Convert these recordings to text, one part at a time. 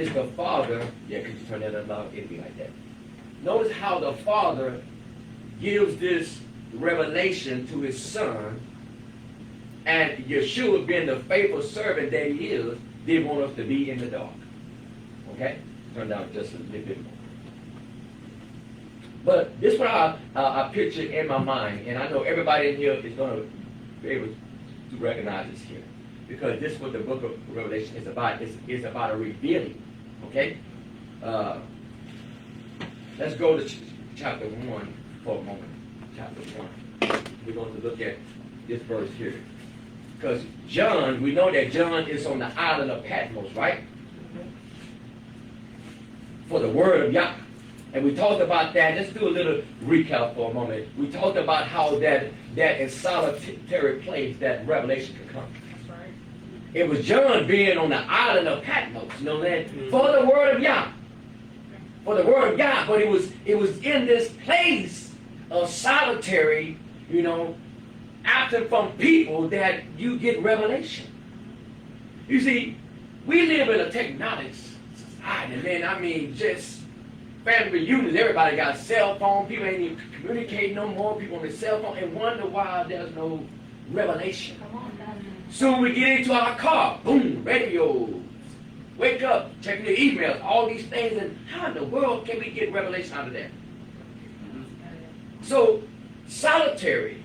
is the Father. Yeah, could you turn that up loud? It'd be like that. Notice how the Father gives this revelation to his Son, and Yeshua, being the faithful servant that he is, didn't want us to be in the dark. Okay? Turn down just a little bit more. But this is what I picture in my mind, and I know everybody in here is going to be able to recognize this here, because this is what the book of Revelation is about. It's about a revealing. Okay? Let's go to chapter 1 for a moment. Chapter 1. We're going to look at this verse here. Because John, we know that John is on the island of Patmos, right? For the word of Yah. And we talked about that. Let's do a little recap for a moment. We talked about how that in solitary place that revelation could come. That's right. It was John being on the island of Patmos, you know that? For the word of Yah. For the word of Yah. But it was in this place of solitary, you know, absent from people that you get revelation. You see, we live in a technology society, man. I mean, just family reunions, everybody got a cell phone. People ain't even communicating no more. People on their cell phone and wonder why there's no revelation. Soon we get into our car, boom, radio. Wake up, checking the emails, all these things, and how in the world can we get revelation out of that? So, solitary.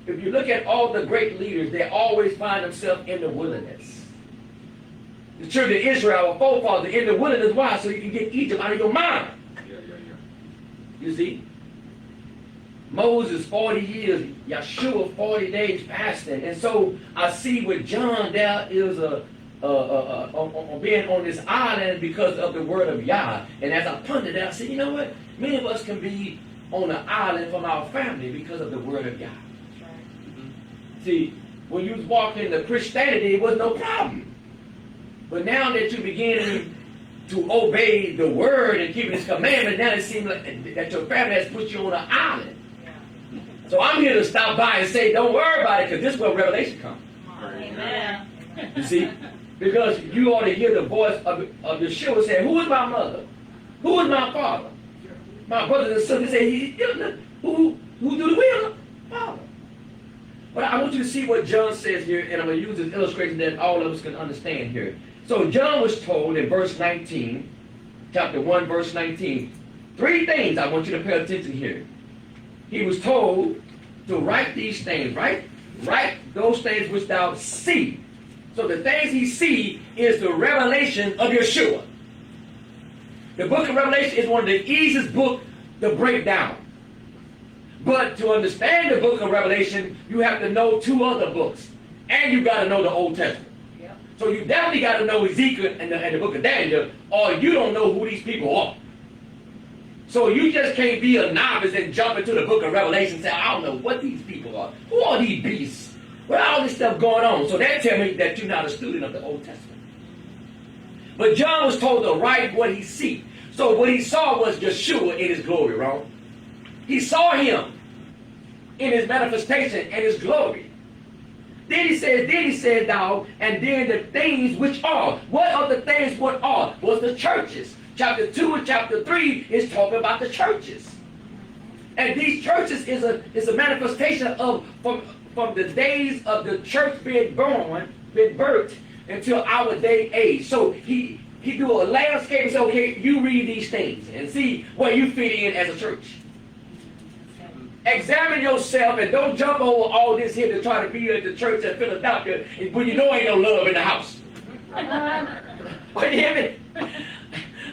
If you look at all the great leaders, they always find themselves in the wilderness. The children of Israel, our forefathers, in the wilderness. Why? So you can get Egypt out of your mind. You see? Moses, 40 years. Yeshua, 40 days fasting. And so I see with John, there is being on this island because of the word of Yah. And as I pondered that, I said, you know what? Many of us can be on an island from our family because of the word of Yah. See, when you was walking into Christianity, it was no problem. But now that you begin to obey the word and keeping his commandments, now it seems like that your family has put you on an island. So I'm here to stop by and say, don't worry about it, because this is where revelation comes. Amen. You see? Because you ought to hear the voice of Yeshua saying, who is my mother? Who is my father? My brothers and sisters say, who do the will of Father? But I want you to see what John says here, and I'm going to use this illustration that all of us can understand here. So John was told in verse 19, chapter 1, verse 19, 3 things I want you to pay attention here. He was told to write these things, right? Write those things which thou see. So the things he see is the revelation of Yeshua. The book of Revelation is one of the easiest books to break down. But to understand the book of Revelation, you have to know 2 other books. And you got to know the Old Testament. Yep. So you definitely got to know Ezekiel and the book of Daniel, or you don't know who these people are. So you just can't be a novice and jump into the book of Revelation and say, I don't know what these people are. Who are these beasts? What all this stuff going on? So that tells me that you're not a student of the Old Testament. But John was told to write what he see. So what he saw was Yeshua in his glory, wrong? He saw him in his manifestation and his glory. Then he said, thou, and then the things which are. What are the things what are? Was the churches. Chapter 2 and chapter 3 is talking about the churches. And these churches is a manifestation of from the days of the church being birthed until our day age. So he do a landscape and say, okay, you read these things and see where you fit in as a church. Examine yourself and don't jump over all this here to try to be at the church at Philadelphia when you know ain't no love in the house. What do you hear me?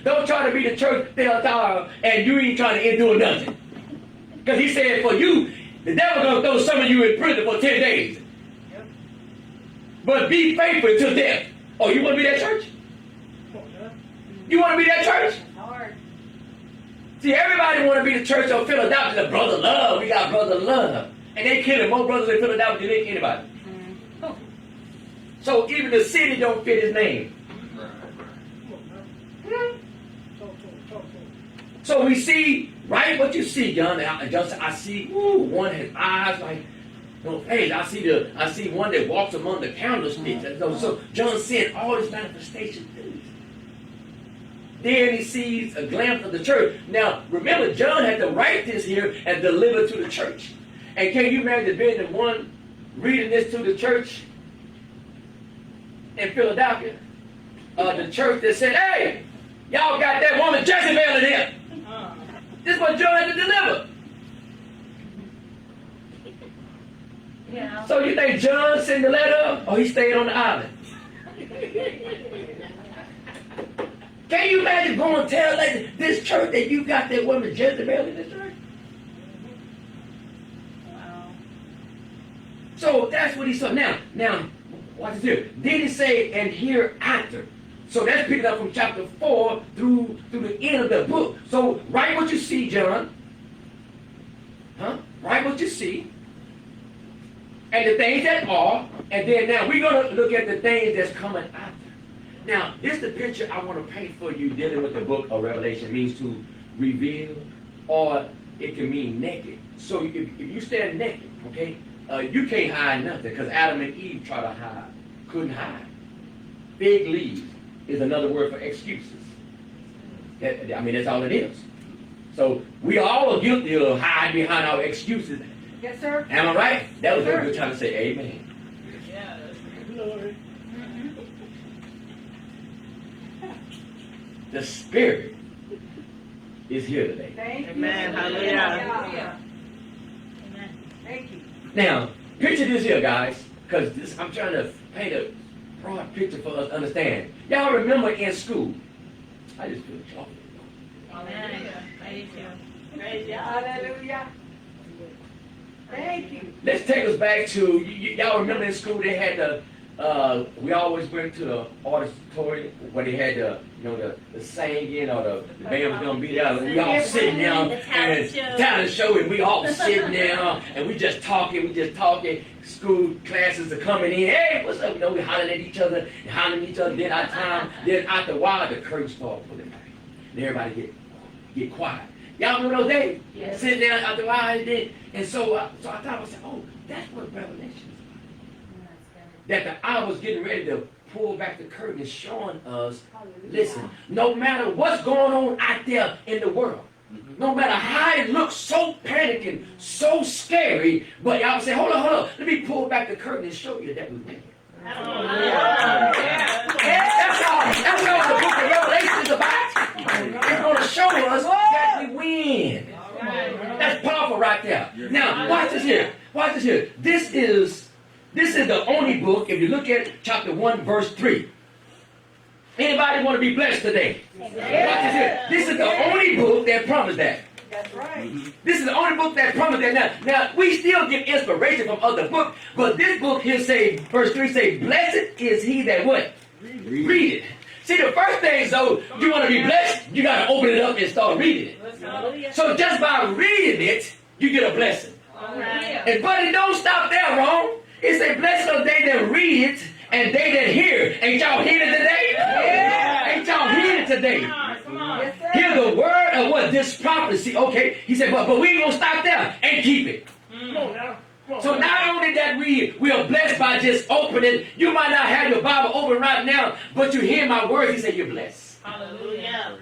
Don't try to be the church and you ain't trying to endure nothing. Because he said for you, the devil going to throw some of you in prison for 10 days. Yep. But be faithful to death. Oh, you want to be that church? You want to be that church? Hard. See, everybody want to be the church of Philadelphia. The brother love. We got brother love. And they killing more brothers in Philadelphia than they kill anybody. Mm-hmm. So even the city don't fit his name. Hmm? So we see, right, what you see, John. I see, one has eyes like no face. I see one that walks among the candlesticks. So John said all this manifestation things. Then he sees a glimpse of the church. Now, remember, John had to write this here and deliver to the church. And can you imagine being the one reading this to the church in Philadelphia? The church that said, hey, y'all got that woman Jezebel in here. This is what John had to deliver. Yeah. So you think John sent the letter or he stayed on the island? Can you imagine going and tell like this church that you got that woman Jezebel in this church? Wow. So that's what he saw. Now, watch this here. Then he say, and hereafter. So that's picking up from chapter 4 through the end of the book. So write what you see, John. Write what you see. And the things that are. And then now we're going to look at the things that's coming after. Now, this is the picture I want to paint for you dealing with the book of Revelation. It means to reveal, or it can mean naked. So if you stand naked, okay, you can't hide nothing because Adam and Eve tried to hide, couldn't hide. Fig leaves is another word for excuses. That's all it is. So we all are guilty of hiding behind our excuses. Yes, sir. Am I right? That was a good time to say amen. Yeah. Glory. The Spirit is here today. Thank you. Amen. Hallelujah. Hallelujah. Amen. Thank you. Now, picture this here, guys, because I'm trying to paint a broad picture for us to understand. Y'all remember in school, I just feel chocolate. Amen. Praise you. Praise you. Hallelujah. Thank you. Let's take us back to, y'all remember in school they had we always went to the auditorium where they had the singing or the band was going to be there. And we all sitting down and talent show and we all sitting down and we just talking. School classes are coming in. Hey, what's up? We hollering at each other. Then our time. Then after a while, the curtain started pulling back. And everybody get quiet. Y'all remember those days? Yes. Sitting down after a while. And so I thought I said, oh, that's what Revelation is. That the hour was getting ready to pull back the curtain and showing us, listen, no matter what's going on out there in the world, no matter how it looks so panicking, so scary, but y'all say, hold on, let me pull back the curtain and show you that we win. That's all the book of Revelation is about. It's going to show us that we win. That's powerful right there. Now, watch this here. This is the only book, if you look at chapter 1, verse 3. Anybody want to be blessed today? Watch this here. This is the only book that promised that. That's right. This is the only book that promised that. Now, we still get inspiration from other books, but this book here say, verse 3 say, blessed is he that what? Read it. See, the first thing, so you want to be blessed, you got to open it up and start reading it. So just by reading it, you get a blessing. But it don't stop there, wrong. It says, blessed are they that read it and they that hear. Ain't y'all hearing it today? Yeah. Ain't y'all hearing it today? Yes, sir. Hear the word of what? This prophecy. Okay. He said, but we ain't going to stop there and keep it. Come on now. So not only that we are blessed by just opening, you might not have your Bible open right now, but you hear my words, he said you're blessed. Hallelujah.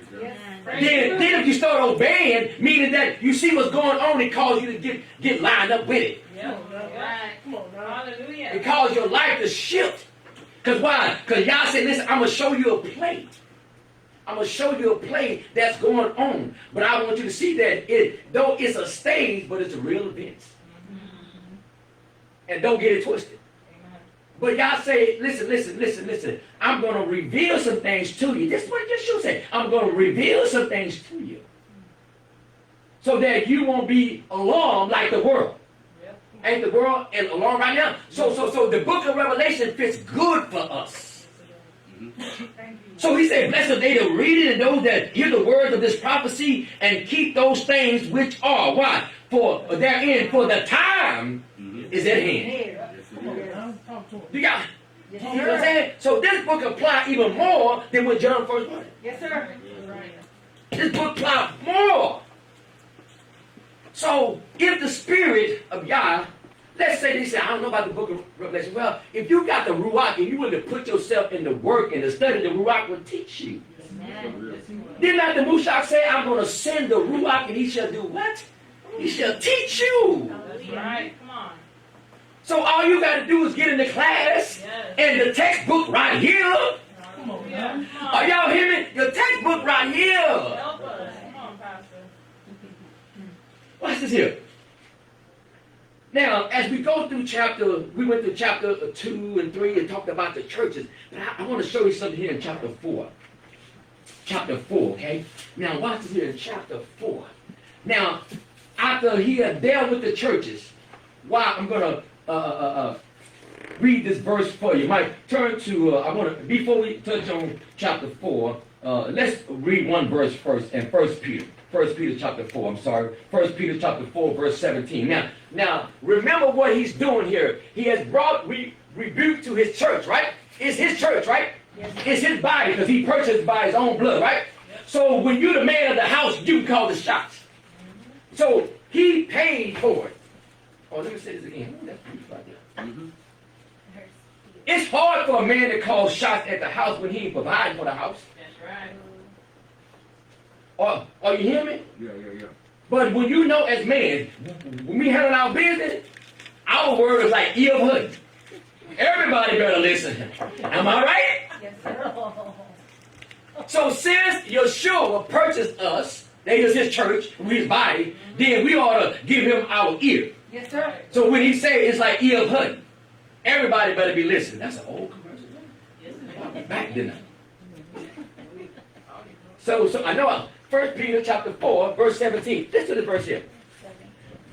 Then if you start obeying, meaning that you see what's going on, it calls you to get lined up with it. Come on now. Hallelujah. It calls your life to shift. Because why? Because y'all say, listen, I'm going to show you a play. I'm going to show you a play that's going on. But I want you to see that though it's a stage, but it's a real event. And don't get it twisted. But y'all say, listen. I'm going to reveal some things to you. This is what you should say. I'm going to reveal some things to you. So that you won't be alarmed like the world. Ain't the world alarmed right now? So the book of Revelation fits good for us. So he said, blessed are they that read it and those that hear the words of this prophecy and keep those things which are. Why? For therein, for the time is at hand. You got you know what I'm saying? So this book applies even more than when John first wrote it. Yes, sir. This book applies more. So if the Spirit of Yah, let's say they say, I don't know about the book of Revelation. Well, if you got the Ruach and you willing to put yourself in the work and the study, the Ruach will teach you. Did not the Mushak say, I'm going to send the Ruach and he shall do what? He shall teach you. That's right. Come on. So all you got to do is get in the class and the textbook right here. Come on now. Are y'all hearing me? The textbook right here. Help us. Come on, Pastor. Watch this here. Now, as we go through we went through chapter 2 and 3 and talked about the churches. But I want to show you something here in chapter 4. Chapter 4, okay? Now, watch this here in chapter 4. Now, after he had dealt with the churches, I'm going to read this verse for you. Mike, turn to, before we touch on chapter 4, let's read one verse first in 1 Peter. 1 Peter chapter 4, I'm sorry. 1 Peter chapter 4, verse 17. Now, remember what he's doing here. He has brought rebuke to his church, right? It's his church, right? Yes. It's his body because he purchased by his own blood, right? Yep. So when you're the man of the house, you can call the shots. Mm-hmm. So he paid for it. Oh, let me say this again. That's beautiful right there. Mm-hmm. It's hard for a man to call shots at the house when he ain't providing for the house. That's right. Are you hearing me? Yeah. But when you know as men, when we handle our business, our word is like ear of hood. Everybody better listen. Am I right? Yes, sir. So since Yeshua purchased us, that is his church, his body, then we ought to give him our ear. Yes, sir. So when he say it's like ear of hood, everybody better be listening. That's an old commercial. Yes, back didn't I? So I know 1 Peter chapter 4, verse 17. Listen to the verse here.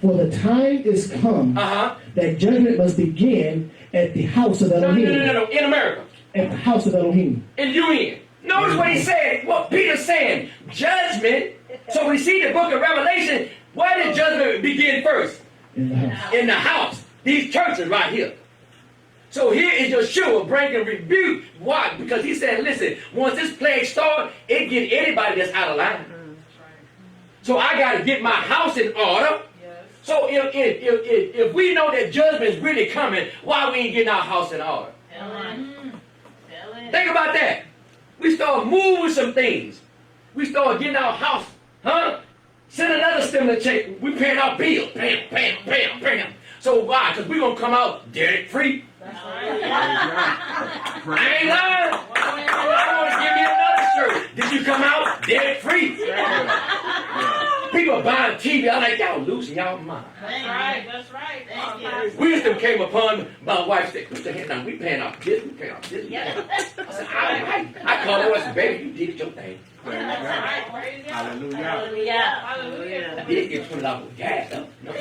For the time is come that judgment must begin at the house of Elohim. No. In America. At the house of Elohim. In UN. Notice what he said, what Peter's saying. Judgment. So we see the book of Revelation. Where did judgment begin first? In the house. In the house. These churches right here. So here is Yeshua bringing rebuke. Why? Because he said, listen, once this plague starts, it get anybody that's out of line. So I got to get my house in order. So if we know that judgment is really coming, why we ain't getting our house in order? Think about that. We start moving some things. We start getting our house, Send another stimulus check. We paying our bills. Bam. So why? Because we're going to come out debt free. I ain't lying. I want to give me another shirt. Did you come out debt free? People buying TV. I'm like, y'all losing y'all mind. That's right. Thank you. Wisdom came upon my wife. Said, put your hand down. We paying our this. We paying our this. I said, all right. I called her and said, baby, you did your thing. Hallelujah. I did get $20 for gas, though. No.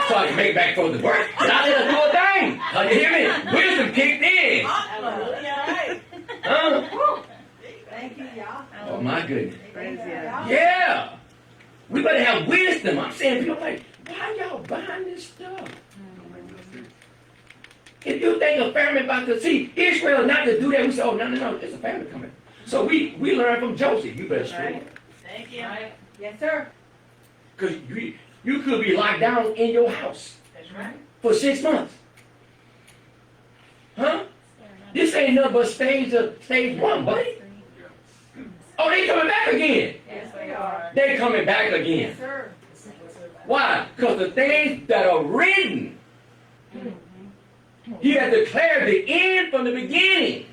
So I can make it back for the work. And I let her do a thing. You hear me? Wisdom kicked in. Thank you, y'all. Oh, my goodness. Yeah. We better have wisdom. I'm saying, people like, why y'all buying this stuff? If you think a famine about to see Israel not to do that, we say, oh, no, there's a famine coming. So we learn from Joseph. You better straight. Thank you. Yes, sir. Because you could be locked down in your house. That's right. For 6 months. This ain't nothing but stage 1, buddy. Oh, they coming back again. Yes, they are. They coming back again. Yes, sir. Why? Because the things that are written, he had declared the end from the beginning.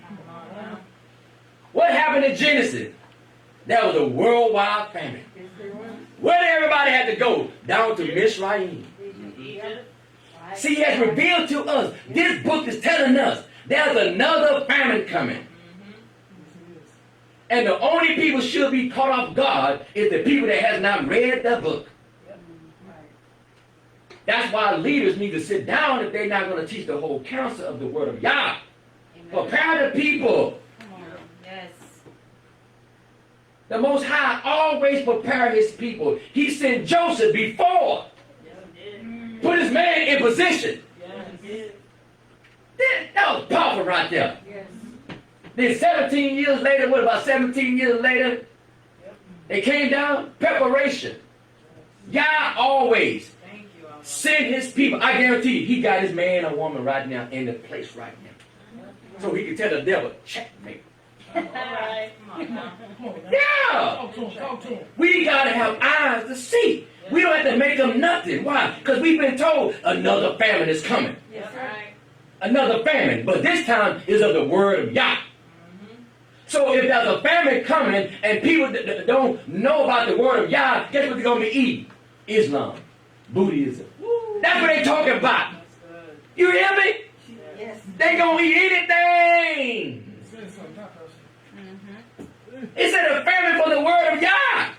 What happened in Genesis? That was a worldwide famine. Where did everybody have to go? Down to Mizraim. See, he has revealed to us. This book is telling us there's another famine coming. And the only people should be caught off guard is the people that has not read the book. That's why leaders need to sit down if they're not going to teach the whole counsel of the word of Yah. Prepare the people. Yes. The Most High always prepare his people. He sent Joseph before. Put his man in position. That was powerful right there. Then 17 years later, what about 17 years later? They came down, preparation. God always sent his people. I guarantee you, he got his man or woman right now in the place right now. So he can tell the devil, checkmate. All right. Come on now. Yeah. Talk to him. We got to have eyes to see. We don't have to make them nothing. Why? Because we've been told another famine is coming. Yes, sir. Right. Another famine. But this time is of the word of Yah. So if there's a famine coming and people that don't know about the word of Yah, guess what they're going to be eating? Islam. Buddhism. That's what they're talking about. You hear me? Yes. They going to eat anything. It said a famine for the word of Yah.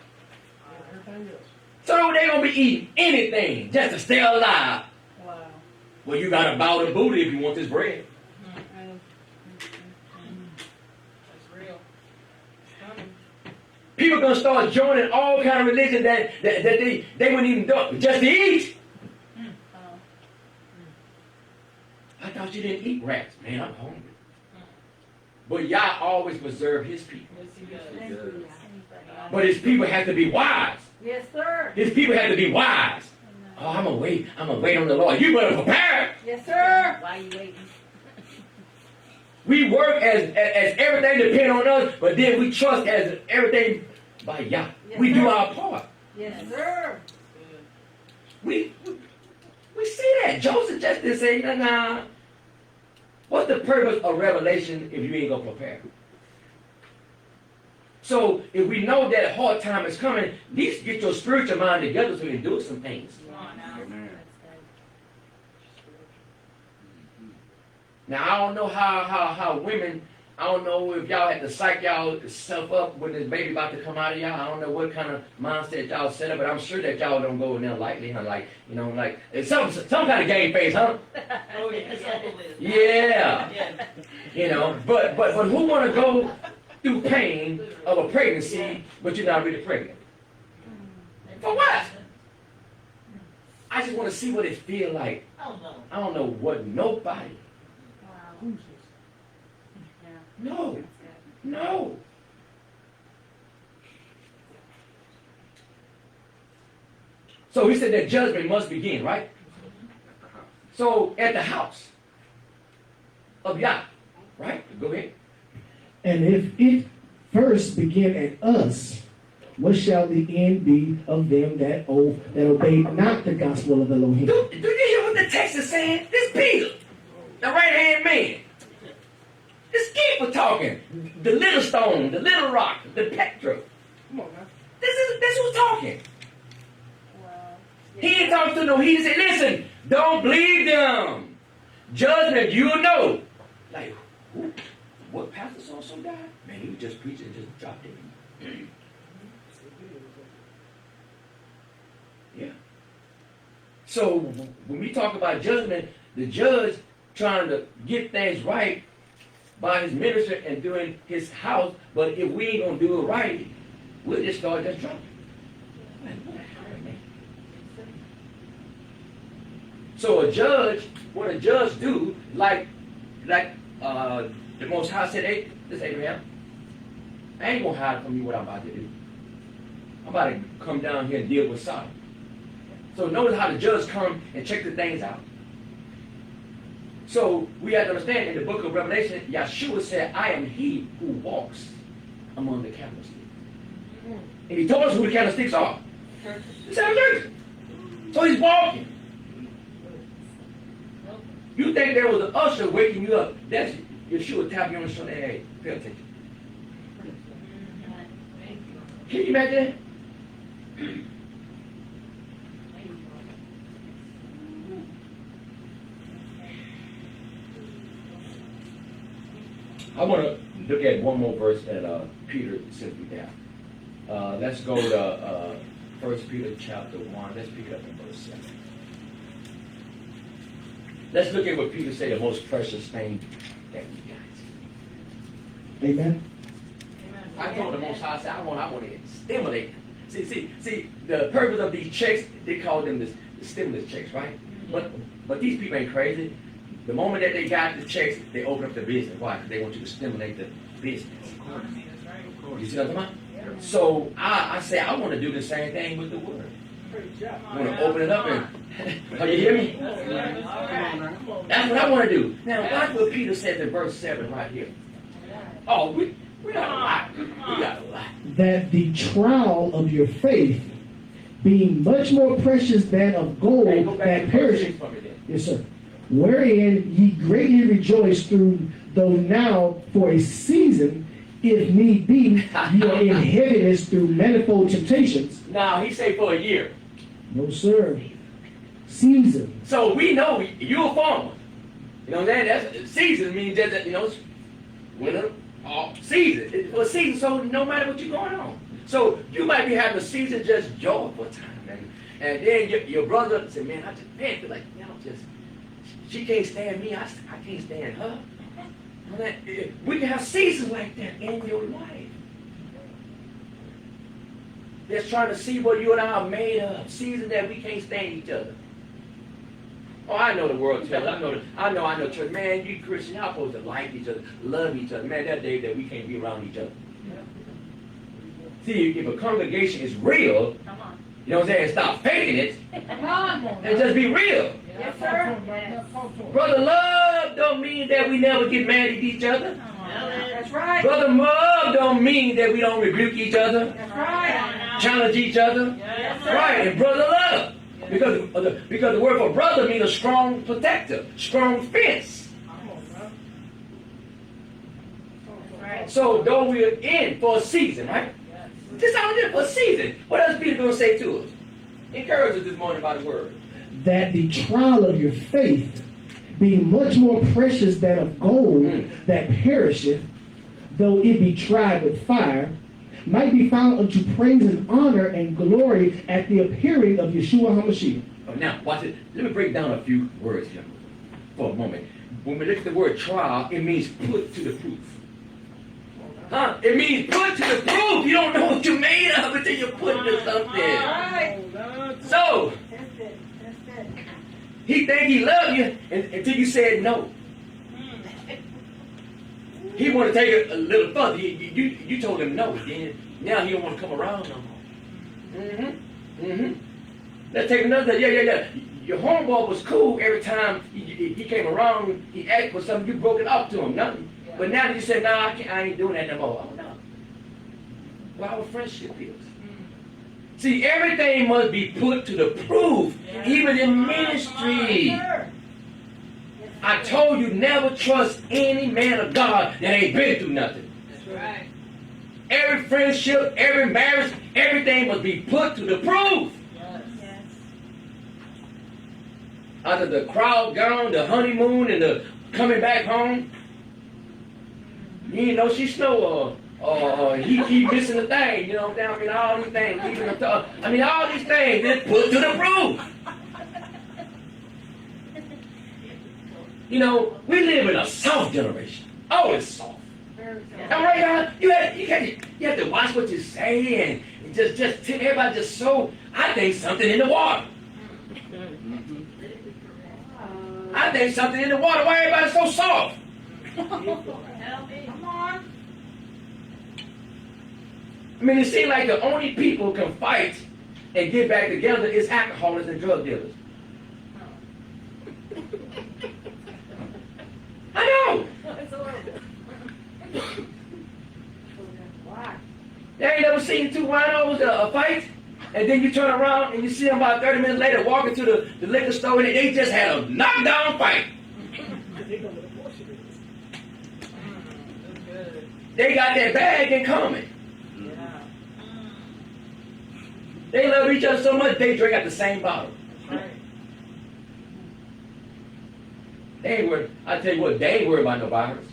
So they're going to be eating anything just to stay alive. Wow. Well, you got to bow to Buddha if you want this bread. That's real. People are going to start joining all kind of religions that they wouldn't even do just to eat. I thought you didn't eat rats. Man, I'm hungry. But Yah always preserve his people. Thank you. But his people have to be wise. Yes, sir. His people have to be wise. Oh, I'm going to wait on the Lord. You better prepare. Yes, sir. Why are you waiting? We work as everything depends on us, but then we trust as everything by Yah. Yes, We do sir. our part. Yes, sir. We see that. Joseph just didn't say, nah. What's the purpose of revelation if you ain't going to prepare? So if we know that hard time is coming, at least get your spiritual mind together so you can do some things. Come on now. Now, I don't know how women, I don't know if y'all had to psych y'all self up when this baby about to come out of y'all. I don't know what kind of mindset y'all set up, but I'm sure that y'all don't go in there lightly. Huh? Like, it's some kind of game face, huh? Oh, yeah. It's over with. Yeah. Yeah. But who want to go through pain of a pregnancy, but you're not really pregnant? For what? I just want to see what it feel like. Oh, no. I don't know what nobody. Wow. No. No. So he said that judgment must begin, right? So at the house of Yah, right? Go ahead. And if it first begin at us, what shall the end be of them that obey not the gospel of Elohim? Do you hear what the text is saying? This Peter, the right-hand man. This keeper talking. The little stone, the little rock, the Petra. Come on now. This who's talking. He ain't talking to no, he said, listen, don't believe them. Judgment, you'll know. Like, who? What pastor so died? Man, he was just preaching and just dropped it. Yeah. So when we talk about judgment, the judge trying to get things right by his minister and doing his house, but if we ain't gonna do it right, we'll just start just dropping. So a judge, what a judge do, like the Most High said, hey, this Abraham, I ain't gonna hide from you what I'm about to do. I'm about to come down here and deal with Sodom. So notice how the judge come and check the things out. So we have to understand in the book of Revelation, Yeshua said, I am he who walks among the candlesticks. And he told us who the candlesticks are. The seven churches. So he's walking. You think there was an usher waking you up. That's Yeshua tapping you on the shoulder. Hey, pay attention. Can you imagine that? I want to look at one more verse that Peter simply down. Let's go to 1 Peter chapter 1. Let's pick it up in verse 7. Let's look at what Peter said, the most precious thing that we got. Amen. I told the Most High, I said, I want to stimulate. See, the purpose of these checks, they call them the stimulus checks, right? But these people ain't crazy. The moment that they got the checks, they open up the business. Why? Because they want you to stimulate the business. You see what I'm talking about? So I say I want to do the same thing with the word. I want to open it up and, oh, you hear me? That's what I want to do. Now watch what Peter said in verse 7 right here. Oh, We got a lot. We got a lot. That the trial of your faith, being much more precious than of gold Hey, go back that to verse 6 perisheth, for me then. yes, sir, wherein ye greatly rejoice through, though now for a season, if need be, ye are in heaviness through manifold temptations. Now, he say for a year. No, sir. Season. So we know you're a farmer. You know what I'm saying? That's season means just that, it's winter, all season. It's for a season, so no matter what you're going on. So you might be having a season just joy for a time. And then your brother said, man, I feel like, she can't stand me, I can't stand her. We can have seasons like that in your life. Just trying to see what you and I are made of. Seasons that we can't stand each other. Oh, I know the world tells. I know church. Man, you Christians, y'all supposed to like each other, love each other. Man, that day that we can't be around each other. See, if a congregation is real, Come on. you know what I'm saying, stop faking it Come on. and just be real. Yes, sir. Brother love don't mean that we never get mad at each other. Come on. That's right. Brother love don't mean that we don't rebuke each other, That's right. challenge each other. Yes, sir. Right, and brother love. Because the word for brother means a strong protector, strong fence. Right. So though we're in for a season, right? This all in for a season. What else Peter going to say to us? Encourage us this morning by the word. That the trial of your faith, being much more precious than of gold that perisheth, though it be tried with fire, might be found unto praise and honor and glory at the appearing of Yeshua HaMashiach. Now, watch it. Let me break down a few words here for a moment. When we look at the word trial, it means put to the proof. Huh? It means put to the proof. You don't know what you're made of until you put it to something. Right. So, That's it. That's it. he think he love you until you said no. He want to take it a little further. You told him no. Then now he don't want to come around no more. Let's take another. Yeah. Your homeboy was cool every time he came around. He asked for something. You broke it off to him. Nothing. But now that you said, I ain't doing that no more. Oh, no. Well, our friendship is. See, everything must be put to the proof, even in ministry. I told you never trust any man of God that ain't been through nothing. That's right. Every friendship, every marriage, everything must be put to the proof. Yes. After the crowd gone, the honeymoon, and the coming back home, you know she snow or he keep missing a thing. You know what I'm saying? All these things, leaving the all these things, then put to the proof. We live in a soft generation. Oh, it's soft. All right, you have to watch what you say and just everybody just so. I think something in the water. I think something in the water. Why everybody so soft? Help me. Come on. I mean, it seems like the only people who can fight and get back together is alcoholics and drug dealers. I know. Why? They ain't never seen two winos a fight, and then you turn around and you see them about 30 minutes later walking to the liquor store and they just had a knockdown fight. They got their bag in common. They love each other so much they drink out the same bottle. They ain't worried. I tell you what, they ain't worried about no virus.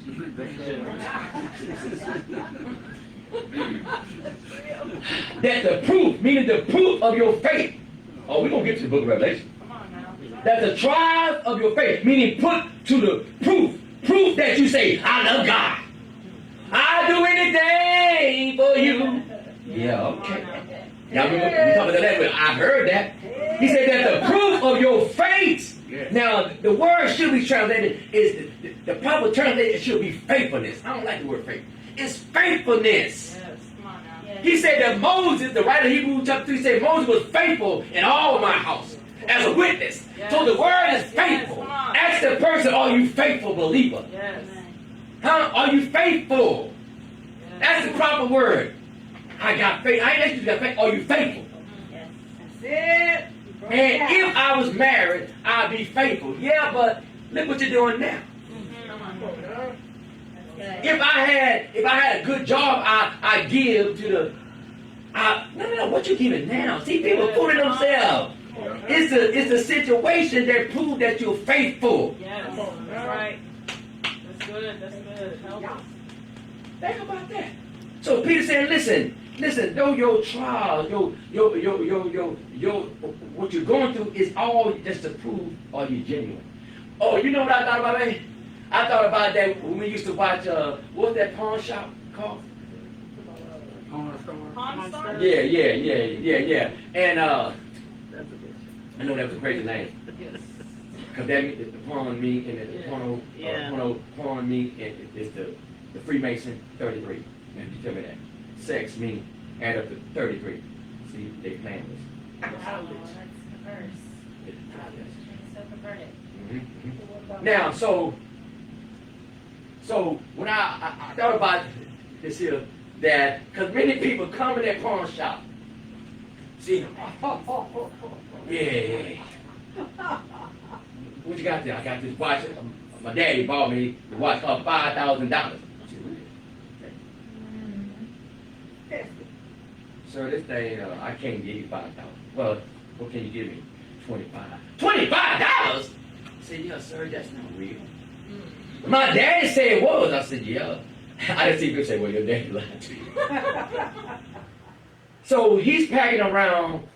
That the proof, meaning the proof of your faith. Oh, we're going to get to the book of Revelation. Come on now. That the trial of your faith, meaning put to the proof. Proof that you say, I love God. I'll do anything for you. Yeah, okay. Y'all remember we talked about that? I heard that. He said that the proof of your faith. Now, the word should be translated, is the proper translation should be faithfulness. I don't like the word faith. It's faithfulness. Yes. Come on now. Yes. He said that Moses, the writer of Hebrews chapter 3, said Moses was faithful in all of my house as a witness. Yes. So the word is Yes, faithful. come on. Ask the person, are you faithful believer? Yes. Huh? Are you faithful? Yes. That's the proper word. I got faith. I ain't asked you got faith. Are you faithful? Yes. That's it. And if I was married, I'd be faithful. Yeah, but look what you're doing now. Come on. That's good. If I had a good job, I give to the. No. What you giving now? See, people fooling themselves. It's the situation that proves that you're faithful. Yes. That's right. That's good. That's good. Help us. Think about that. So Peter saying, listen. Though your trials, your what you're going through is all just to prove are you genuine. Oh, you know what I thought about that? I thought about that when we used to watch. What's that pawn shop called? Pawn Star? Yeah. And I know that was a crazy name. Because that means the pawn mean and the pawn mean is the Freemason 33. And you tell me that. Sex mean add up to 33. See, they plan this. Wow, that's the verse. It's so perverted. Now, so when I thought about this here, that because many people come in that pawn shop, see, yeah. What you got there? I got this watch. My daddy bought me the watch called $5,000. Sir, this thing I can't give you $5,000. Well, what can you give me? $25. $25? I said, yeah, sir, that's not real. My daddy said it was. I said, yeah. I didn't see people say, well, your daddy lied to you. So he's packing around,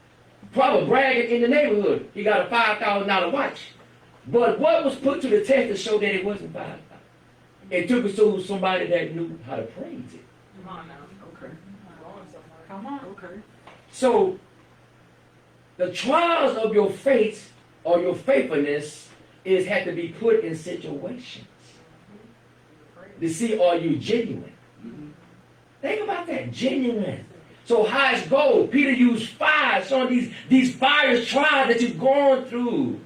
probably bragging in the neighborhood. He got a $5,000 watch. But what was put to the test to show that it wasn't $5,000? It took us to somebody that knew how to praise it. Come on now. Okay. Come on. Okay. So the trials of your faith or your faithfulness had to be put in situations to see are you genuine. Think about that, genuine. So high as gold. Peter used fire, showing these fires trials that you've gone through.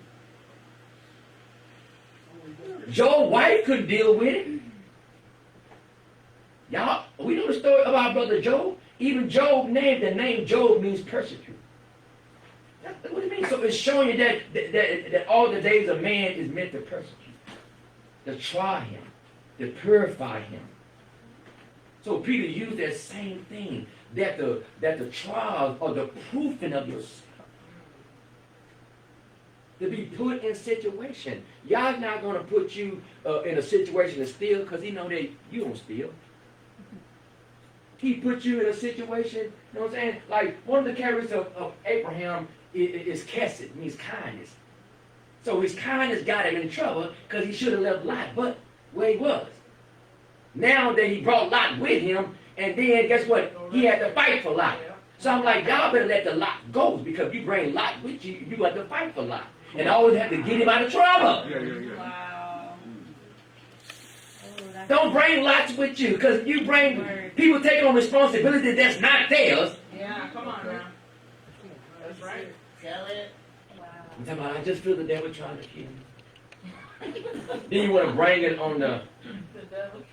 Job's wife couldn't deal with it. Y'all, we know the story of our brother Job. Even Job named the name Job means persecute. That's what it means. So it's showing you that all the days of man is meant to persecute, to try him, to purify him. So Peter used that same thing, that the trials or the proofing of yourself to be put in situation. God's not going to put you in a situation to steal because he know that you don't steal. He put you in a situation, you know what I'm saying? Like one of the characters of Abraham is chesed, means kindness. So his kindness got him in trouble because he should have left Lot, but where he was. Now that he brought Lot with him, and then guess what? He had to fight for Lot. So I'm like, y'all better let the Lot go because you bring Lot with you, you got to fight for Lot. And always have to get him out of trouble. Wow. Don't bring lots with you because you bring people take on responsibility that's not theirs. Yeah, come on now. That's right. Tell it. Wow. I'm talking about, I just feel the devil trying to kill me. Then you want to bring it on the devil.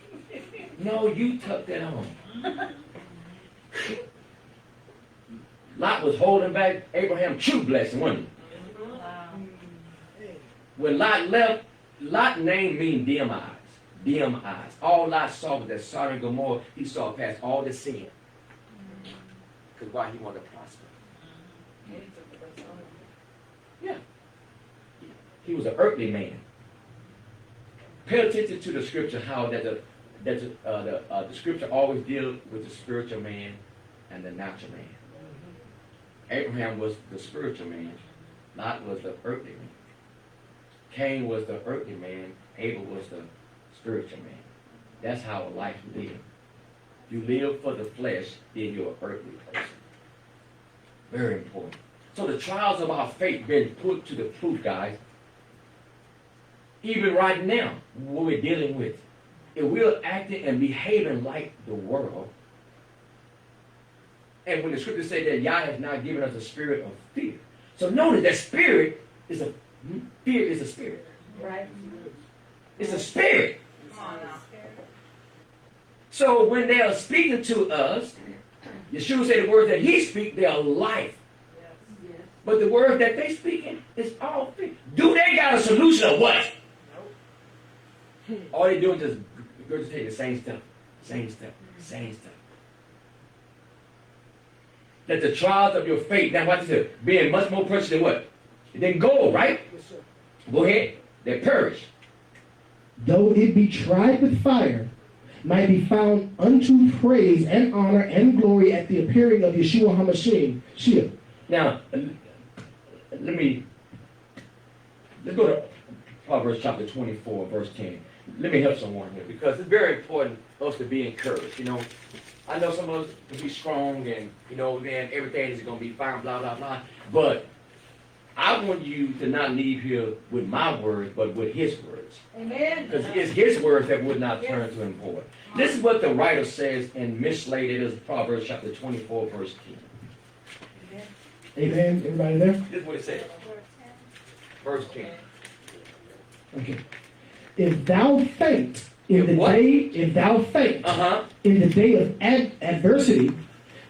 No, you tuck that on. Lot was holding back Abraham's true blessing, wasn't he? When Lot left, Lot name mean dim eyes. Dim eyes. All Lot saw was that Sodom and Gomorrah, he saw past all the sin. Because why? He wanted to prosper. Yeah. He was an earthly man. Pay attention to the scripture, how the scripture always deals with the spiritual man and the natural man. Abraham was the spiritual man. Lot was the earthly man. Cain was the earthly man. Abel was the spiritual man. That's how life lives. If you live for the flesh, then you're an earthly person. Very important. So the trials of our faith been put to the proof, guys. Even right now, what we're dealing with, if we're acting and behaving like the world, and when the scripture says that Yah has not given us a spirit of fear. So notice that fear is a spirit. Right. It's a spirit. Come on now. So when they are speaking to us, Yeshua said the words that he speaks, they are life. But the word that they speaking is all things. Do they got a solution or what? Nope. All they doing is regurgitate the same stuff. That the trials of your faith, now watch this, being much more precious than what? Than gold, right? Yes, sir. Go ahead. They perish. Though it be tried with fire, might be found unto praise and honor and glory at the appearing of Yeshua HaMashiach. Now, let's go to Proverbs chapter 24, verse 10. Let me help someone here because it's very important for us to be encouraged. You know, I know some of us can be strong and, you know, then everything is going to be fine, blah, blah, blah. But I want you to not leave here with my words, but with his words. Amen. Because it's his words that would not turn to him void. This is what the writer says in mistranslated as Proverbs chapter 24, verse 10. Amen. Everybody there? This is what it says. Verse 10. Okay. If thou faint in the What? day, if thou faint in the day of adversity,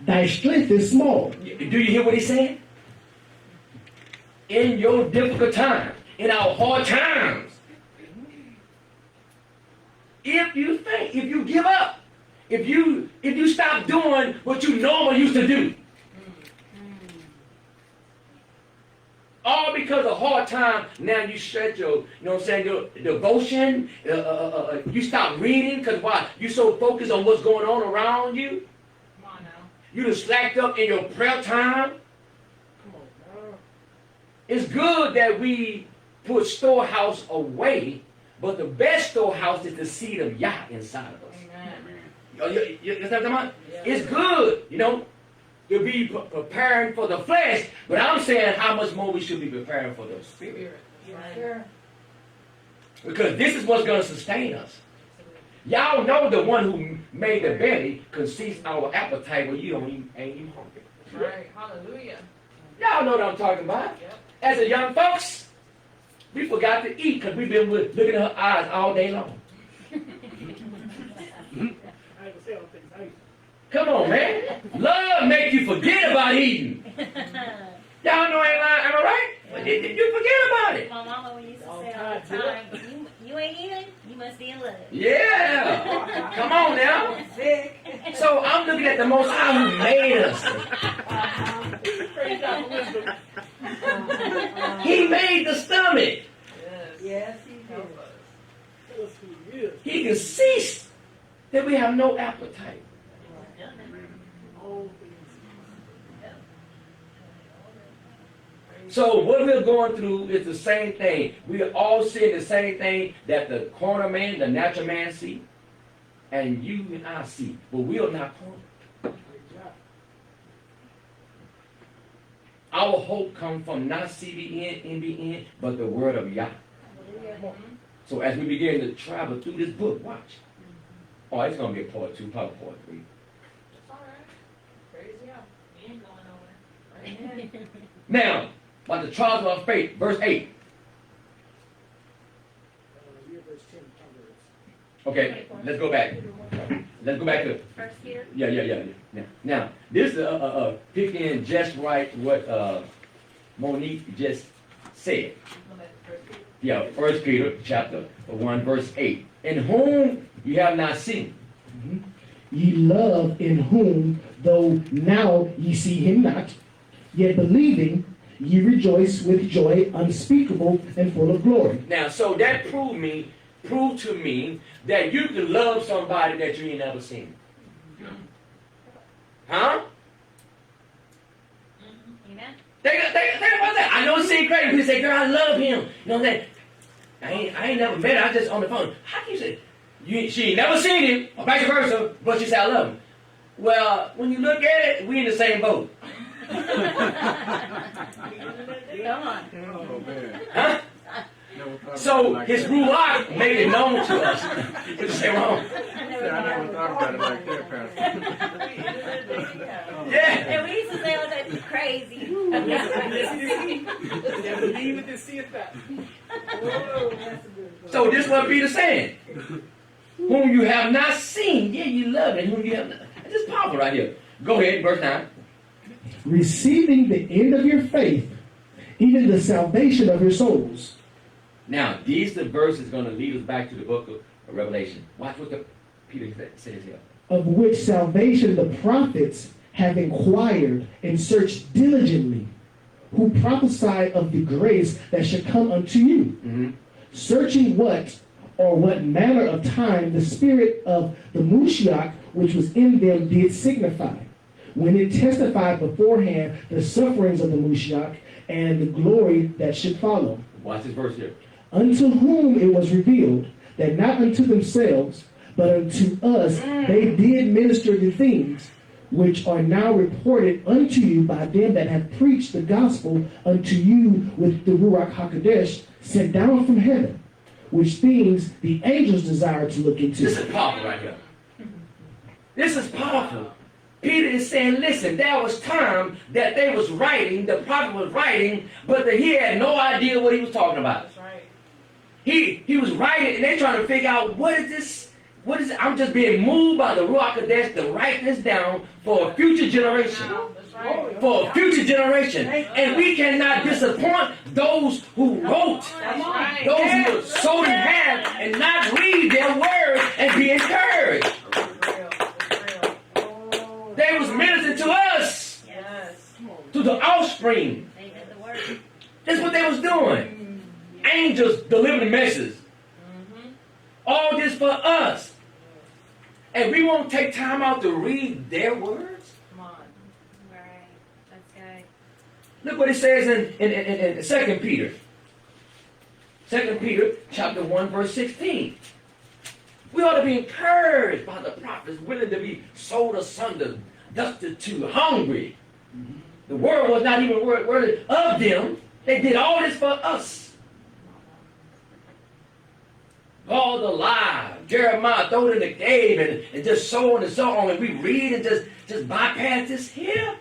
thy strength is small. Do you hear what he's saying? In your difficult time, in our hard times, if you faint, if you give up, if you stop doing what you normally used to do, all because of hard time, now you shut your, you know what I'm saying, your devotion, you stop reading, because why? You so focused on what's going on around you. Come on now. You done slacked up in your prayer time. Come on now. It's good that we put storehouse away, but the best storehouse is the seed of Yah inside of us. Amen. You understand what I'm talking about? It's good, you know, to be preparing for the flesh, but I'm saying how much more we should be preparing for the spirit. Yes, sir. Because this is what's going to sustain us. Y'all know the one who made the belly conceives our appetite when you ain't even hungry. Right. Hallelujah. Y'all know what I'm talking about. Yep. As a young folks, we forgot to eat because we've been looking at her eyes all day long. Come on, man. Love make you forget about eating. Y'all know I ain't lying, am I right? You forget about it. My mama used to say all the time, you ain't eating, you must be in love. Yeah. Come on now. So I'm looking at the Most High who made us. He made the stomach. Yes, he did. He can cease that we have no appetite. So what we're going through is the same thing. We are all seeing the same thing that the corner man, the natural man see, and you and I see. But we are not corner. Our hope comes from not CBN, NBN, but the word of Yah. So as we begin to travel through this book, watch. Oh, it's going to be a part 2, probably part 3. That's all right. Praise Yah. We ain't going nowhere. Amen. Now, about the trials of our faith, verse 8. Okay, let's go back. Let's go back to First year? Yeah. Now, this picking in just right what Monique just said. Yeah, 1 Peter chapter 1, verse 8. In whom you have not seen. Ye love in whom, though now ye see him not, yet believing, ye rejoice with joy unspeakable and full of glory. Now, so that proved to me that you can love somebody that you ain't never seen. Huh? Amen. Think about that. I know it seems crazy. People say, girl, I love him. You know that? I ain't never met her. I just on the phone. How can you say, she ain't never seen him, or vice versa, but she said, I love him. Well, when you look at it, we in the same boat. Come on. Oh, man. Huh? So his ruach made it known to us. What you say wrong? I never thought about it like that, Pastor. Yeah. And we used to say all that crazy. Believe it and see it that. So this is what Peter's saying. Whom you have not seen, yeah, you love it. Whom you have not. This is powerful right here. Go ahead, verse 9. Receiving the end of your faith, even the salvation of your souls. Now, these the verses going to lead us back to the book of Revelation. Watch what Peter says here. Of which salvation the prophets have inquired and searched diligently, who prophesied of the grace that should come unto you, searching what manner of time the spirit of the Mashiach which was in them did signify, when it testified beforehand the sufferings of the Mashiach and the glory that should follow. Watch this verse here. Unto whom it was revealed that not unto themselves, but unto us they did minister the things which are now reported unto you by them that have preached the gospel unto you with the Ruach HaKodesh sent down from heaven, which things the angels desire to look into. This is powerful right here. This is powerful. Peter is saying, listen, there was time that they was writing, the prophet was writing, but he had no idea what he was talking about. That's right. He was writing, and they're trying to figure out, what is this? What is it? I'm just being moved by the Ruach HaKodesh to write this down for a future generation. That's right. For a future generation. And we cannot disappoint those who wrote, That's right. those who were sold in half and not read their word and be encouraged. It's real. It's real. Oh. They was ministering to us, Yes. to the offspring. They did the work. That's what they was doing. Angels delivering messages. All this for us. And we won't take time out to read their words. Come on. Right. That's good. Look what it says in 2 Peter. 2 Peter chapter 1 verse 16. We ought to be encouraged by the prophets, willing to be sold asunder, destitute, hungry. The world was not even worthy of them. They did all this for us. All the lies. Jeremiah throw it in the cave and just so on and so on. And we read and just bypass this here.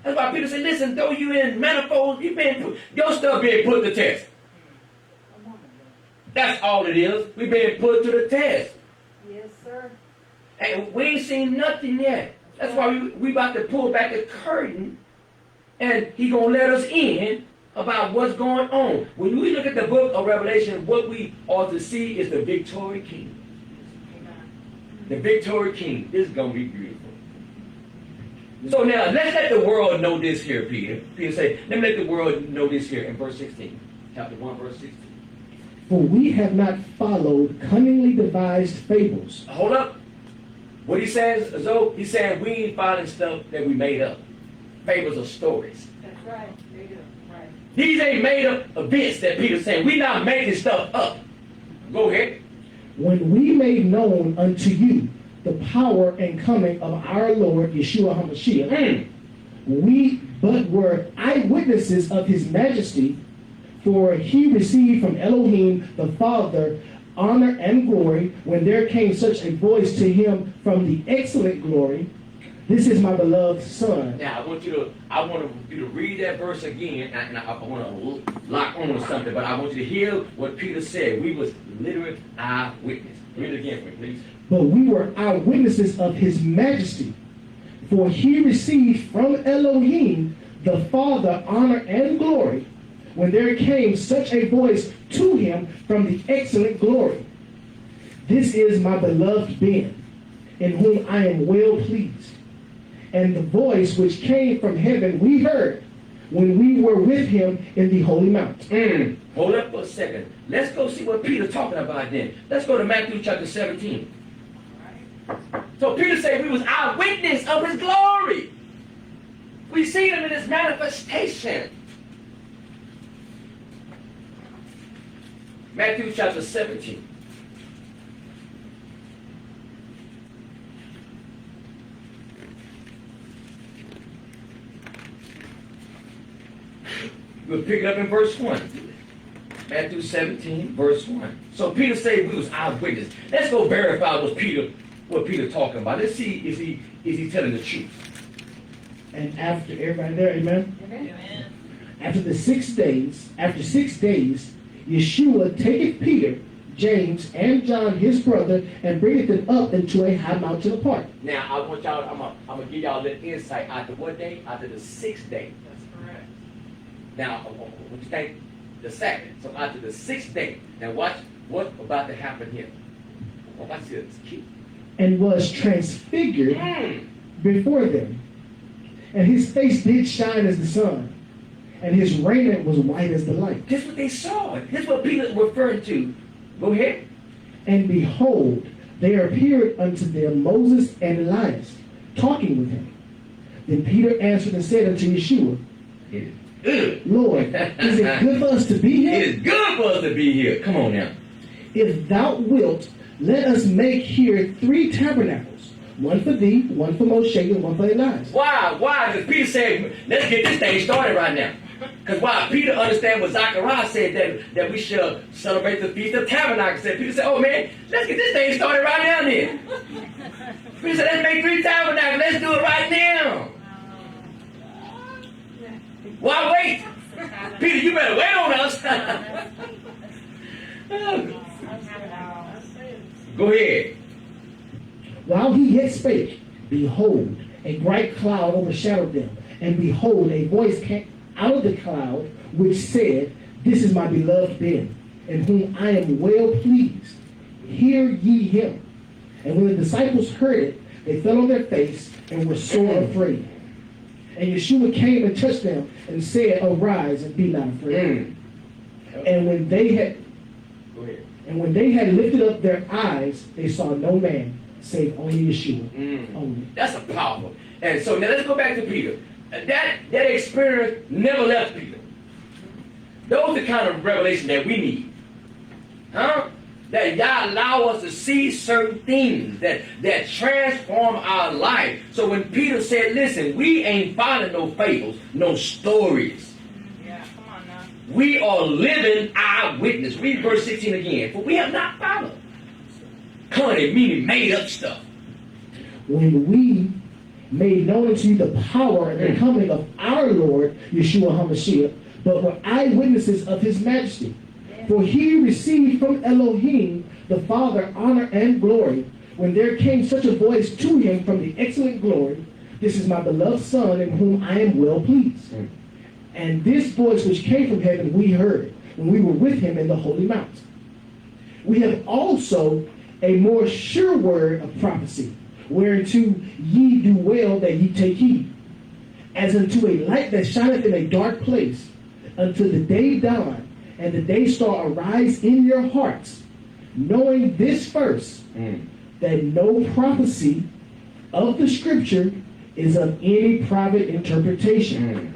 That's why people say, listen, though you in manifold, your stuff being put to test. That's all it is. We being put to the test. Yes, sir. And we ain't seen nothing yet. That's why we about to pull back the curtain and he gonna let us in about what's going on. When we look at the book of Revelation, what we ought to see is the victorious king. The victorious king. This is going to be beautiful. So now, let's let the world know this here, Peter. Peter say, let me let the world know this here in verse 16. Chapter 1, verse 16. For we have not followed cunningly devised fables. Hold up. What he says, Zoe, he's saying we ain't finding stuff that we made up. Fables or stories. That's right. They do. Right. These ain't made up events that Peter's saying. We not making stuff up. Go ahead. When we made known unto you the power and coming of our Lord Yeshua HaMashiach, we but were eyewitnesses of his majesty, for he received from Elohim the Father honor and glory, when there came such a voice to him from the excellent glory, this is my beloved son. Now I want you to read that verse again, and I want to lock on to something, but I want you to hear what Peter said. We was literally eyewitness. Read it again for me, please. But we were eyewitnesses of his majesty, for he received from Elohim the Father honor and glory, when there came such a voice to him from the excellent glory. This is my beloved Ben, in whom I am well pleased. And the voice which came from heaven we heard when we were with him in the holy mount. Hold up for a second. Let's go see what Peter's talking about then. Let's go to Matthew chapter 17. So Peter said we was eyewitness of his glory. We see him in his manifestation. Matthew chapter 17. We'll pick it up in verse 1. Matthew 17, verse 1. So Peter said we was eyewitness. Let's go verify what Peter talking about. Let's see is he telling the truth. And after everybody there, amen? Amen. After 6 days, Yeshua taketh Peter, James, and John his brother, and bringeth them up into a high mountain apart. Now, I want y'all, I'm going to give y'all a little insight after what day? After the 6th day. That's correct. Now, what you think? The 2nd. So after the 6th day. Now watch what's about to happen here. Watch this. Keep. And was transfigured before them. And his face did shine as the sun, and his raiment was white as the light. This is what they saw. This is what Peter referred to. Go ahead. And behold, there appeared unto them Moses and Elias, talking with him. Then Peter answered and said unto Yeshua, It is good. Lord, is it good for us to be It here? is good for us to be here. Come on now. If thou wilt, let us make here 3 tabernacles, one for thee, one for Moshe, and one for Elias. Why? Why? Because Peter said, let's get this thing started right now. Because why? Peter understand what Zechariah said, that we should celebrate the Feast of Tabernacles. Peter said, oh man, let's get this thing started right now then. Peter said, let's make 3 tabernacles. Let's do it right now. Why wait? Peter, you better wait on us. Go ahead. While he yet spake, behold, a bright cloud overshadowed them. And behold, a voice came out of the cloud, which said, This is my beloved Ben, in whom I am well pleased. Hear ye him. And when the disciples heard it, they fell on their face and were sore afraid. And Yeshua came and touched them and said, Arise and be not afraid. And when they had lifted up their eyes, they saw no man save only Yeshua. Only. That's a powerful. And so now let's go back to Peter. That experience never left Peter. Those are the kind of revelation that we need. Huh? That God allow us to see certain things that transform our life. So when Peter said, listen, we ain't following no fables, no stories. Yeah, come on now. We are living eyewitness. Read verse 16 again. For we have not followed. Cunning, meaning made up stuff. When we made known unto you the power and the coming of our Lord, Yeshua HaMashiach, but were eyewitnesses of his majesty. For he received from Elohim the Father honor and glory, when there came such a voice to him from the excellent glory, This is my beloved Son, in whom I am well pleased. And this voice which came from heaven we heard, when we were with him in the holy mount. We have also a more sure word of prophecy, whereunto ye do well that ye take heed, as unto a light that shineth in a dark place, until the day dawn, and the day star arise in your hearts, knowing this first, that no prophecy of the Scripture is of any private interpretation.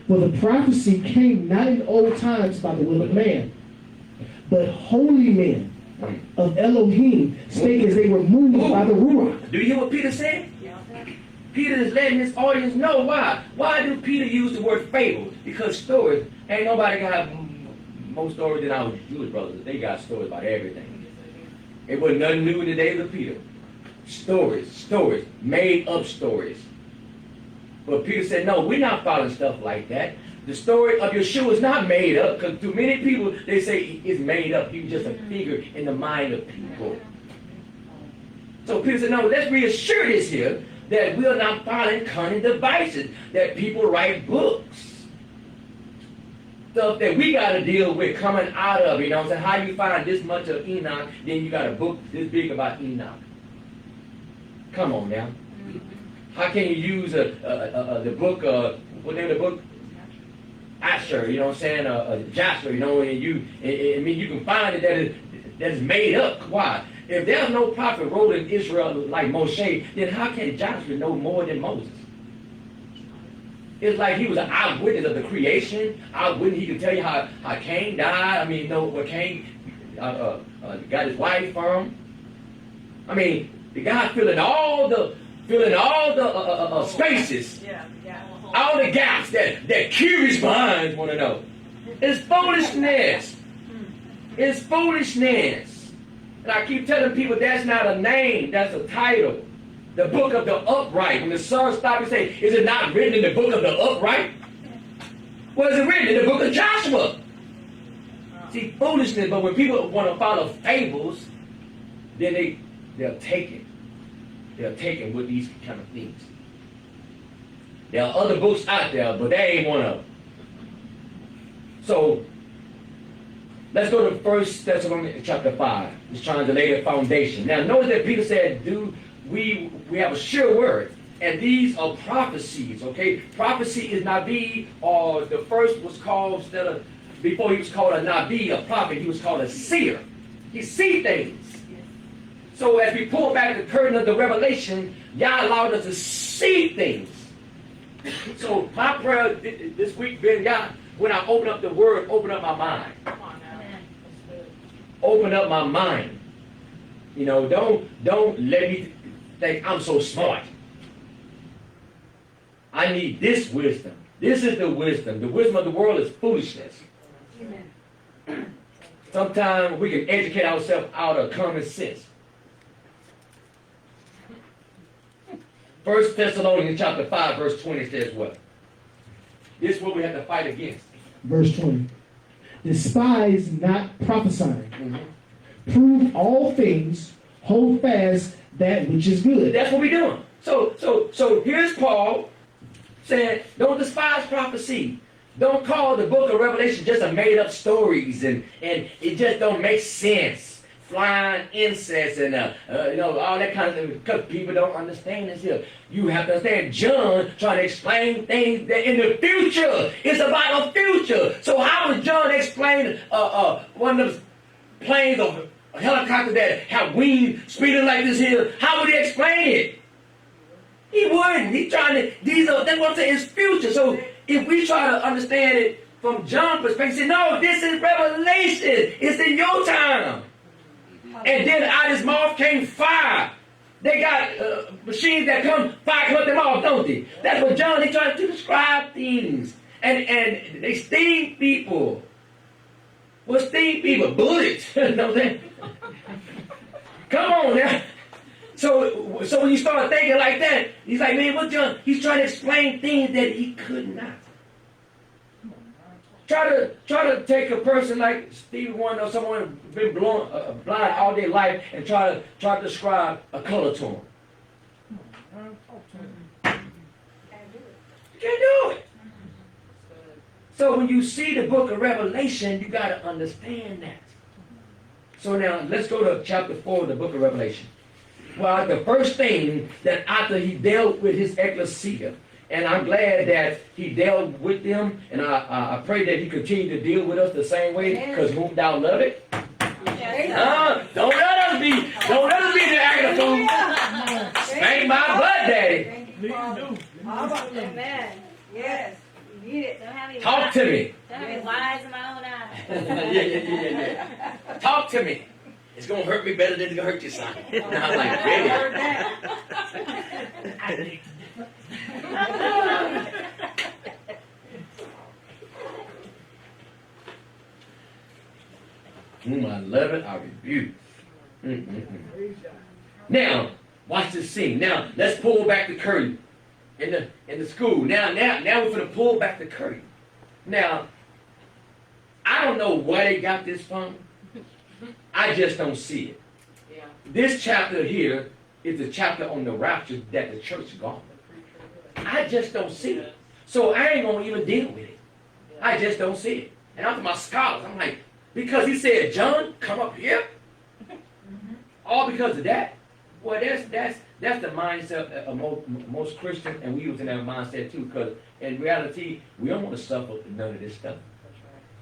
For the prophecy came not in old times by the will of man, but holy men of Elohim spake as they were moved by the Ruach. Do you hear what Peter said? Yeah. Peter is letting his audience know why. Why do Peter use the word fable? Because stories, ain't nobody got more stories than our Jewish brothers. They got stories about everything. It was nothing new in the days of Peter. Stories, made up stories. But Peter said, no, we're not following stuff like that. The story of Yeshua is not made up, because to many people, they say it's made up. He was just a figure in the mind of people. So Peter said, no, let's reassure this here, that we are not following cunning devices, that people write books. Stuff that we got to deal with coming out of, you know what I'm saying? How you find this much of Enoch, then you got a book this big about Enoch. Come on now. How can you use the book, what name of the book? Asher, you know what I'm saying? Joshua, you know, and you can find it that is made up. Why? If there's no prophet wrote in Israel like Moshe, then how can Joshua know more than Moses? It's like he was an eyewitness of the creation. Eyewitness, he could tell you how Cain died. I mean, you know, what Cain got his wife from. I mean, the guy filling all the spaces, all the gaps that curious minds want to know. It's foolishness. It's foolishness. And I keep telling people that's not a name, that's a title. The book of the upright. When the sun stops and say, is it not written in the book of the upright? Well, is it written in the book of Joshua? See, foolishness, but when people want to follow fables, then they'll take it. They'll take it with these kind of things. There are other books out there, but they ain't one of them. So, let's go to 1 Thessalonians chapter 5. It's trying to lay the foundation. Now, notice that Peter said, we have a sure word. And these are prophecies, okay? Prophecy is Nabi, or the first was called, before he was called a Nabi, a prophet, he was called a seer. He see things. So as we pull back the curtain of the revelation, Yah allowed us to see things. So my prayer this week been, Yah, when I open up the word, open up my mind. Come on now. Open up my mind. You know, don't let me think I'm so smart. I need this wisdom. This is the wisdom. The wisdom of the world is foolishness. Amen. Sometimes we can educate ourselves out of common sense. 1 Thessalonians chapter 5, verse 20 says what? This is what we have to fight against. Verse 20. Despise not prophesying. Mm-hmm. Prove all things. Hold fast that which is good. That's what we're doing. So here's Paul saying, don't despise prophecy. Don't call the book of Revelation just a made up stories and it just don't make sense. Flying insects and all that kind of thing, because people don't understand this here. You have to understand John trying to explain things that in the future. It's about the future. So how would John explain one of those planes or a helicopter that have wings speeding like this here? How would he explain it? He wouldn't. He's trying to, that's what I'm saying, it's future. So if we try to understand it from John's perspective, say, no, this is revelation. It's in your time. And then out of his mouth came fire. They got machines that fire cut them off, don't they? That's what John, they try to describe things. And they sting people. What sting people? Bullets. You know what I'm saying? Come on now. So when you start thinking like that, he's like, man, what John? He's trying to explain things that he could not. Try to take a person like Stevie Wonder or someone who's been blind all their life and try to describe a color to him. You can't do it. So when you see the book of Revelation, you got to understand that. So now let's go to chapter 4 of the book of Revelation. Well, the first thing that after he dealt with his ecclesia, and I'm glad that he dealt with them, and I pray that he continue to deal with us the same way, because whom thou love it. Don't let us be the act of fool. Spank my butt, daddy. Amen. Yes. You need it. Talk to me. Don't have me wise in my own eyes. Yeah. Talk to me. It's going to hurt me better than it's going to hurt you, son. And I'm like, really? Whom I love it, I rebuke. Now, watch this scene. Now, let's pull back the curtain in the school. Now we're going to pull back the curtain. Now, I don't know where they got this from. I just don't see it. Yeah. This chapter here is the chapter on the rapture that the church got. I just don't see it. So I ain't going to even deal with it. I just don't see it. And after my scholars, I'm like, because he said, John, come up here? All because of that? Well, that's the mindset of most Christians, and we was in that mindset too, because in reality, we don't want to suffer none of this stuff.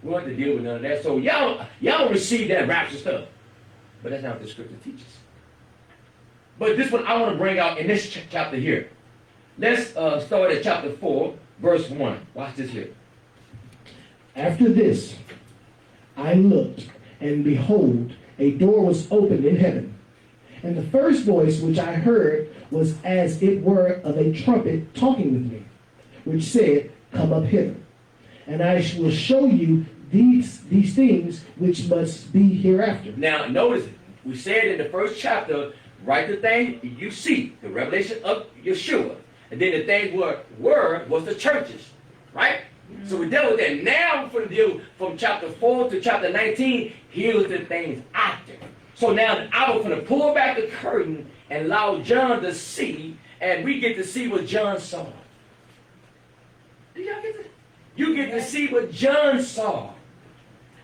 We don't have to deal with none of that. So y'all don't receive that rapture stuff. But that's not what the scripture teaches. But this one I want to bring out in this chapter here. Let's start at chapter 4, verse 1. Watch this here. After this, I looked, and behold, a door was opened in heaven. And the first voice which I heard was as it were of a trumpet talking with me, which said, Come up hither, and I will show you these things which must be hereafter. Now, notice it. We said in the first chapter, write the thing you see, the revelation of Yeshua. And then the thing were was the churches, right? So we dealt with that. Now we're going to deal from chapter 4 to chapter 19. Here's the things after. So now I was going to pull back the curtain and allow John to see, and we get to see what John saw. Did y'all get that? You get to see what John saw.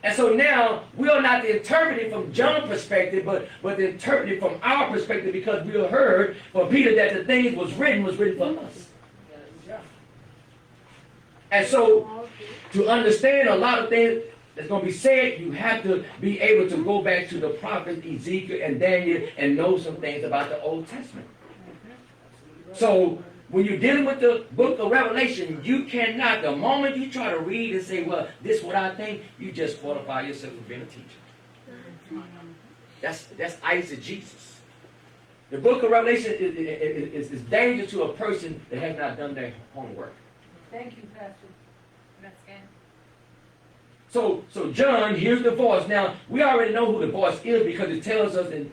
And so now we are not to interpret it from John's perspective, but to interpret it from our perspective, because we have heard from Peter that the things was written for us. And so to understand a lot of things that's going to be said, you have to be able to go back to the prophets Ezekiel and Daniel and know some things about the Old Testament. So when you're dealing with the book of Revelation, you cannot, the moment you try to read and say, well, this is what I think, you just qualify yourself for being a teacher. That's eisegesis. The book of Revelation is dangerous to a person that has not done their homework. Thank you, Pastor. That's good. So John hears the voice. Now, we already know who the voice is because it tells us in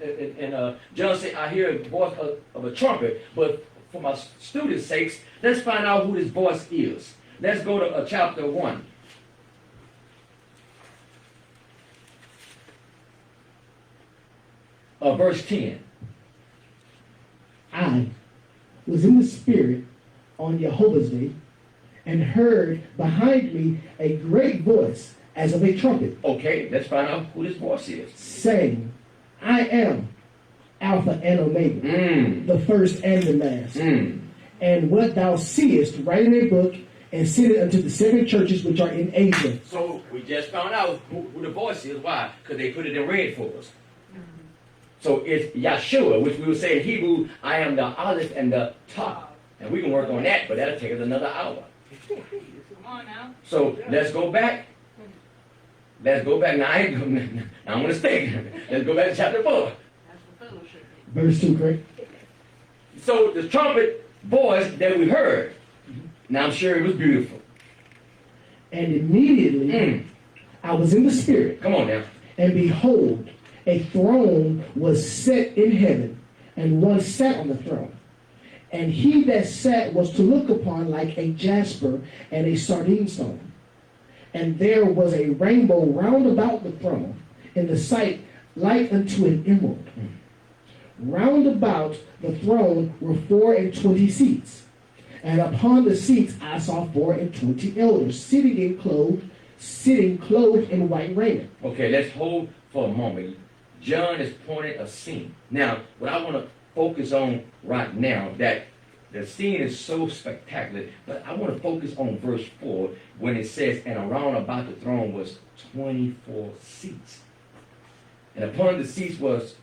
John said, I hear a voice of a trumpet. But for my students' sakes, let's find out who this voice is. Let's go to chapter 1. Verse 10. I was in the Spirit on Jehovah's Day, and heard behind me a great voice as of a trumpet. Okay, let's find out who this voice is. Saying, I am Alpha and Omega, the first and the last. And what thou seest, write in a book, and send it unto the 7 churches which are in Asia. So we just found out who the voice is. Why? Because they put it in red for us. So it's Yeshua, which we would say in Hebrew, I am the Aleph and the Tav. And we can work on that, but that'll take us another hour. Come on now. So let's go back. Let's go back. Now I'm going to stay. Let's go back to chapter 4. That's the fellowship. Verse 2, Craig. So the trumpet voice that we heard, now I'm sure it was beautiful. And immediately I was in the Spirit. Come on now. And behold, a throne was set in heaven, and one sat on the throne. And he that sat was to look upon like a jasper and a sardine stone. And there was a rainbow round about the throne, in the sight like unto an emerald. Round about the throne were 24 seats. And upon the seats I saw 24 elders sitting clothed in white raiment. Okay, let's hold for a moment. John is pointing a scene. Now, what I want to focus on right now, that the scene is so spectacular, but I want to focus on verse 4 when it says, and around about the throne was 24 seats. And upon the seats was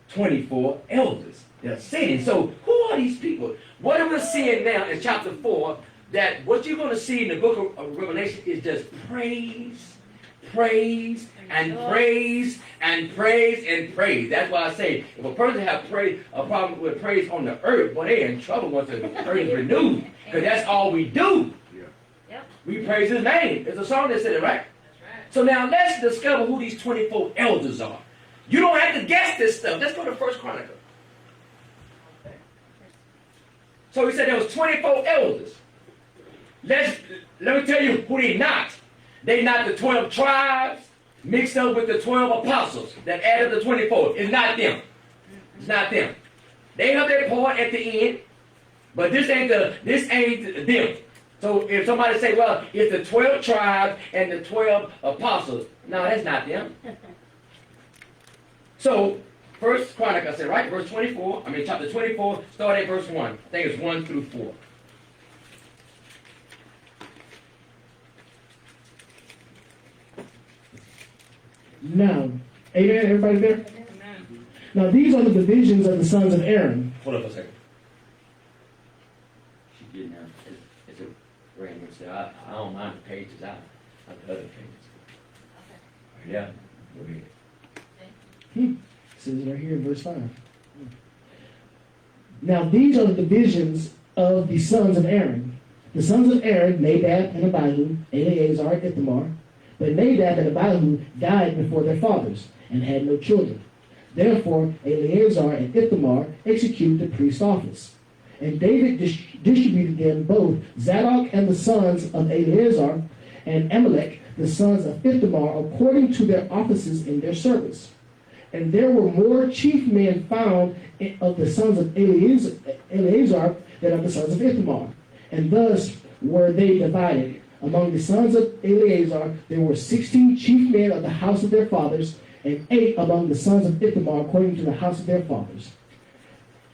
24 elders. They're sitting. So who are these people? What are we seeing now in chapter 4, that what you're going to see in the book of Revelation is just praise, praise, and praise, and praise, and praise. That's why I say, if a person has a problem with praise on the earth, well, they're in trouble once the praise renewed. Because that's all we do. Yep. We praise his name. It's a song that said it, right? That's right. So now let's discover who these 24 elders are. You don't have to guess this stuff. Let's go to 1 Chronicle. So he said there was 24 elders. Let me tell you who they not. They not the 12 tribes mixed up with the 12 apostles that added the 24. It's not them. It's not them. They have their part at the end, but this ain't them. So if somebody say, well, it's the 12 tribes and the 12 apostles, no, that's not them. So, 1 Chronicle, I said, right? Chapter 24, start at verse 1. I think it's 1 through 4. Now, amen, everybody there? Amen. Now these are the divisions of the sons of Aaron. Hold up a second. She's getting out. It's a random say. I don't mind the pages. I like the other pages. Yeah. Go ahead. It says it right here in verse 5. Now these are the divisions of the sons of Aaron. The sons of Aaron, Nadab and Abihu, Eleazar and Ithamar. But Nadab and Abihu died before their fathers and had no children. Therefore Eleazar and Ithamar executed the priest's office. And David distributed them both, Zadok and the sons of Eleazar, and Amalek, the sons of Ithamar, according to their offices in their service. And there were more chief men found of the sons of Eleazar than of the sons of Ithamar. And thus were they divided. Among the sons of Eleazar there were 16 chief men of the house of their fathers, and 8 among the sons of Ithamar according to the house of their fathers.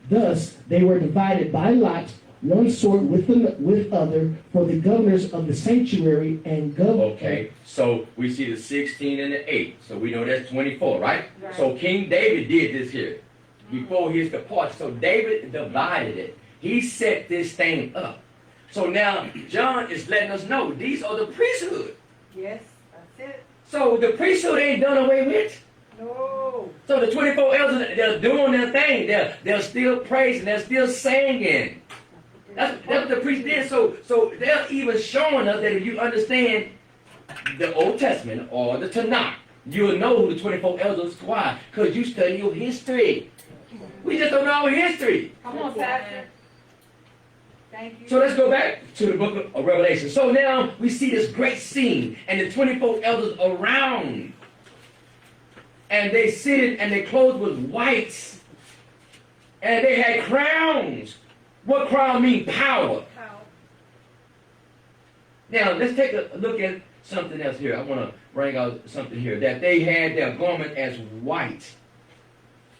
Thus they were divided by lot, one sort with other, for the governors of the sanctuary and Okay, so we see the 16 and the 8. So we know that's 24, right? So King David did this here before his departure. So David divided it. He set this thing up. So now John is letting us know these are the priesthood. Yes, that's it. So the priesthood ain't done away with. No. So the 24 elders, they're doing their thing. They're still praising. They're still singing. That's what the priest did. So they're even showing us that if you understand the Old Testament or the Tanakh, you'll know who the 24 elders are. Why? Because you study your history. We just don't know our history. Come on, Pastor. Thank you. So let's go back to the book of Revelation. So now we see this great scene and the 24 elders around. And they sit and their clothes was white. And they had crowns. What crown mean? Power. Now let's take a look at something else here. I want to bring out something here. That they had their garment as white.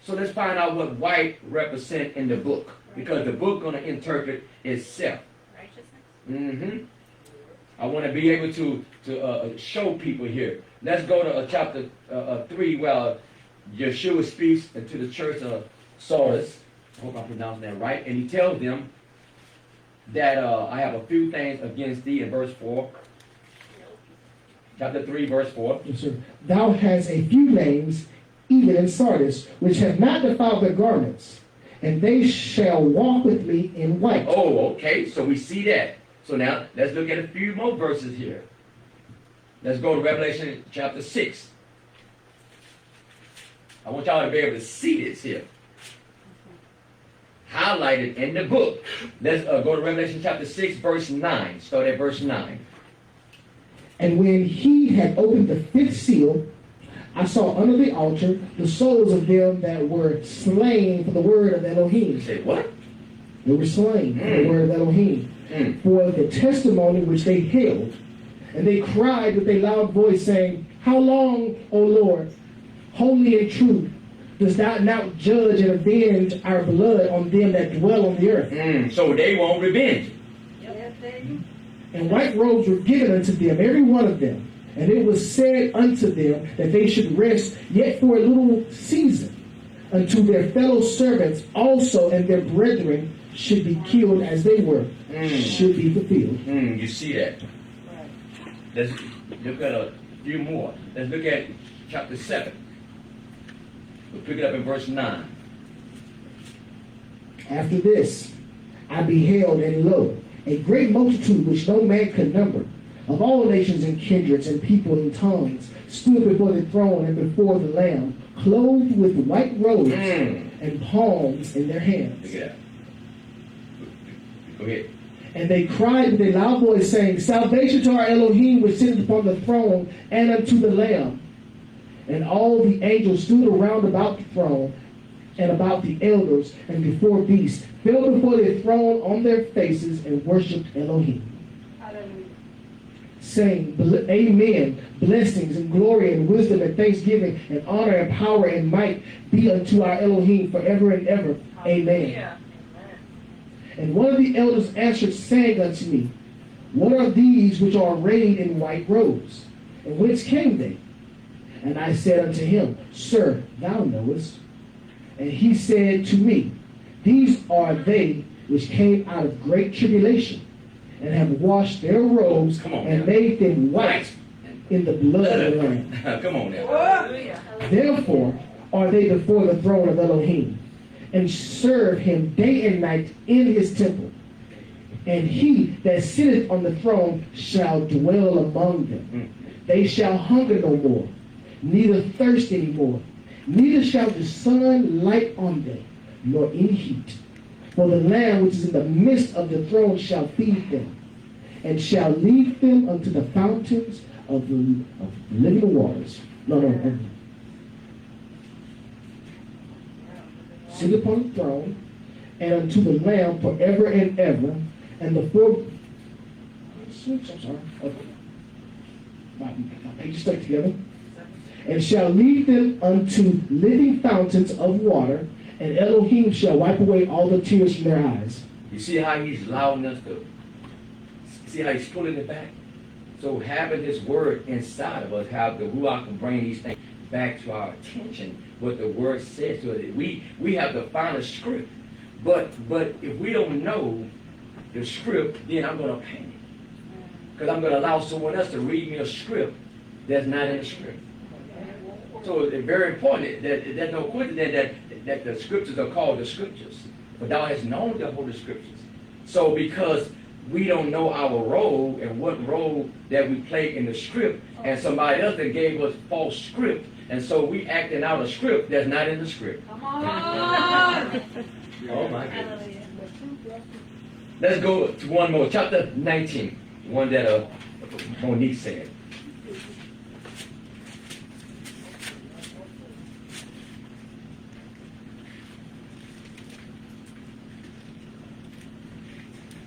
So let's find out what white represent in the book. Because the book going to interpret itself. Righteousness. I want to be able to show people here. Let's go to chapter 3 where Yeshua speaks to the church of Sardis. I hope I'm pronouncing that right. And he tells them that I have a few things against thee in verse 4. Chapter 3, verse 4. Yes, sir. Thou hast a few names, even in Sardis, which have not defiled their garments, and they shall walk with me in white. Oh, okay. So we see that. So now let's look at a few more verses here. Let's go to Revelation chapter 6. I want y'all to be able to see this here. Highlighted in the book. Let's go to Revelation chapter 6, verse 9. Start at verse 9. And when he had opened the 5th seal, I saw under the altar the souls of them that were slain for the word of Elohim. You say, what? They were slain for the word of Elohim, for the testimony which they held. And they cried with a loud voice, saying, How long, O Lord, holy and true, dost thou now judge and avenge our blood on them that dwell on the earth? So they won't revenge. Yes, baby. And white robes were given unto them, every one of them. And it was said unto them that they should rest yet for a little season, unto their fellow servants also and their brethren should be killed as they were, should be fulfilled. You see that? Let's look at a few more. Let's look at chapter 7. We'll pick it up in verse 9. After this, I beheld, and lo, a great multitude which no man could number, of all nations and kindreds and people and tongues, stood before the throne and before the Lamb, clothed with white robes and palms in their hands. Look at that. Go ahead. And they cried with a loud voice, saying, Salvation to our Elohim which sitteth upon the throne, and unto the Lamb. And all the angels stood around about the throne, and about the elders, and before beasts, fell before the throne on their faces, and worshipped Elohim, saying, Amen, blessings and glory and wisdom and thanksgiving and honor and power and might be unto our Elohim forever and ever. Amen. Yeah. And one of the elders answered, saying unto me, What are these which are arrayed in white robes? And whence came they? And I said unto him, Sir, thou knowest. And he said to me, These are they which came out of great tribulation, and have washed their robes and made them white in the blood of the Lamb. Come on now. Hallelujah. Therefore are they before the throne of Elohim, and serve him day and night in his temple. And he that sitteth on the throne shall dwell among them. They shall hunger no more, neither thirst any more, neither shall the sun light on them, nor any heat. For the Lamb which is in the midst of the throne shall feed them, and shall lead them unto the fountains of living waters. Sit upon the throne, and unto the Lamb forever and ever. And the four... I'm sorry. Okay. My pages stuck together. And shall lead them unto living fountains of water, and Elohim shall wipe away all the tears from their eyes. You see how he's allowing us to, see how he's pulling it back? So having this word inside of us, how the Ruach can bring these things back to our attention, what the word says to it. We have to find a script. But if we don't know the script, then I'm going to panic. Because I'm going to allow someone else to read me a script that's not in the script. So it's very important that there's no coincidence that the scriptures are called the scriptures. But thou hast known the holy scriptures. So because we don't know our role and what role that we play in the script, and somebody else that gave us false script, and so we acting out a script that's not in the script. Come on! Oh my goodness. Let's go to one more. Chapter 19. One that Monique said.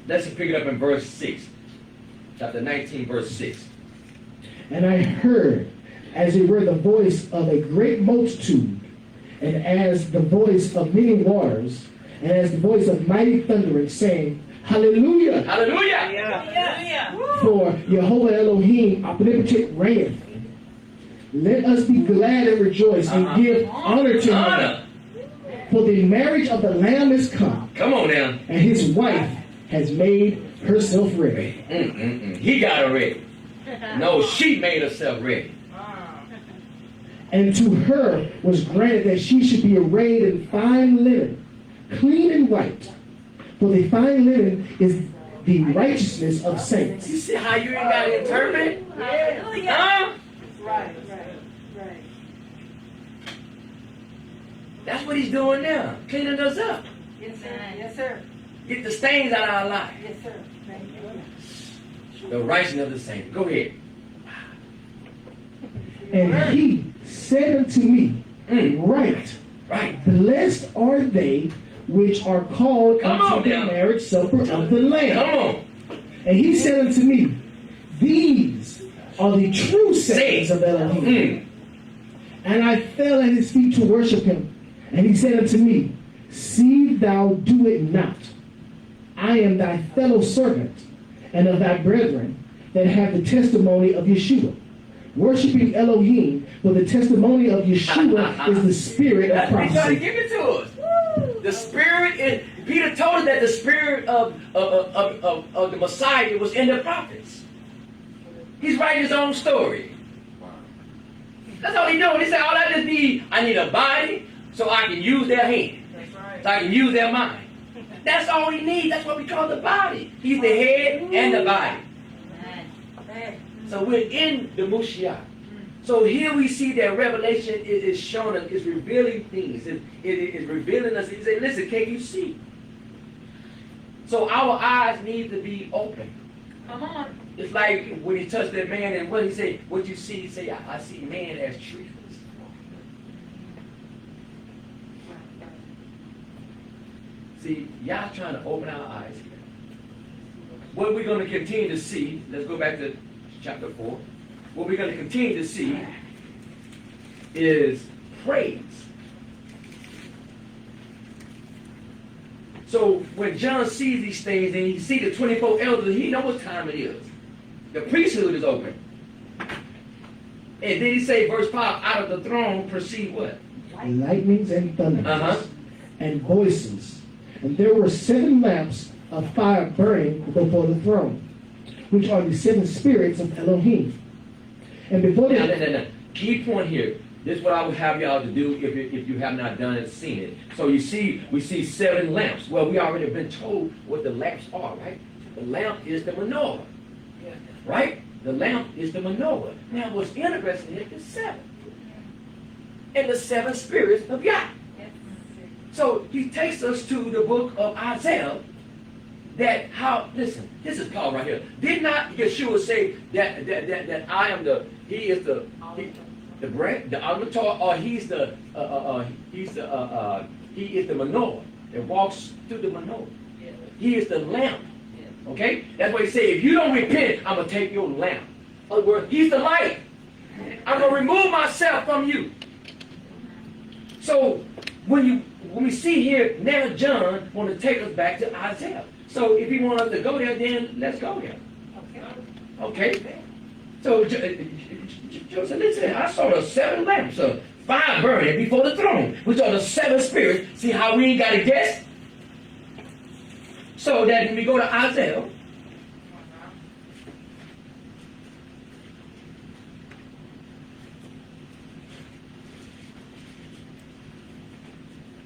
Let's pick it up in verse 6. Chapter 19, verse 6. And I heard, as it were the voice of a great multitude, and as the voice of many waters, and as the voice of mighty thundering, saying, Hallelujah! Hallelujah! Hallelujah! For Jehovah Elohim omnipotent reigneth. Let us be glad and rejoice and give honor to him. For the marriage of the Lamb is come. Come on now. And his wife has made herself ready. He got her ready. No, she made herself ready. And to her was granted that she should be arrayed in fine linen, clean and white. For the fine linen is the righteousness of saints. You see how you ain't got to interpret? Huh? Right. That's what he's doing now. Cleaning us up. Yes, sir. Yes, sir. Get the stains out of our life. Yes, sir. Thank you. The righteousness of the saints. Go ahead. And he said unto me, Right. Blessed are they which are called unto the marriage supper of the Lamb. Come on. And he said unto me, These are the true saints of Elohim. And I fell at his feet to worship him. And he said unto me, See thou do it not. I am thy fellow servant and of thy brethren that have the testimony of Yeshua. Worshipping Elohim, for the testimony of Yeshua is the spirit of prophecy. He's trying to give it to us. The spirit is, Peter told us that the spirit of the Messiah was in the prophets. He's writing his own story. That's all he's doing. He said, all I just need, I need a body so I can use their hand. So I can use their mind. That's all he needs. That's what we call the body. He's the head and the body. So we're in the Mushiach. So here we see that Revelation is showing us, is revealing things. It is revealing us. He said, listen, can you see? So our eyes need to be open. Come on. It's like when he touched that man and what he said, what you see, he said, I see man as trees. See, y'all trying to open our eyes here. What we're going to continue to see, let's go back to chapter 4. What we're going to continue to see is praise. So when John sees these things and he sees the 24 elders, he knows what time it is. The priesthood is open. And then he say, verse 5, out of the throne proceed what? Lightnings and thunders and voices. And there were 7 lamps of fire burning before the throne, which are the 7 spirits of Elohim. And before the key point here, this is what I would have y'all to do if you have not done it, seen it. So you see, we see 7 lamps. Well, we already been told what the lamps are, right? The lamp is the menorah, right? The lamp is the menorah. Now, what's interesting is the 7. And the 7 spirits of God. So he takes us to the book of Isaiah. That how, listen, this is Paul right here. Did not Yeshua say that I am he is the bread, the avatar, or he is the menorah that walks through the menorah. He is the lamp. Okay? That's why he said, if you don't repent, I'm going to take your lamp. In other words, he's the light. I'm going to remove myself from you. So, when we see here, now John want to take us back to Isaiah. So, if you want us to go there, then let's go there. Okay? So, Joseph, listen, I saw the 7 lamps of fire burning before the throne, which are the 7 spirits. See how we ain't got to guess? So that when we go to Isaiah,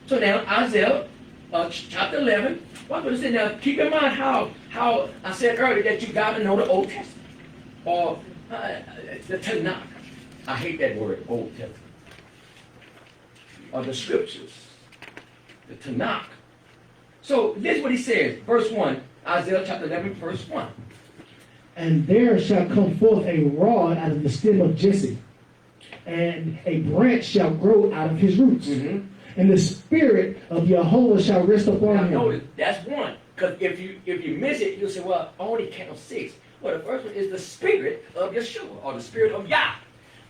so now Isaiah chapter 11. Well, I'm going to say now, keep in mind how I said earlier that you got to know the Old Testament or the Tanakh. I hate that word, Old Testament. Or the Scriptures, the Tanakh. So this is what he says, verse 1, Isaiah chapter 11, verse 1. And there shall come forth a rod out of the stem of Jesse, and a branch shall grow out of his roots. Mm-hmm. And the spirit of Jehovah shall rest upon him. Notice, that's one. Because if you miss it, you'll say, well, I only count 6. Well, the first one is the spirit of Yeshua, or the spirit of Yah.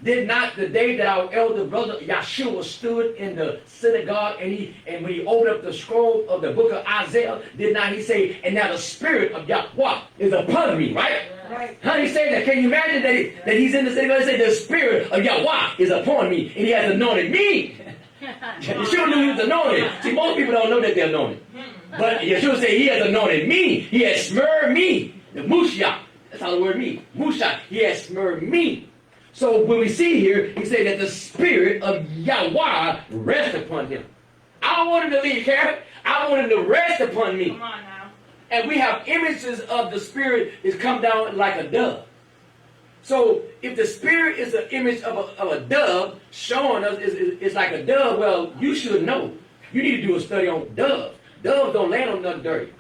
Did not the day that our elder brother Yeshua stood in the synagogue and when he opened up the scroll of the book of Isaiah, did not he say, and now the spirit of Yahweh is upon me, right? Right. How do you say that? Can you imagine that he's in the synagogue and say, the spirit of Yahweh is upon me and he has anointed me? Yeshua knew he was anointed. See, most people don't know that they're anointed. But Yeshua said, he has anointed me. He has smeared me. The Musha. That's how the word means. Musha. He has smeared me. So when we see here, he said that the spirit of Yahweh rests upon him. I don't want him to leave, Karen. I want him to rest upon me. Come on now. And we have images of the spirit is come down like a dove. So if the spirit is an image of a dove, showing us it's like a dove, well, you should know. You need to do a study on doves. Doves don't land on nothing dirty.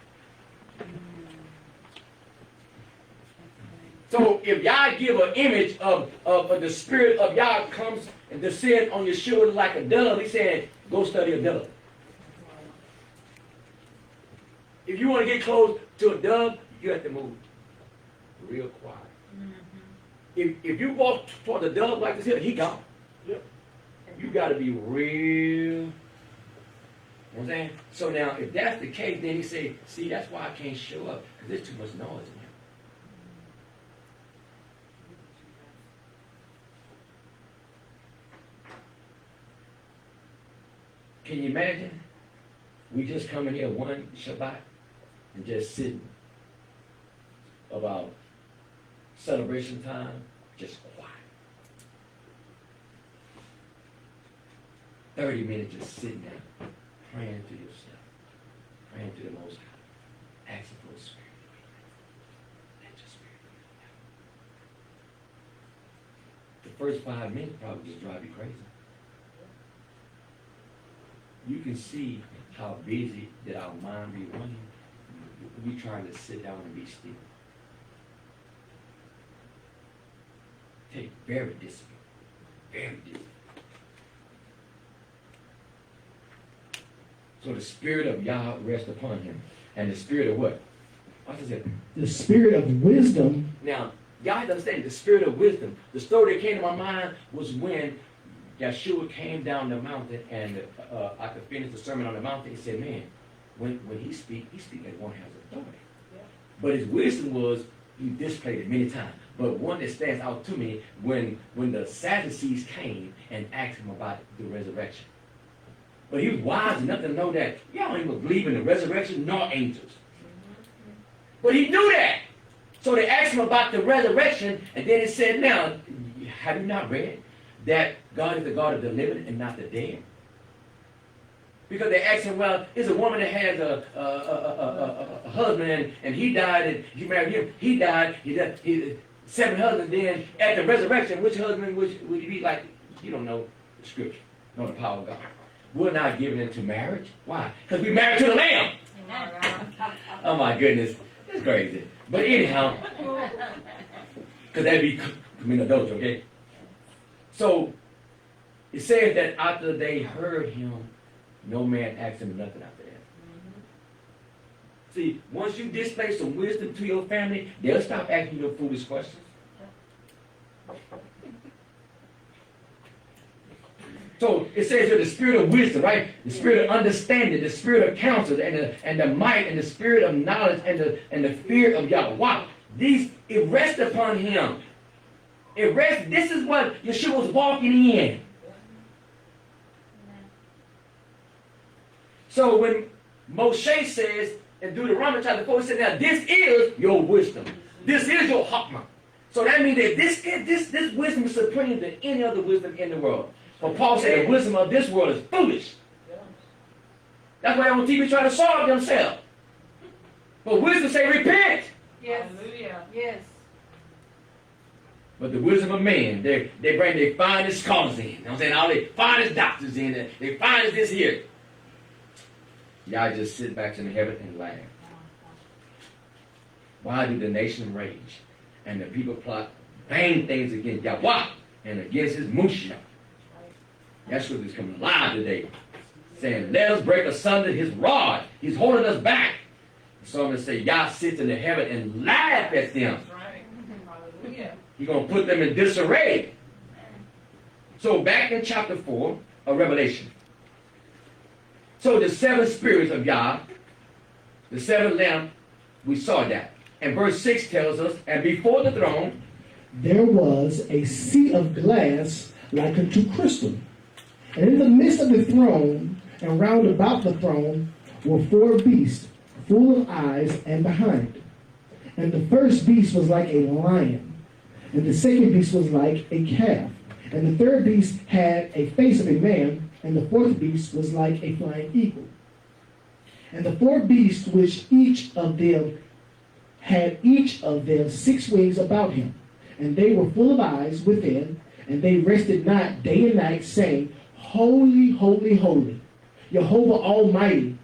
So if Yah give an image of the spirit of Yah comes and descend on your shoulder like a dove, he said, go study a dove. If you want to get close to a dove, you have to move real quiet. If you walk toward the dove like this here, he gone. Yep. You got to be real. You know what I'm saying? So now, if that's the case, then he say, see, that's why I can't show up, because there's too much noise in here. Can you imagine? We just come in here one Shabbat and just sitting about celebration time, just quiet. 30 minutes just sitting there, praying to yourself, praying to the Most High, asking for the Spirit to be there. Let your Spirit be there. The first 5 minutes probably just drive you crazy. You can see how busy that our mind be running. We trying to sit down and be still. Take very disciplined. Very disciplined. So the spirit of Yah rests upon him. And the spirit of what? What is it? The spirit of wisdom. Now, y'all have to understand the spirit of wisdom. The story that came to my mind was when Yeshua came down the mountain, and I could finish the sermon on the mountain. He said, man, when he speaks as one has authority. Yeah. But his wisdom was, he displayed it many times. But one that stands out to me, when the Sadducees came and asked him about the resurrection. But he was wise enough to know that y'all don't even believe in the resurrection nor angels. But he knew that. So they asked him about the resurrection, and then he said, now, have you not read that God is the God of the living and not the dead? Because they asked him, well, it's a woman that has a husband and he died and he married him. He died, he 7 husbands. Then at the resurrection, which husband would he be like? You don't know the scripture, know the power of God. we're not giving into marriage. Why? Because we married to the Lamb. Oh my goodness. That's crazy. But anyhow, because that'd be committing adultery, okay? So, it says that after they heard him, no man asked him nothing after that. See, once you display some wisdom to your family, they'll stop asking you foolish questions. So it says here the spirit of wisdom, right? The spirit of understanding, the spirit of counsel, and the might, and the spirit of knowledge, and the fear of Yahweh. Wow, it rests upon him. It rests. This is what Yeshua was walking in. So when Moshe says in Deuteronomy chapter 4, he said, now this is your wisdom. This is your Chokmah. So that means that this wisdom is supreme to any other wisdom in the world. But Paul said the wisdom of this world is foolish. That's why on TV try to solve themselves. But wisdom say repent. Yes. Hallelujah. Yes. But the wisdom of man, they bring their finest scholars in. You know what I'm saying? All their finest doctors in there. Their finest this here. Y'all just sit back in heaven and laugh. Why do the nation rage? And the people plot vain things against Yahweh and against his Musha. That's what is coming alive today. Saying, let us break asunder his rod. He's holding us back. So I'm going to say, Yah sits in the heaven and laugh at them. That's right. Hallelujah. He's going to put them in disarray. So back in chapter 4 of Revelation. So the 7 spirits of Yah, the 7 lamps, we saw that. And verse 6 tells us, and before the throne, there was a sea of glass like unto crystal. And in the midst of the throne, and round about the throne, were 4 beasts, full of eyes and behind. And the first beast was like a lion, and the second beast was like a calf. And the third beast had a face of a man, and the fourth beast was like a flying eagle. And the 4 beasts, which each of them had 6 wings about him, and they were full of eyes within, and they rested not day and night, saying, Holy, holy, holy, Jehovah Almighty,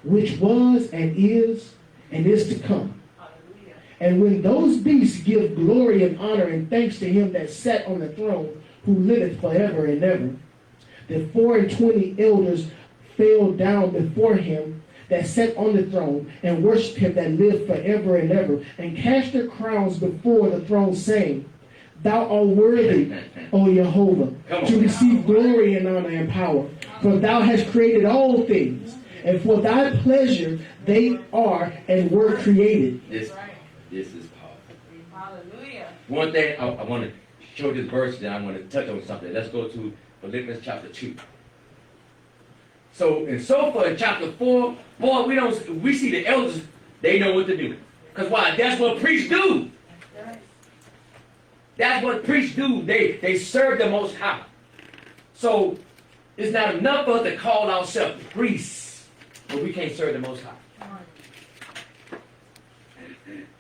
which was and is to come. Hallelujah. And when those beasts give glory and honor and thanks to him that sat on the throne, who liveth forever and ever, the 24 elders fell down before him that sat on the throne, and worshipped him that lived forever and ever, and cast their crowns before the throne, saying, Thou art worthy, O Jehovah, to receive glory and honor and power. For thou hast created all things, and for thy pleasure they are and were created. this is powerful. Hallelujah. One thing I want to show this verse, then I want to touch on something. Let's go to Philippians chapter 2. So far in chapter 4, boy, we see the elders, they know what to do. Because why? That's what priests do. That's what priests do. They serve the Most High. So it's not enough for us to call ourselves priests, but we can't serve the Most High.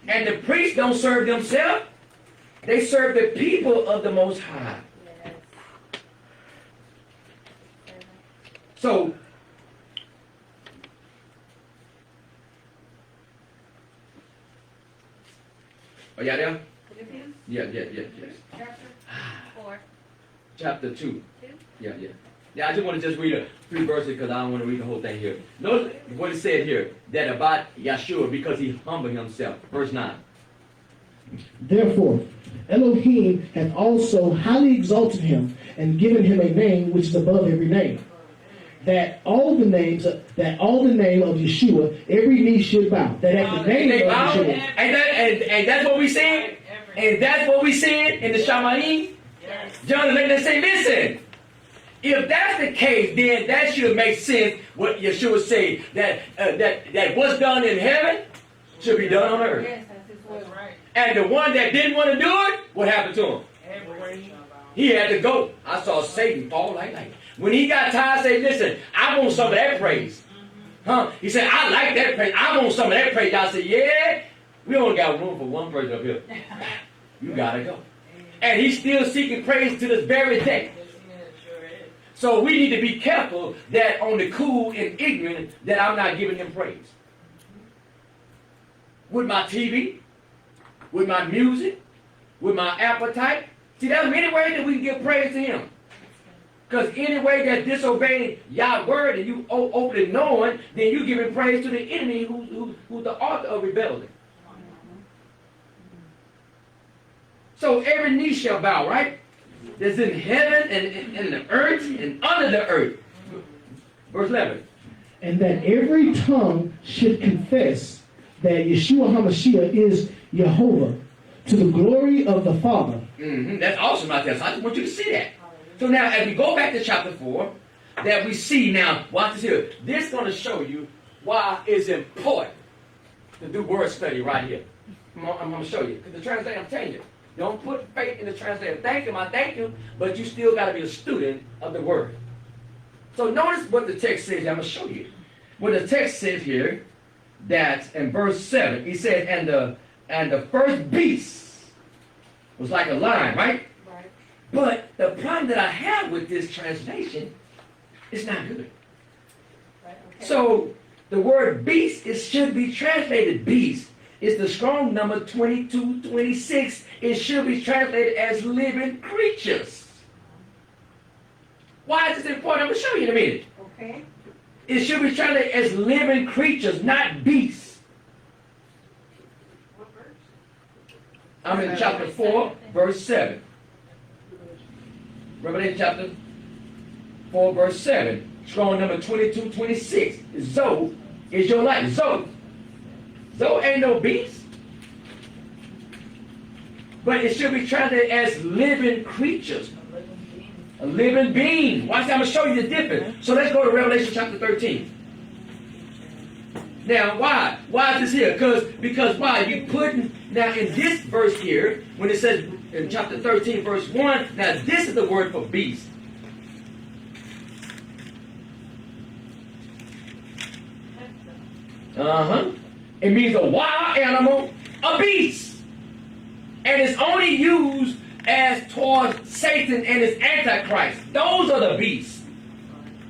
And the priests don't serve themselves. They serve the people of the Most High. So, are y'all there? Philippians Yes. chapter 4. Chapter 2. 2? Yeah. Yeah, I just want to just read a few verses because I don't want to read the whole thing here. Notice what it said here, that about Yeshua, because he humbled himself. Verse 9. Therefore, Elohim hath also highly exalted him, and given him a name which is above every name, that all the name of Yeshua, every knee should bow. That at the name of Yeshua. And that's what we said. And that's what we said in the Shamaim. Yes. John the Lady said, listen, if that's the case, then that should make sense what Yeshua said, that what's done in heaven should be done on earth. Yes, that's his word. Right. And the one that didn't want to do it, what happened to him? He had to go. I saw Satan fall like that. When he got tired, say, listen, I want some of that praise. He said, I like that praise. I want some of that praise. I said, yeah, we only got room for one person up here. You got to go. And he's still seeking praise to this very day. So we need to be careful that on the cool and ignorant that I'm not giving him praise. With my TV, with my music, with my appetite. See, there's many ways that we can give praise to him. Because any way that disobeying Yah's word and you openly knowing, then you giving praise to the enemy who's the author of rebellion. So every knee shall bow, right? That's in heaven and in the earth and under the earth. Verse 11. And that every tongue should confess that Yeshua HaMashiach is Jehovah, to the glory of the Father. Mm-hmm. That's awesome right there. So I just want you to see that. So now as we go back to chapter 4, that we see now, watch this here. This is going to show you why it's important to do word study right here. I'm going to show you. Because the translator, I'm telling you, don't put faith in the translator. Thank him, I thank you, but you still got to be a student of the word. So notice what the text says. I'm going to show you. What the text says here, that in verse 7, he says, and the first beast was like a lion, right? Right. But the problem that I have with this translation is not good. Right. Okay. So the word beast, it should be translated beast. It's the strong number 2226. It should be translated as living creatures. Why is this important? I'm going to show you in a minute. Okay. It should be translated as living creatures, not beasts. What verse? I'm in chapter 4, verse 7. Revelation chapter 4, verse 7. Strong number 2226. Zoe is your life. Zoe. Zoe ain't no beast. But it should be translated as living creatures. A living being. Watch that. I'm going to show you the difference. So let's go to Revelation chapter 13. Now, why? Why is this here? Because why? You putting, now in this verse here, when it says in chapter 13, verse 1, now this is the word for beast. It means a wild animal, a beast. And it's only used as towards Satan and his Antichrist. Those are the beasts.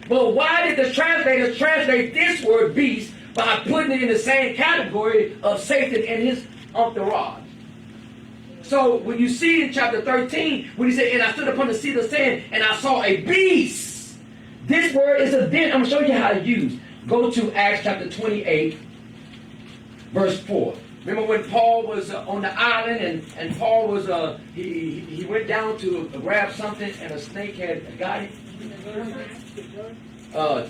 But why did the translators translate this word beast by putting it in the same category of Satan and his entourage? So when you see in chapter 13, when he said, and I stood upon the seat of sand, and I saw a beast. This word is a den. I'm going to show you how to use. Go to Acts chapter 28, verse 4. Remember when Paul was on the island and Paul was, he went down to grab something and a snake had got him?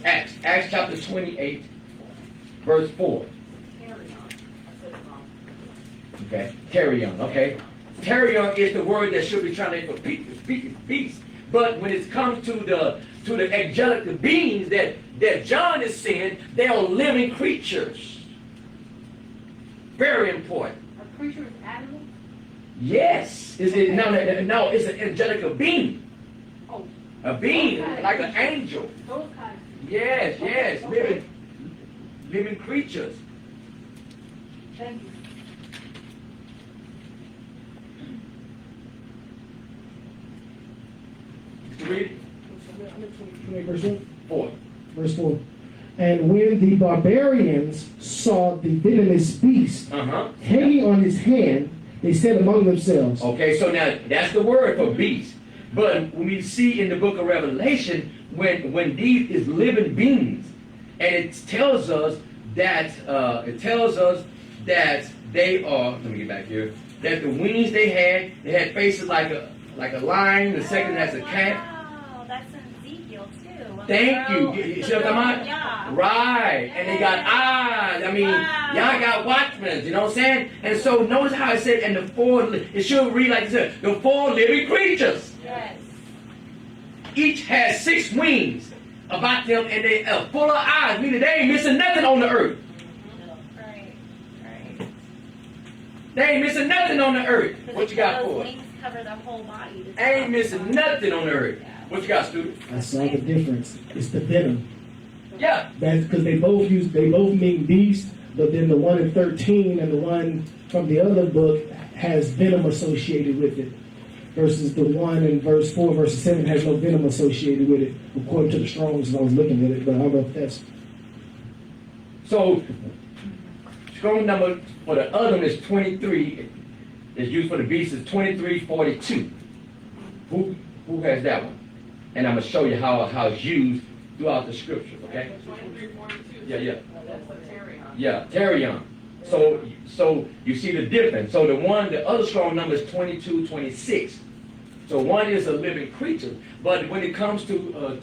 Acts chapter 28, verse 4. Okay, carry on, okay. Carry on is the word that should be translated for beast. But when it comes to the angelic beings that John is saying, they are living creatures. Very important. A creature is animal? Yes. Is it no, it's an angelic being. Oh. A being, like an angel. Those kinds. Yes, yes. Okay. Living creatures. Thank you. Did you read it? Verse 1. 4. Verse 4. And when the barbarians saw the venomous beast hanging on his hand, they said among themselves. Okay, so now that's the word for beast. But when we see in the book of Revelation, when these is living beings, and it tells us that they are. Let me get back here. That the wings they had faces like a lion. The second has a cat. Wow, that's in Ezekiel too. Thank you. You see what I'm talking about? Yeah. Right. And they got eyes. I mean, y'all got watchmen. You know what I'm saying? And so notice how it said, and the four, it should read like this, the four living creatures. Yes. Each has 6 wings about them, and they are full of eyes, meaning they ain't missing nothing on the earth. Right. Right. They ain't missing nothing on the earth. What you got those for us? wings cover the whole body. Ain't missing nothing on the earth. What you got, student? I saw the difference. It's the venom. Yeah. That's because they both mean beast, but then the one in 13 and the one from the other book has venom associated with it. versus the one in verse 4, verse 7 has no venom associated with it, according to the Strong's, and I was looking at it, but I don't know if that's... So, strong number for the other one is 23. It's used for the beast is 2342. Who has that one? And I'm going to show you how it's used throughout the scripture, okay? 23:42. Yeah. That's the Terrion. Yeah, Terrion. So you see the difference. So the other strong number is 2226. So one is a living creature, but when it comes to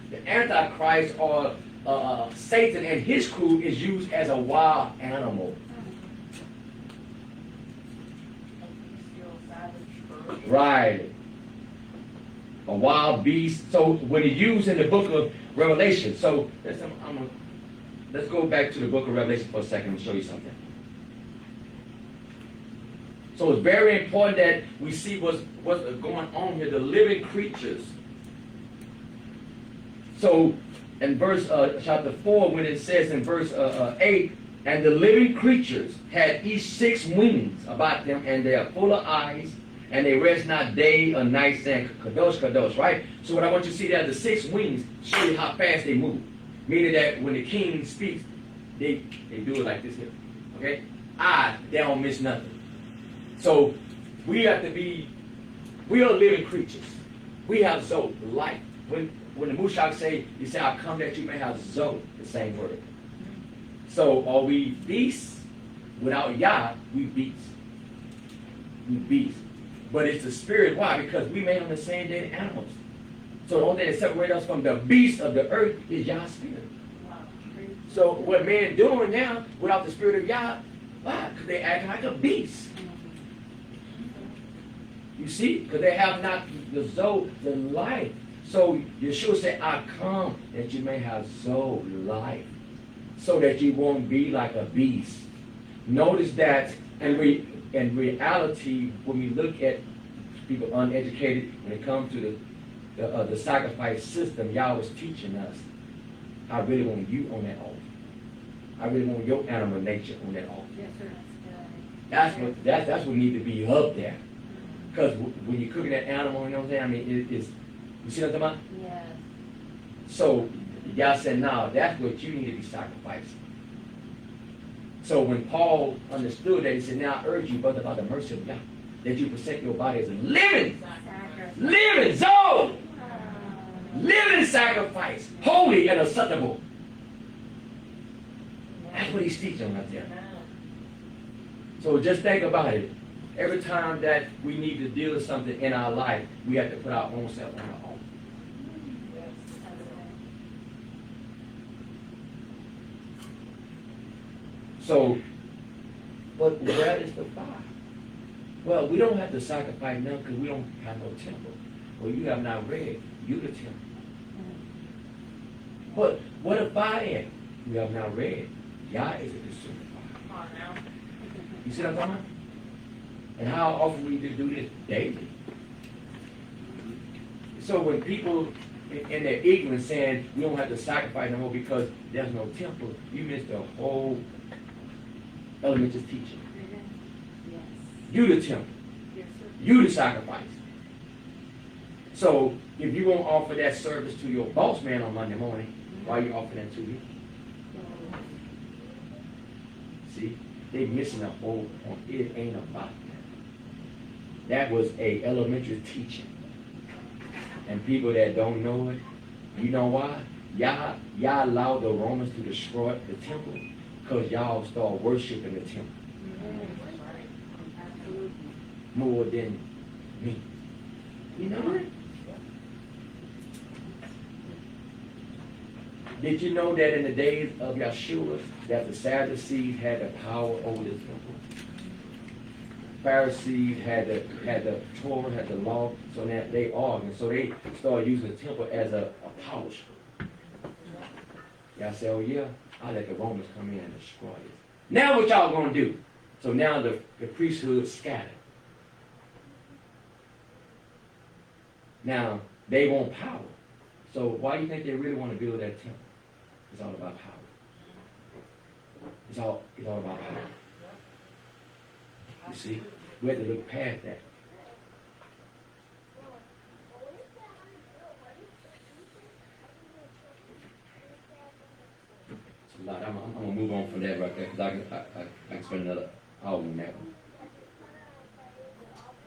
the Antichrist or Satan and his crew is used as a wild animal. Right. A wild beast. So when it's used in the book of Revelation, so let's go back to the book of Revelation for a second and show you something. So it's very important that we see what's going on here, the living creatures. So in verse chapter 4, when it says in verse 8, and the living creatures had each 6 wings about them, and they are full of eyes, and they rest not day or night, saying, Kadosh, Kadosh, right? So what I want you to see there, the 6 wings show you how fast they move. Meaning that when the king speaks, they do it like this here. Okay? They don't miss nothing. So we are living creatures. We have Zoe, life. When the Mushak say, he said, I'll come that you may have Zoe, the same word. So are we beasts? Without Yah, we beasts. We beasts. But it's the spirit. Why? Because we made on the same day the animals. So the only thing that separates us from the beasts of the earth is Yah's spirit. So what men doing now without the spirit of Yah, why? Because they act like a beast. You see? Because they have not the Zoe, the life. So Yeshua said, I come that you may have Zoe, life. So that you won't be like a beast. Notice that in reality, when we look at people uneducated, when it comes to the sacrifice system, y'all was teaching us, I really want you on that altar. I really want your animal nature on that altar. Yes, sir. That's what needs to be up there. Because when you're cooking that animal, you know what I'm saying? I mean, it's you see what I'm talking about? Yes. So y'all said, no, that's what you need to be sacrificing. So when Paul understood that, he said, now I urge you, brother, by the mercy of God, that you present your body as a living soul, living sacrifice, holy and acceptable. That's what he's teaching right there. So just think about it. Every time that we need to deal with something in our life, we have to put our own self on our own. So, but where is the fire? Well, we don't have to sacrifice now because we don't have no temple. Well, you have not read, you the temple. But what if fire is? We have not read. Yah is a consuming fire. You see what I'm talking about? And how often we do this? Daily. So when people in their ignorance saying we don't have to sacrifice no more because there's no temple, you miss the whole elementary teaching. Yes. You the temple. Yes, sir. You the sacrifice. So if you won't offer that service to your boss man on Monday morning, why you offer that to him? See, they missing the whole point. It ain't about that. That was a elementary teaching. And people that don't know it, you know why? Y'all allowed the Romans to destroy the temple because y'all start worshiping the temple more than me. You know it? Did you know that in the days of Yeshua, that the Sadducees had the power over the temple? Pharisees had the Torah, had the law, so that they argued. So they started using the temple as a power struggle. Y'all say, oh yeah, I'll let the Romans come in and destroy it. Now what y'all gonna do? So now the priesthood scattered. Now they want power. So why do you think they really want to build that temple? It's all about power. It's all about power. You see, we have to look past that. lot. I'm gonna move on from that right there because I can spend another hour on that one.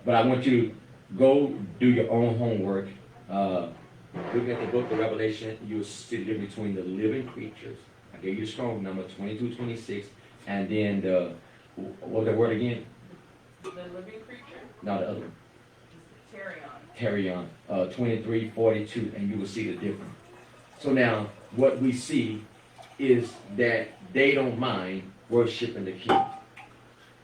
But I want you to go do your own homework. Look at the book of Revelation. You'll see the difference between the living creatures. I gave you a strong number, 22, 26, and then what was that word again? The living creature? No, the other one. Carry on. 23, 42, and you will see the difference. So now, what we see is that they don't mind worshiping the King.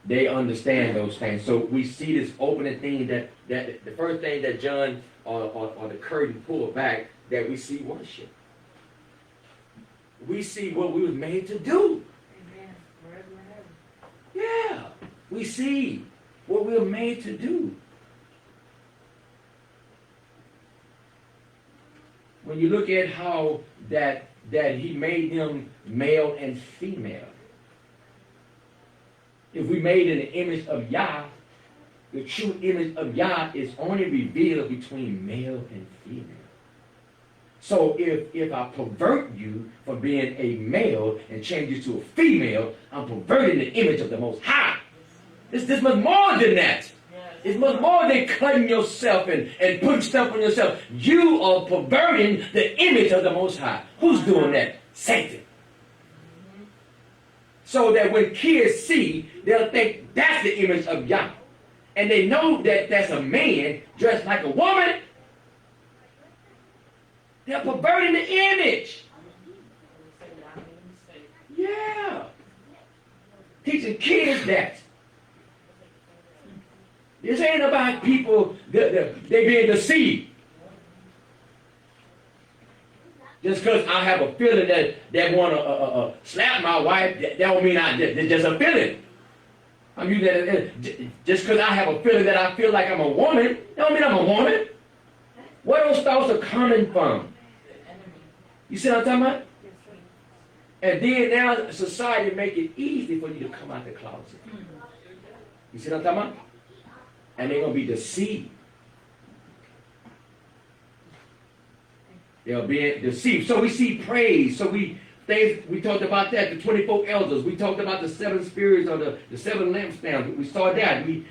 They understand those things. So we see this opening thing that the first thing that John or the curtain pulled back, that we see worship. We see what we was made to do. Amen. Forever and ever. Yeah, we see what we were made to do. When you look at how that he made them male and female. If we made in the image of Yah, the true image of Yah is only revealed between male and female. So if I pervert you from being a male and change you to a female, I'm perverting the image of the Most High. This much more than that. It's much more than cutting yourself and putting stuff on yourself. You are perverting the image of the Most High. Who's doing that? Satan. So that when kids see, they'll think that's the image of Yah. And they know that that's a man dressed like a woman. They're perverting the image. Yeah. Teaching kids that. This ain't about people, they being deceived. Just because I have a feeling that they want to slap my wife, that don't mean it's just a feeling. I'm using that. Just because I have a feeling that I feel like I'm a woman, don't mean I'm a woman. Where those thoughts are coming from? You see what I'm talking about? And then now society make it easy for you to come out the closet. You see what I'm talking about? And they're going to be deceived. They'll be deceived. So we see praise. So we talked about that, the 24 elders. We talked about the 7 spirits or the 7 lampstands. We saw that. We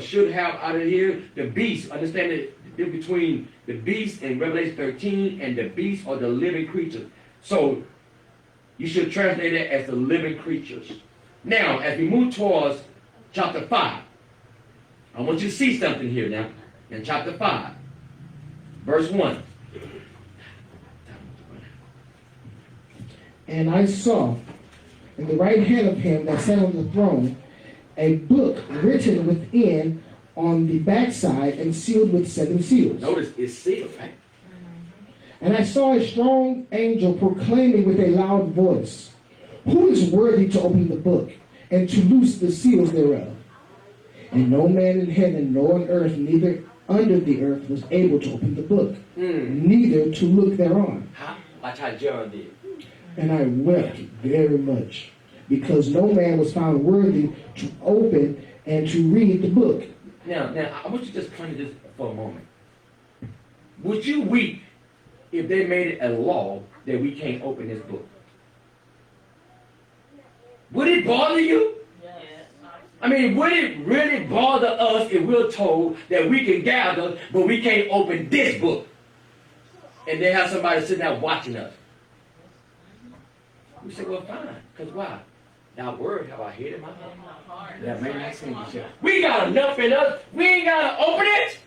should have out of here the beast. Understand the difference between the beast in Revelation 13 and the beast or the living creatures. So you should translate it as the living creatures. Now, as we move towards chapter 5, I want you to see something here now. In chapter 5, verse 1. And I saw in the right hand of him that sat on the throne a book written within on the backside and sealed with 7 seals. Notice it's sealed, right? And I saw a strong angel proclaiming with a loud voice, "Who is worthy to open the book and to loose the seals thereof?" And no man in heaven, nor on earth, neither under the earth, was able to open the book, neither to look thereon. Watch how John did. And I wept very much, because no man was found worthy to open and to read the book. Now, I want you to just ponder this for a moment. Would you weep if they made it a law that we can't open this book? Would it bother you? I mean, would it really bother us if we're told that we can gather, but we can't open this book? And they have somebody sitting there watching us. We say, well, fine. Because why? Thy word have I hid in my heart. That may not seem to. We got enough in us. We ain't got to open it.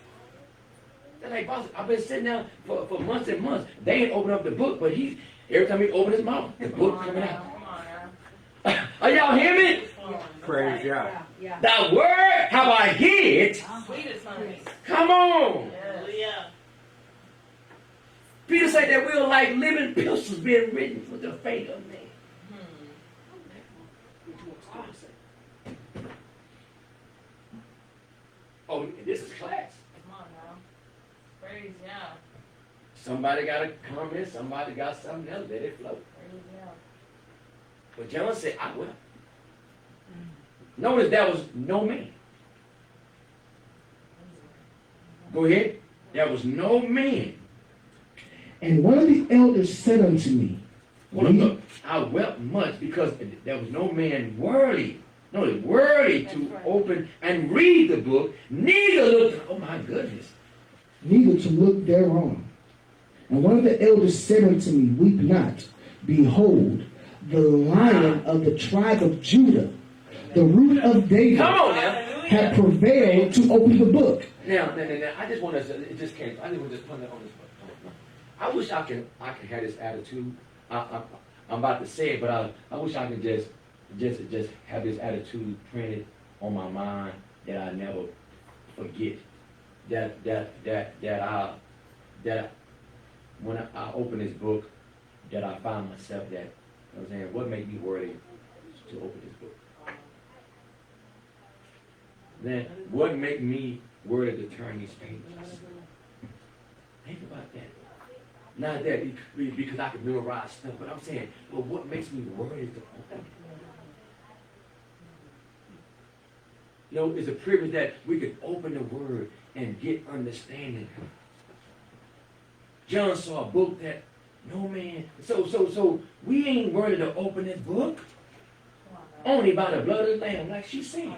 They're like, boss, I've been sitting there for months and months. They ain't opened up the book, but every time he open his mouth, the book coming out. Are y'all hearing me? Praise God. Thy word have I hid. Come on. Hallelujah. Peter said that we are like living epistles being written with the faith of man. Oh, this is class. Come on now. Praise yeah. Somebody got a comment, somebody got something else, let it flow. Praise yeah. But John said, I will. Notice there was no man. Go ahead. There was no man. And one of the elders said unto me, Look, I wept much because there was no man worthy to open and read the book, neither look, oh my goodness. Neither to look thereon. And one of the elders said unto me, Weep not. Behold, the Lion of the tribe of Judah, the root of David, Come on now. had prevailed to open the book. Now, I just want to, it just can't, I just want to just put that on this. I wish I can have this attitude. I'm about to say it, but I wish I could just have this attitude printed on my mind that I never forget. That when I open this book, that I find myself that, you know what I'm saying, what made me worthy to open this book? Then what made me worthy to turn these pages? Think about that. Not that because I can memorize stuff, but I'm saying, well, what makes me worthy to open? You know, it's a privilege that we can open the Word and get understanding. John saw a book that no man. So we ain't worthy to open this book. Only by the blood of the Lamb, like she said.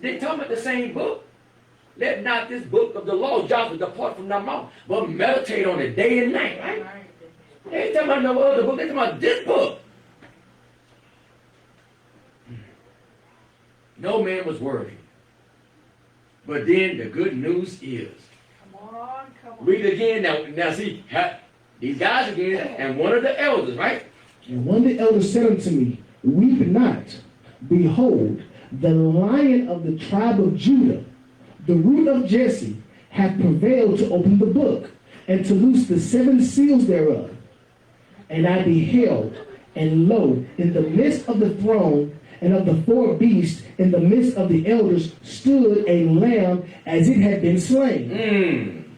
They talking about the same book. Let not this book of the law, Joshua, depart from thy mouth, but meditate on it day and night, right? They ain't talking about no other book. They talking about this book. No man was worthy. But then the good news is, Come on. read it again. Now see, these guys again, and one of the elders, right? And one of the elders said unto me, Weep not. Behold, the Lion of the tribe of Judah, the root of Jesse, hath prevailed to open the book, and to loose the 7 seals thereof. And I beheld, and lo, in the midst of the throne, and of the 4 beasts, in the midst of the elders, stood a lamb as it had been slain,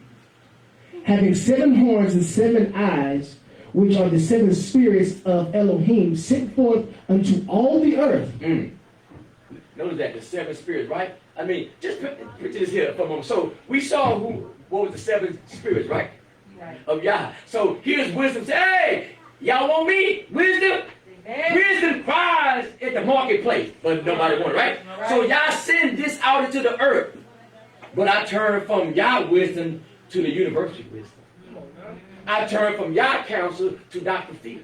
having 7 horns and 7 eyes, which are the 7 spirits of Elohim, sent forth unto all the earth. Notice that, the 7 spirits, right? I mean, just picture this here for a moment. So we saw what was the 7 spirits, right? Of Yah. So here's wisdom. Say, hey, y'all want me? Wisdom? Wisdom cries at the marketplace, but nobody wants it, right? So Yah send this out into the earth. But I turn from Yah wisdom to the university wisdom. I turn from Yah counsel to Dr. Phil.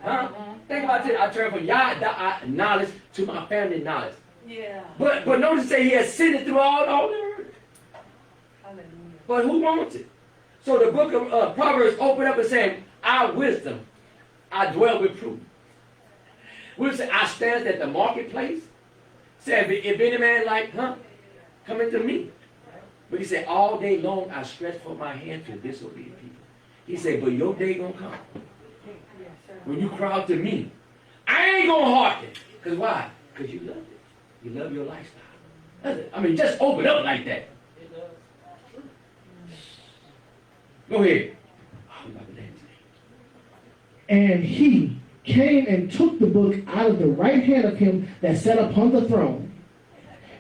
Huh? Think about it. I turn from Yah knowledge to my family knowledge. Yeah. But notice say he has sent it through all the earth. Hallelujah. But who wants it? So the book of Proverbs open up and saying, our wisdom, I dwell with prudence. We say, I stand at the marketplace. Say, if any man like, come into me. But he said, all day long I stretch forth my hand to disobedient people. He said, but your day gonna come. When you cry out to me, I ain't gonna hearken. Because why? Because you love it. You love your lifestyle. That's it. I mean, just open up like that. Go ahead. And he came and took the book out of the right hand of him that sat upon the throne.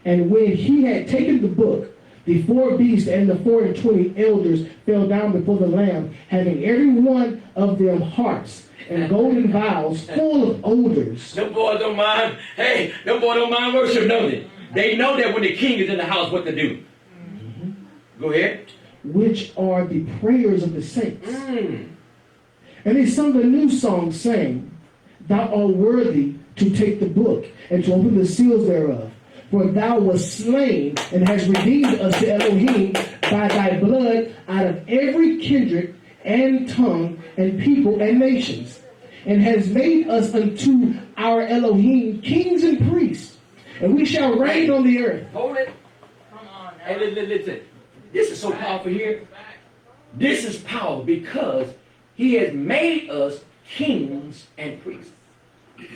And when he had taken the book, the 4 beasts and the 24 elders fell down before the Lamb, having every one of them harps and golden vials full of odors. Them boys don't mind. Hey, them boys don't mind worship, know they? They know that when the king is in the house, what to do. Go ahead. Which are the prayers of the saints. And they sung a new song, saying, Thou art worthy to take the book and to open the seals thereof. For thou wast slain and hast redeemed us to Elohim by thy blood out of every kindred and tongue and people and nations, and has made us unto our Elohim kings and priests, and we shall reign on the earth. Hold it. Come on now. And listen. This is so powerful here. This is power because he has made us kings and priests.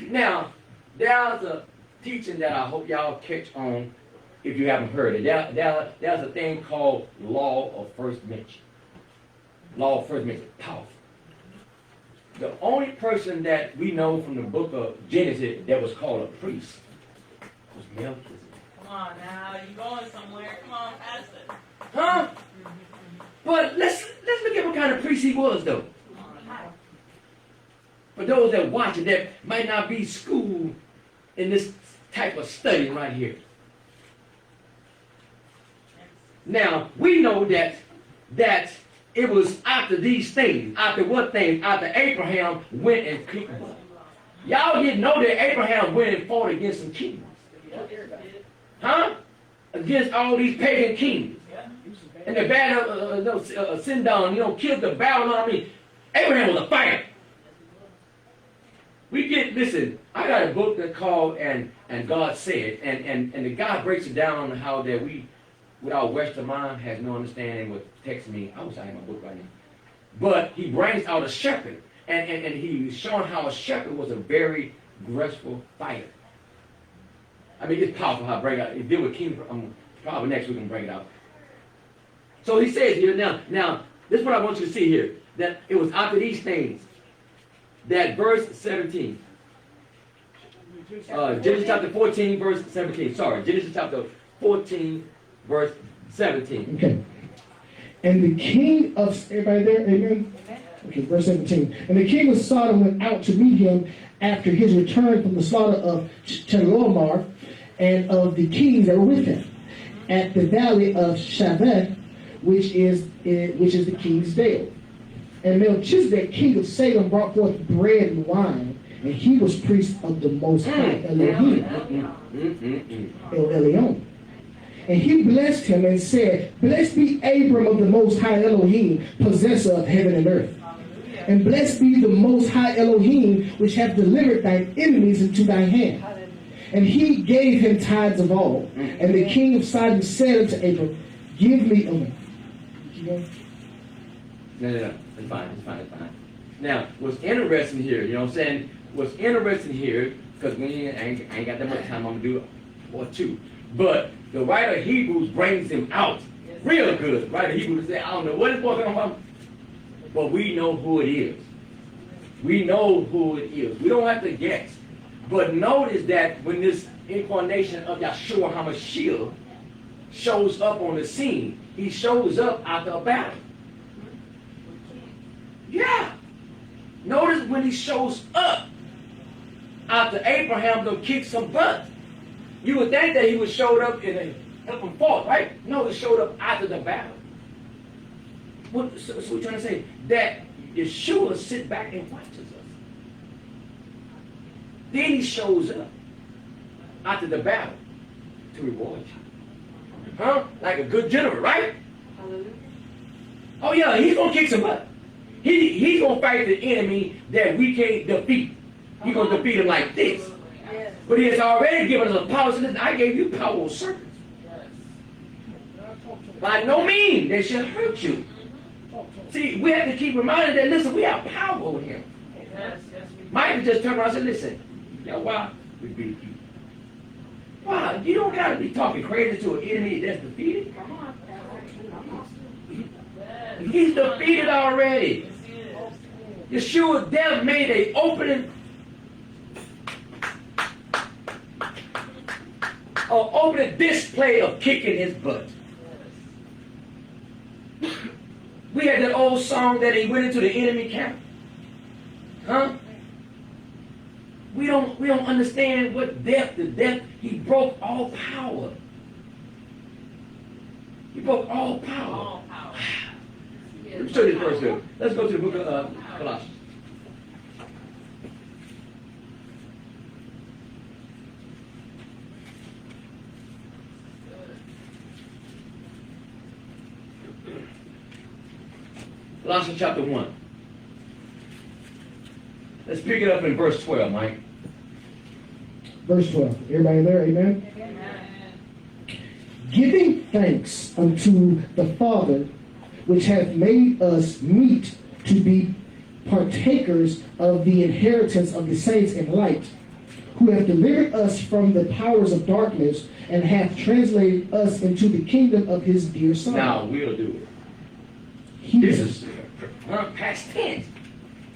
Now, there's a teaching that I hope y'all catch on if you haven't heard it. There's a thing called law of first mention. Law of first mention. Powerful. The only person that we know from the book of Genesis that was called a priest was Melchizedek. Come on now. You going somewhere. Come on, Pastor. Huh? But let's look at what kind of priest he was, though. For those that watch it, that might not be schooled in this type of study right here. Now, we know that it was after these things, after what things? After Abraham went and kicked butt. Y'all didn't know that Abraham went and fought against some kings. Huh? Against all these pagan kings. And the battle of Sidon, killed the Babylon. I mean, Abraham was a fighter. Listen, I got a book that's called And God Said, and the guy breaks it down on how that we, with our Western mind, has no understanding what text means. I wish I had my book right now. But he brings out a shepherd, and he's showing how a shepherd was a very graceful fighter. I mean, it's powerful how I bring it out. It deal with King, probably next week I'm bring it out. So he says here, now, this is what I want you to see here, that it was after these things, that verse 17, Genesis chapter 14, verse 17, sorry, Genesis chapter 14, verse 17. Okay. And the king of, everybody there, amen? Okay, verse 17. And the king of Sodom went out to meet him after his return from the slaughter of Chedorlaomer and of the kings that were with him at the valley of Shaveh, which is the king's dale. And Melchizedek, king of Salem, brought forth bread and wine, and he was priest of the Most High Elohim, El Elyon. And he blessed him and said, Blessed be Abram of the Most High Elohim, possessor of heaven and earth. And blessed be the Most High Elohim, which hath delivered thine enemies into thy hand. And he gave him tithes of all. And the king of Sodom said unto Abram, Give me No. It's fine. Now, what's interesting here, you know what I'm saying? What's interesting here, because we ain't got that much time, I'm going to do or two. But the writer of Hebrews brings him out real good. The writer of Hebrews says, I don't know what it's talking about, but we know who it is. We know who it is. We don't have to guess. But notice that when this incarnation of Yahshua HaMashiach shows up on the scene, he shows up after a battle. Yeah. Notice when he shows up after Abraham to kick some butt. You would think that he would showed up in a help him fought, right? No, he showed up after the battle. So we're trying to say that Yeshua sit back and watches us. Then he shows up after the battle to reward you. Huh? Like a good general, right? Oh yeah, he's gonna kick some butt. He's going to fight the enemy that we can't defeat. He's going to defeat him like this. But he has already given us a power. So listen, I gave you power over serpents. By no means they shall hurt you. See, we have to keep reminding that, listen, we have power over him. Michael just turned around and said, listen, you know why? We beat you. Wow, you don't got to be talking crazy to an enemy that's defeated. He's defeated already. Yeshua's death made an opening display of kicking his butt. We had that old song that he went into the enemy camp. Huh? We don't understand what death, he broke all power. He broke all power. Let me show you this verse here. Let's go to the book of Colossians. Colossians chapter 1. Let's pick it up in verse 12, Mike. Verse 12. Everybody there, amen? Giving thanks unto the Father, which hath made us meet to be partakers of the inheritance of the saints in light, who have delivered us from the powers of darkness and hath translated us into the kingdom of his dear Son. Now we'll do it. This is past tense.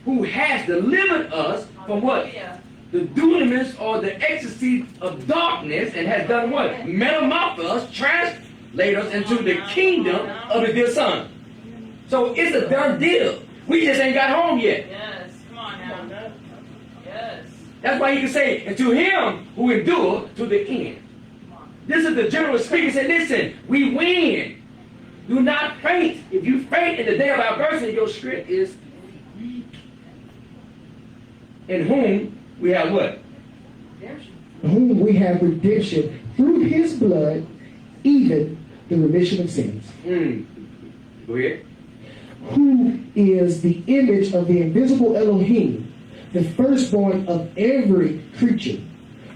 Who has delivered us from what? The dunamis or the ecstasy of darkness, and has done what? Metamorphosed us, translate us into the kingdom of his dear Son. So it's a done deal. We just ain't got home yet. Yes, come on now. Yes. That's why he can say, and to him who endure to the end. This is the general speaker. Say, listen, we win. Do not faint. If you faint in the day of adversity, your strength is weak. In whom we have what? Redemption. In whom we have redemption through his blood, even the remission of sins. Go ahead. Who is the image of the invisible Elohim, the firstborn of every creature.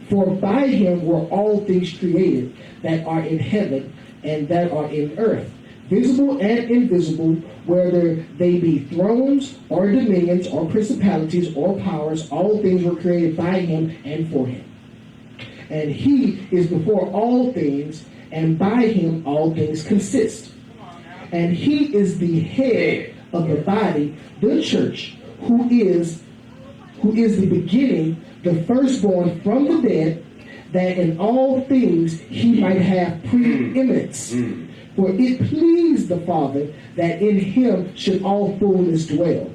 For by him were all things created that are in heaven and that are in earth, visible and invisible, whether they be thrones or dominions or principalities or powers, all things were created by him and for him. And he is before all things, and by him all things consist. And he is the head of the body, the church, who is the beginning, the firstborn from the dead, that in all things he might have preeminence. For it pleased the Father that in him should all fullness dwell.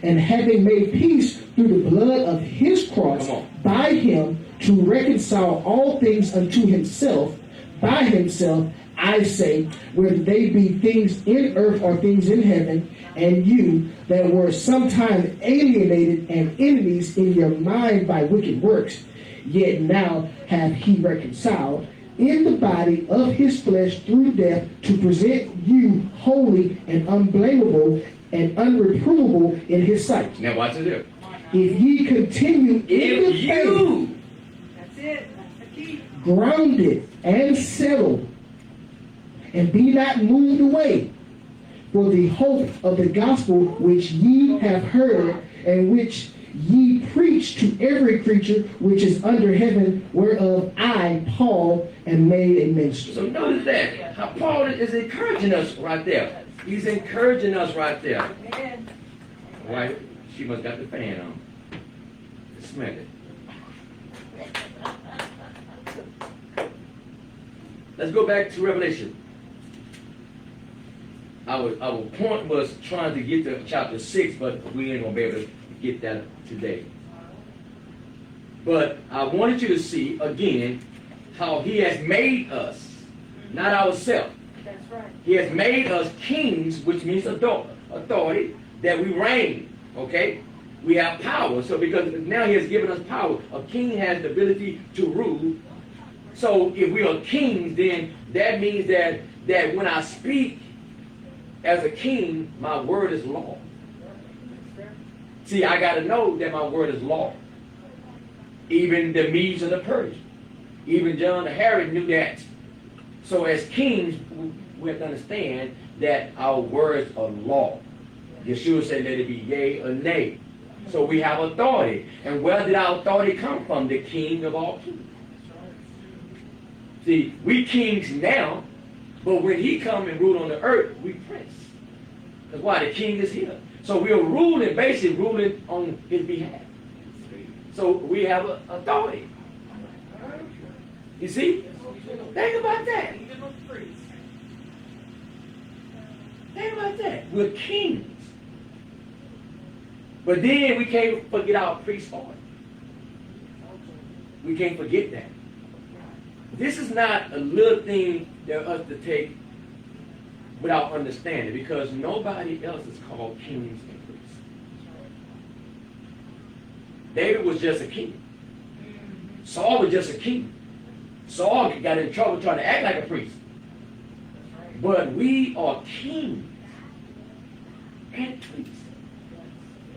And having made peace through the blood of his cross, by him to reconcile all things unto himself, by himself, I say, whether they be things in earth or things in heaven, and you that were sometime alienated and enemies in your mind by wicked works, yet now hath he reconciled in the body of his flesh through death, to present you holy and unblameable and unreprovable in his sight. Now watch it. If ye continue in the faith, That's it. That's the key. grounded and settled, and be not moved away, for the hope of the gospel which ye have heard, and which ye preach to every creature which is under heaven, whereof I, Paul, am made a minister. So notice that. How Paul is encouraging us right there. He's encouraging us right there. Amen. Right? She must got the fan on. Smell it. Let's go back to Revelation. Our point was trying to get to chapter 6, but we ain't going to be able to get that today. But I wanted you to see, again, how he has made us, not ourselves. That's right. He has made us kings, which means authority, that we reign, okay? We have power. So because now he has given us power, a king has the ability to rule. So if we are kings, then that means that when I speak as a king, my word is law. See, I got to know that my word is law. Even the Medes and the Persians, even John the Harry knew that. So as kings, we have to understand that our words are law. Yeshua said, let it be yea or nay. So we have authority. And where did our authority come from? The King of all kings. See, we kings now, but when he come and rule on the earth, we prince. That's why the king is here. So we are ruling, basically ruling on his behalf. So we have authority. You see? Think about that. Think about that. We're kings. But then we can't forget our priest heart. We can't forget that. This is not a little thing that us to take without understanding, because nobody else is called kings and priests. David was just a king. Saul was just a king. Saul got in trouble trying to act like a priest. But we are kings and priests.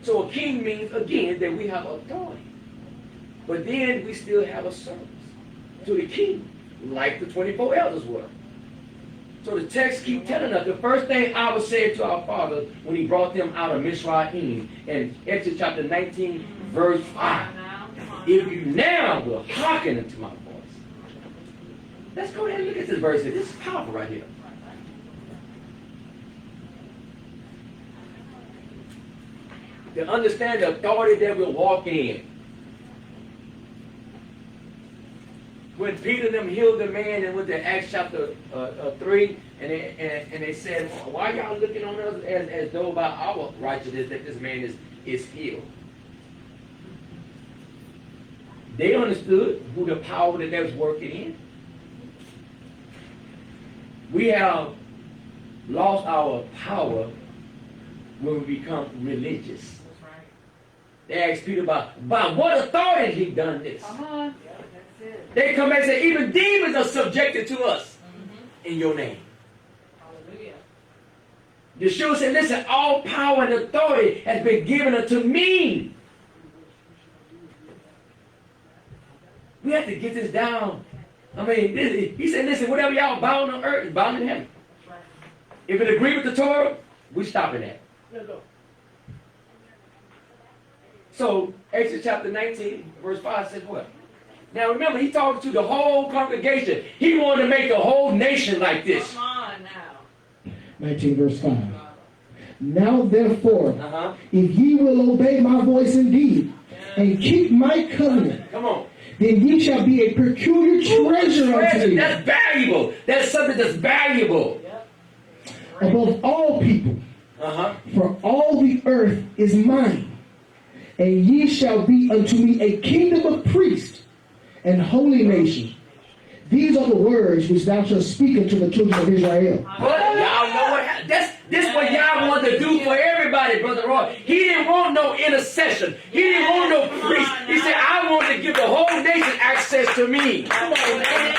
So a king means, again, that we have authority. But then we still have a service to the king, like the 24 elders were. So the text keep telling us, the first thing I was saying to our father when he brought them out of Mizraim in Exodus chapter 19, verse 5. If you now will hearken unto my voice. Let's go ahead and look at this verse here. This is powerful right here. To understand the authority that we're walking in. when Peter and them healed the man and went to Acts chapter 3, and they said, why y'all looking on us as though by our righteousness that this man is healed? They understood who the power that they was working in. We have lost our power when we become religious. That's right. They asked Peter by what authority he done this. Come on. That's it. They come back and say, even demons are subjected to us in your name. Hallelujah. Yeshua said, listen, all power and authority has been given unto me. We have to get this down. I mean, he said, listen, whatever y'all bound on earth is bound in heaven. That's right. If it agree with the Torah, we stopping that. Let's go. So, Exodus chapter 19, verse 5 says what? Now remember, he talked to the whole congregation. He wanted to make a whole nation like this. Come on now. 19 verse 5. Now therefore, Uh-huh. if ye will obey my voice indeed, and keep my covenant, Come on. then ye shall be a peculiar treasure unto me That's valuable. That's something that's valuable. above all people. Uh-huh. For all the earth is mine, and ye shall be unto me a kingdom of priests and holy nation. These are the words which thou shalt speak unto the children of Israel. But y'all know what happened. This what y'all wanted to do for everybody, Brother Roy. He didn't want no intercession. He didn't want no priest. He said, I want to give the whole nation access to me. Come on, man.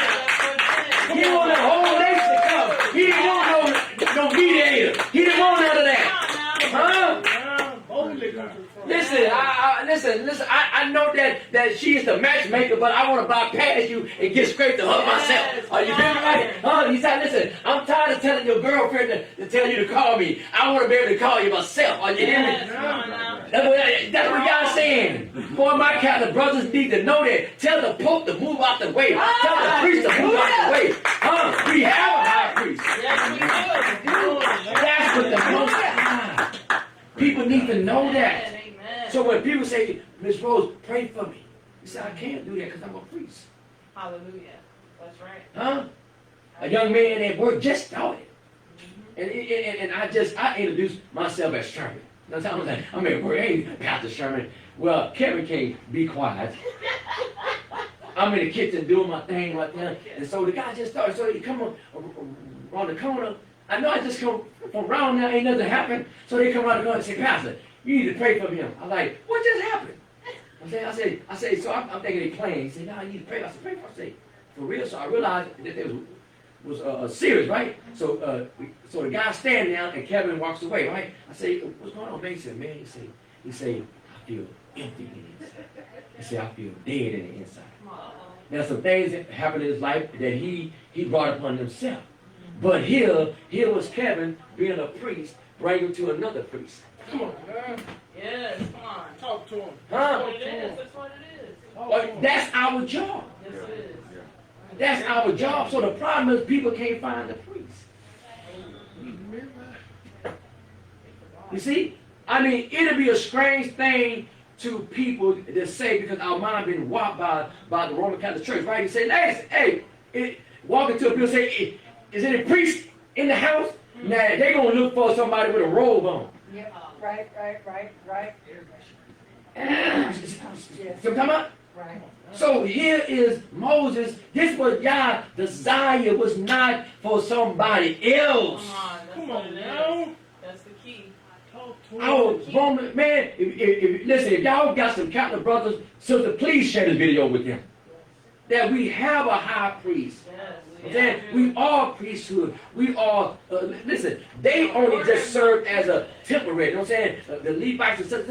He wanted the whole nation to come. He didn't want no mediator. He didn't want none of that. Huh? Listen, I know that she is the matchmaker, but I want to bypass you and get straight to her myself. Are you feeling right? Huh? He said, listen, I'm tired of telling your girlfriend to tell you to call me. I want to be able to call you myself. Are you hearing me? That's what y'all saying. Boy, my kind of brothers need to know that. Tell the Pope to move out the way. Tell the priest to move out the way. Huh? We have a high priest. That's what the Most High. People need to know that. Amen. So when people say, Miss Rose, pray for me. You say, I can't do that because I'm a priest. Hallelujah. That's right. Huh? A young man at work just started. And I introduced myself as Sherman. That's how I'm saying. I'm at work. Hey, Pastor Sherman. Well, Kevin can't be quiet. I'm in the kitchen doing my thing right there. And so the guy just started. So he come around the corner. I know I just come from around there. Ain't nothing happened. So they come around the corner and say, Pastor, you need to pray for him. I'm like, what just happened? I say, so I'm thinking they playing. He said, no, you need to pray. I said, pray for him. I say, for real? So I realized that there was serious, right? So the guy standing there and Kevin walks away, right? I say, what's going on, man? He said, man, he say, I feel empty in the inside. He said, I feel dead in the inside. Now some things that happened in his life that he brought upon himself. But here was Kevin being a priest, bringing to another priest. Come on, man. Yes, come on. Talk to him. Huh? It is. That's what it is. Well, that's our job. Yes, it is. That's our job. So the problem is people can't find the priest. You see? I mean, it'll be a strange thing to people to say because our mind been warped by the Roman Catholic Church, right? He say, listen, hey, walk into a people say, is any priest in the house? Now, they're going to look for somebody with a robe on. Yep. Right. See what I'm talking about? Right. So here is Moses. This was Yah's desire was not for somebody else. Come on. That's Come what on it now. is. That's the key. Talk to him. Oh, Roman, man, listen, if y'all got some Catholic brothers, sisters, please share this video with them. That we have a high priest. Yes. We are priesthood. We are, listen, they only just served as a temporary, you know what I'm saying? The Levites and such,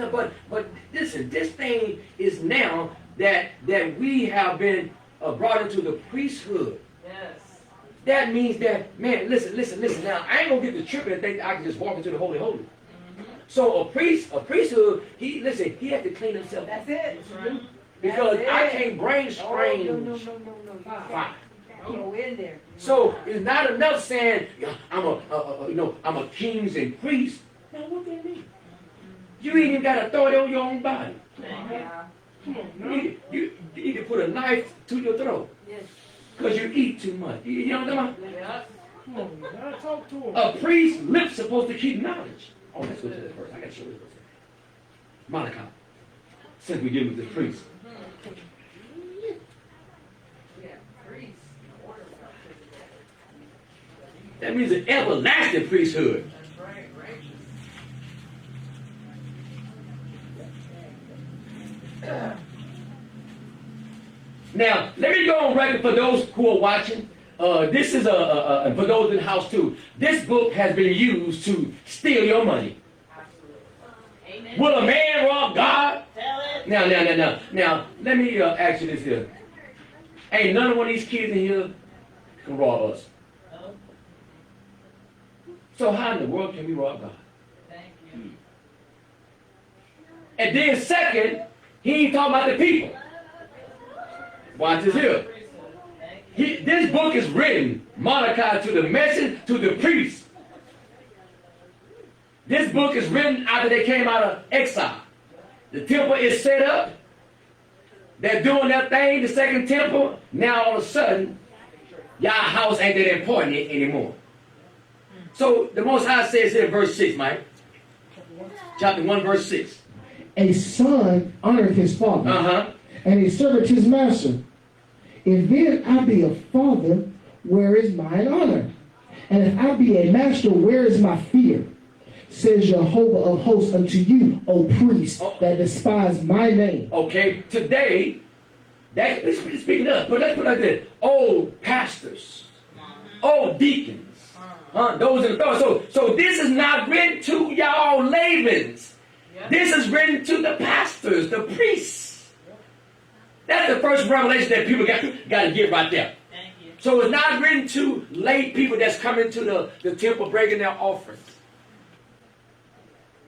but listen, this thing is now that we have been brought into the priesthood. Yes. That means that, man, listen. Now, I ain't gonna get the tripping and think I can just walk into the Holy Holy. So a priesthood, he had to clean himself. That's it. That's right. Because That's I it. can't bring strange No. fire. Go in there. So it's not enough saying I'm a kings and priest. Now what that mean? You ain't even got authority on your own body. Yeah. Come on, you need to put a knife to your throat. Yes. Because you eat too much. You know what I'm talking about? Yeah. Come on, you gotta talk to him. A priest's lips supposed to keep knowledge. Oh, let's go to this verse. I gotta show you this. Malachi. Since we deal with the priest. Yeah, priest. That means an everlasting priesthood. That's right, righteous. Now, let me go on record for those who are watching. This is for those in the house too. This book has been used to steal your money. Amen. Will a man rob God? Tell it. Now, let me ask you this here. Ain't none of one of these kids in here can rob us. No. So how in the world can we rob God? Thank you. And then second, he ain't talking about the people. Watch this here. Thank you. This book is written, Malachi, to the message to the priests. This book is written after they came out of exile. The temple is set up. They're doing their thing, the second temple. Now all of a sudden, y'all house ain't that important anymore. So the Most High says in verse 6, Mike. Chapter 1, verse 6. A son honoreth his father, Uh-huh. and a servant his master. If then I be a father, where is mine honor? And if I be a master, where is my fear? Says Jehovah of hosts unto you, O priests, that despise my name. Okay, today, let's speak it up, but let's put it like this. Old pastors, old deacons, those in authority. So this is not written to y'all laymen. Yep. This is written to the pastors, the priests. That's the first revelation that people got to get right there. Thank you. So it's not written to lay people that's coming to the temple breaking their offerings.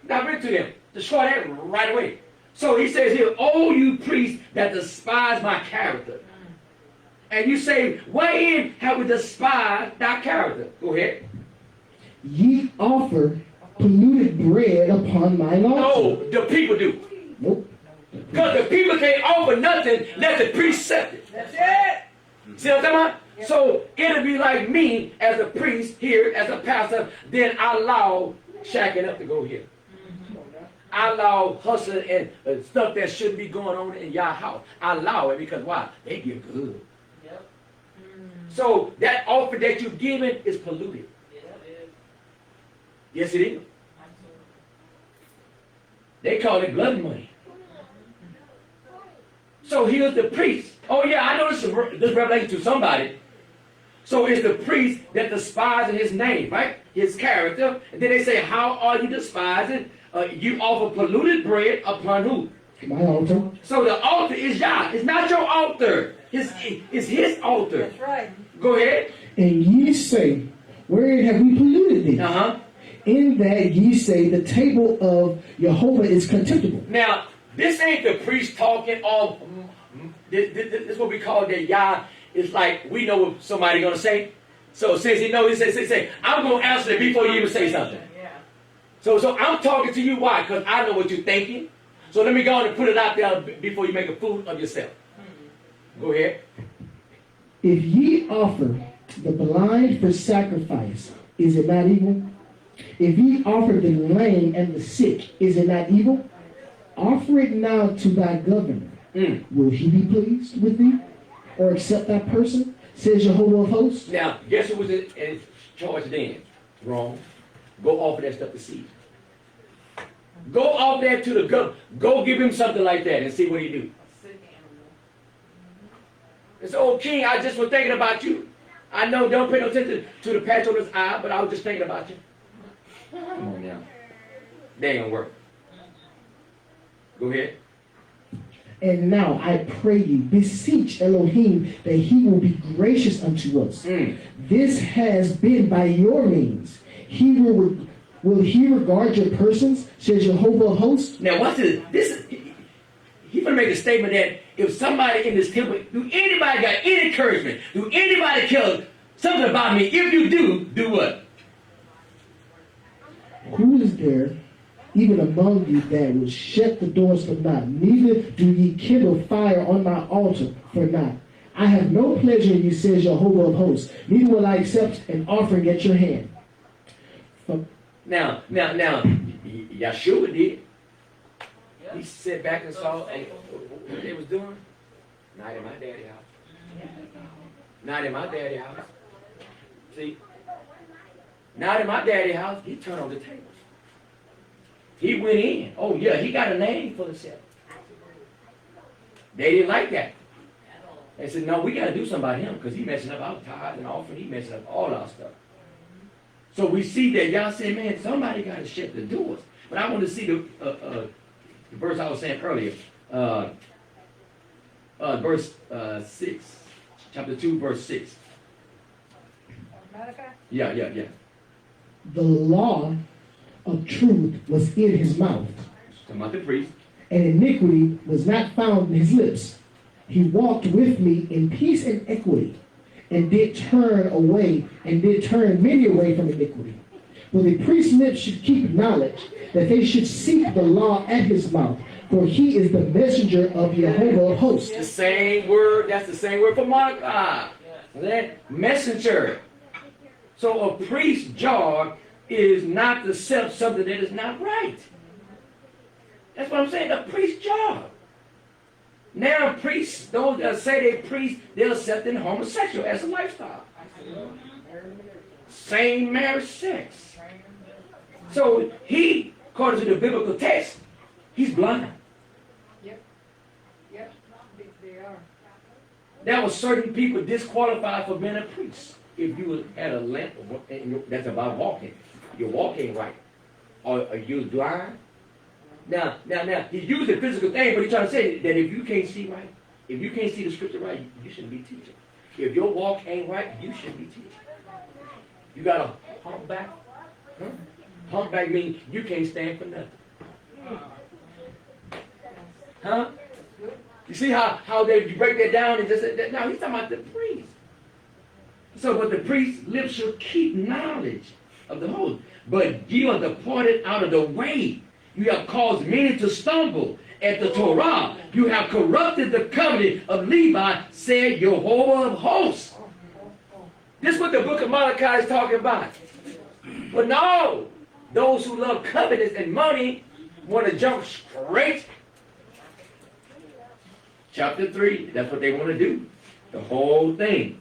Not written to them. Destroy that right away. So he says here, "Oh, you priests that despise my character." And you say, wherein have we despised thy character? Go ahead. Ye offer polluted bread upon mine altar. No, the people do. Nope. Because the people can't offer nothing, let the priest accept it. That's it. See what I'm talking about? So it'll be like me as a priest here, as a pastor, then I allow shacking up to go here. I allow hustling and stuff that shouldn't be going on in your house. I allow it because why? They get good. Yep. So that offer that you're giving is polluted. Yep, it is. Yes, it is. Absolutely. They call it blood money. So here's the priest. Oh yeah, I know this revelation to somebody. So it's the priest that despises his name, right? His character. And then they say, how are you despising? You offer polluted bread upon who? My altar. So the altar is Yah. It's not your altar. It's his altar. That's right. Go ahead. And ye say, wherein have we polluted thee? Uh-huh. In that ye say, the table of Jehovah is contemptible. Now, this ain't the priest talking all. This is what we call the Yah. It's like we know what somebody's going to say. So since he knows, he say, I'm going to answer it before you even say something. Yeah. So I'm talking to you. Why? Because I know what you're thinking. So let me go on and put it out there before you make a fool of yourself. Go ahead. If ye offer the blind for sacrifice, is it not evil? If ye offer the lame and the sick, is it not evil? Offer it now to thy governor. Will he be pleased with thee? Or accept that person? Says Jehovah of hosts. Now, guess who was in charge then? Wrong. Go offer that stuff to Caesar. Go offer that to the governor. Go give him something like that and see what he do. Sick animal. It's old king, I just was thinking about you. I know, don't pay no attention to the patch on his eye, but I was just thinking about you. Come on now. That ain't gonna work. Go ahead. And now I pray you, beseech Elohim that he will be gracious unto us. This has been by your means. Will he regard your persons, says Jehovah of hosts? Now watch this. He's gonna make a statement that if somebody in this temple, do anybody got any encouragement? Do anybody care something about me? If you do what? Who is there, even among you, that will shut the doors for naught? Neither do ye kindle fire on my altar for naught. I have no pleasure in you, says Jehovah of hosts. Neither will I accept an offering at your hand. Now, Yeshua did. He sat back and saw what they was doing. Not in my daddy's house. Not in my daddy's house. See? Not in my daddy's house. He turned on the tables. He went in. Oh, yeah, he got a name for himself. They didn't like that. They said, no, we got to do something about him because he messing up our tithes and offering. He messing up all our stuff. So we see that y'all say, man, somebody got to shut the doors. But I want to see the verse I was saying earlier. Verse 6. Chapter 2, verse 6. Malachi? Yeah. The law of truth was in his mouth, Talking about the priest. and iniquity was not found in his lips. He walked with me in peace and equity, and did turn many away from iniquity. For the priest's lips should keep knowledge, that they should seek the law at his mouth, for he is the messenger of Jehovah of hosts. The same word, that's the same word for Malachi. That messenger. So a priest's job is not to accept something that is not right. That's what I'm saying, a priest's job. Now priests, those that say they priests, they're accepting homosexual as a lifestyle. Same marriage sex. So he, according to the biblical text, he's blind. Yep, they are. There were certain people disqualified for being a priest. If you had a lamp, that's about walking. Your walk ain't right. Or you're blind. Now, he used a physical thing, but he's trying to say that if you can't see right, if you can't see the scripture right, you shouldn't be teaching. If your walk ain't right, you shouldn't be teaching. You got to hump back. Huh? Hump back means you can't stand for nothing. Huh? You see how you break that down and just that? Now he's talking about the priest. So, but the priest's lips shall keep knowledge of the holy. But you are departed out of the way. You have caused many to stumble at the Torah. You have corrupted the covenant of Levi, said Jehovah of hosts. This is what the book of Malachi is talking about. But no, those who love covenants and money want to jump straight. Chapter 3, that's what they want to do. The whole thing.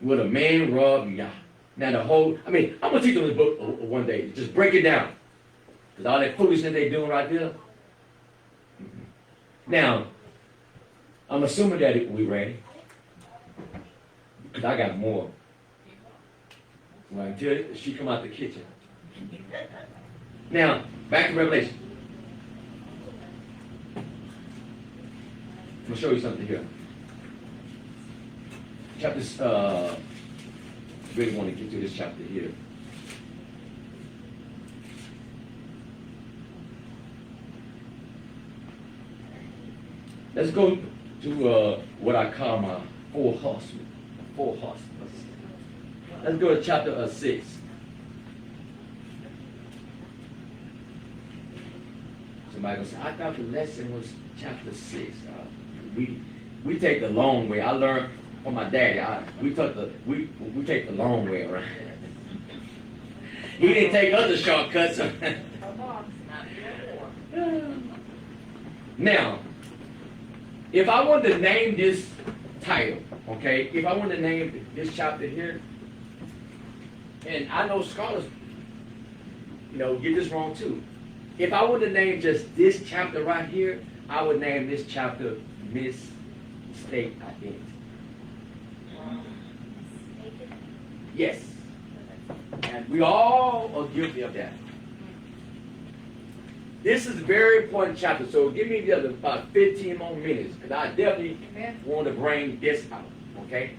Would a man rob Yah? Now the whole, I'm going to teach them this book one day. Just break it down. Because all that foolishness they're doing right there. Now, I'm assuming that we ready. Because I got more. Well, until she come out the kitchen. Now, back to Revelation. I'm going to show you something here. Chapter, really want to get to this chapter here. Let's go to what I call my four horsemen. Let's go to chapter 6. Somebody gonna say, I thought the lesson was chapter 6. We take the long way. I learned from my daddy. We take the long way around. He didn't take other shortcuts. Now, if I wanted to name this title, okay, if I wanted to name this chapter here, and I know scholars, get this wrong too. If I wanted to name just this chapter right here, I would name this chapter Mistake Identity. Yes. And we all are guilty of that. This is a very important chapter, so give me about 15 more minutes, because I definitely want to bring this out, okay?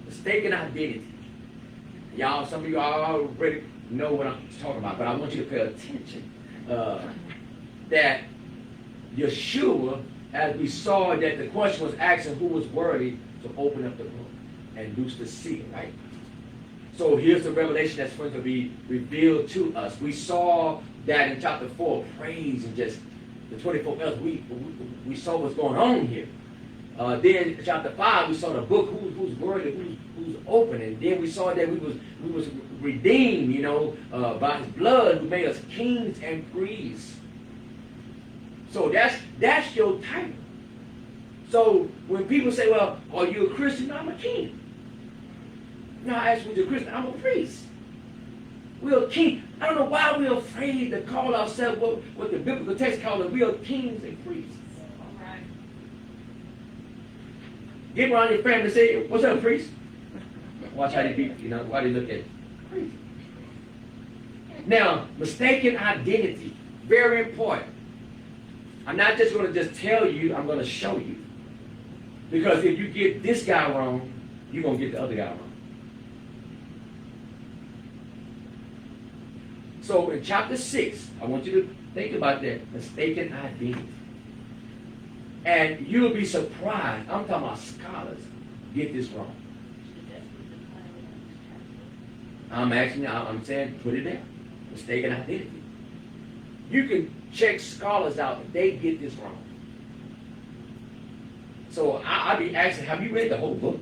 Mistaken identity. Y'all, some of you already know what I'm talking about, but I want you to pay attention. That Yeshua, as we saw that the question was asking who was worthy to open up the book and loose the seal, right? So here's the revelation that's going to be revealed to us. We saw that in chapter 4, praise and just the 24 elders, we saw what's going on here. Then chapter 5, we saw the book, who's worthy, who's open. And then we saw that we was redeemed, you know, by his blood, who made us kings and priests. So that's your title. So when people say, well, are you a Christian? No, I'm a king. Now I ask you, you're a Christian, I'm a priest. We're a king. I don't know why we're afraid to call ourselves what the biblical text calls us. We are kings and priests. All right. Get around your family and say, what's up, priest? Watch how they be, you know, why they look at it. Priest. Now, mistaken identity, very important. I'm not just going to just tell you, I'm going to show you. Because if you get this guy wrong, you're going to get the other guy wrong. So in chapter 6, I want you to think about that, mistaken identity. And you'll be surprised, I'm talking about scholars, get this wrong. I'm saying put it there, mistaken identity. You can check scholars out, they get this wrong. So I'll be asking, have you read the whole book?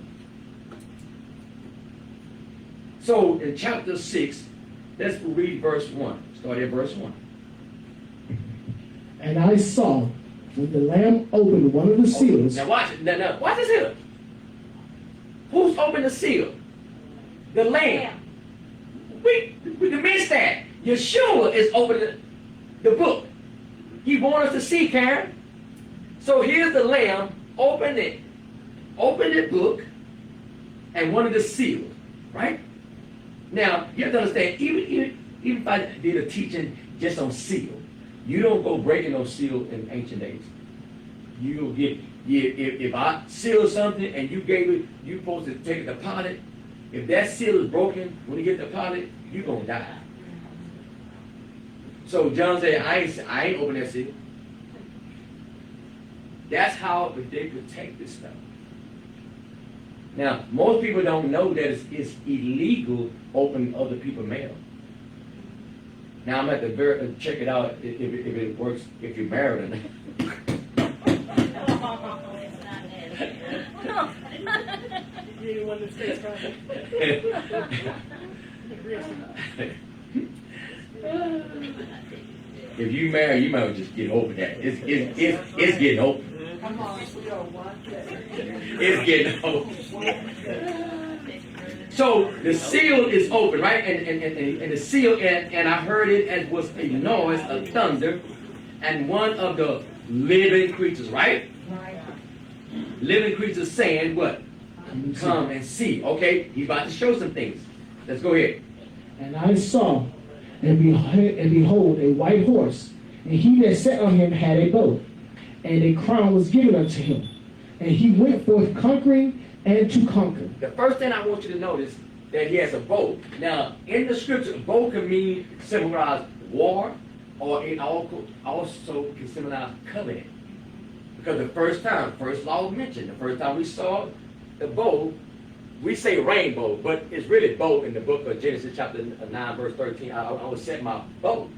So in chapter 6, let's read verse 1. Start at verse 1. And I saw when the Lamb opened one of the seals. Now watch it. Now watch this here. Who's opened the seal? The Lamb. We missed that. Yeshua is opening the book. He wants us to see, Karen. So here's the Lamb. Open it. Open the book and one of the seals. Right? Now, you have to understand, even if I did a teaching just on seal, you don't go breaking those seals in ancient days. You'll get, if I seal something and you gave it, you're supposed to take a deposit. If that seal is broken, when you get the deposit, you're going to die. So John said, I ain't open that seal. That's how they protect this stuff. Now, most people don't know that it's illegal opening other people's mail. Now, I'm going to have to check it out if it works, if you're married or not. If you marry, you might just get over that. It's getting open. Come on, we don't want that. It's getting open. So the seal is open, right? And the seal, and I heard it as was a noise of thunder, and one of the living creatures, right? Living creatures saying what? Come and see. Okay, he's about to show some things. Let's go ahead. And I saw, and behold, a white horse, and he that sat on him had a bow, and a crown was given unto him. And he went forth conquering and to conquer. The first thing I want you to notice that he has a bow. Now, in the scripture, bow can mean symbolize war, or it also can symbolize covenant. Because the first law mentioned, the first time we saw the bow, we say rainbow, but it's really bow in the book of Genesis chapter 9, verse 13. I will set my bow.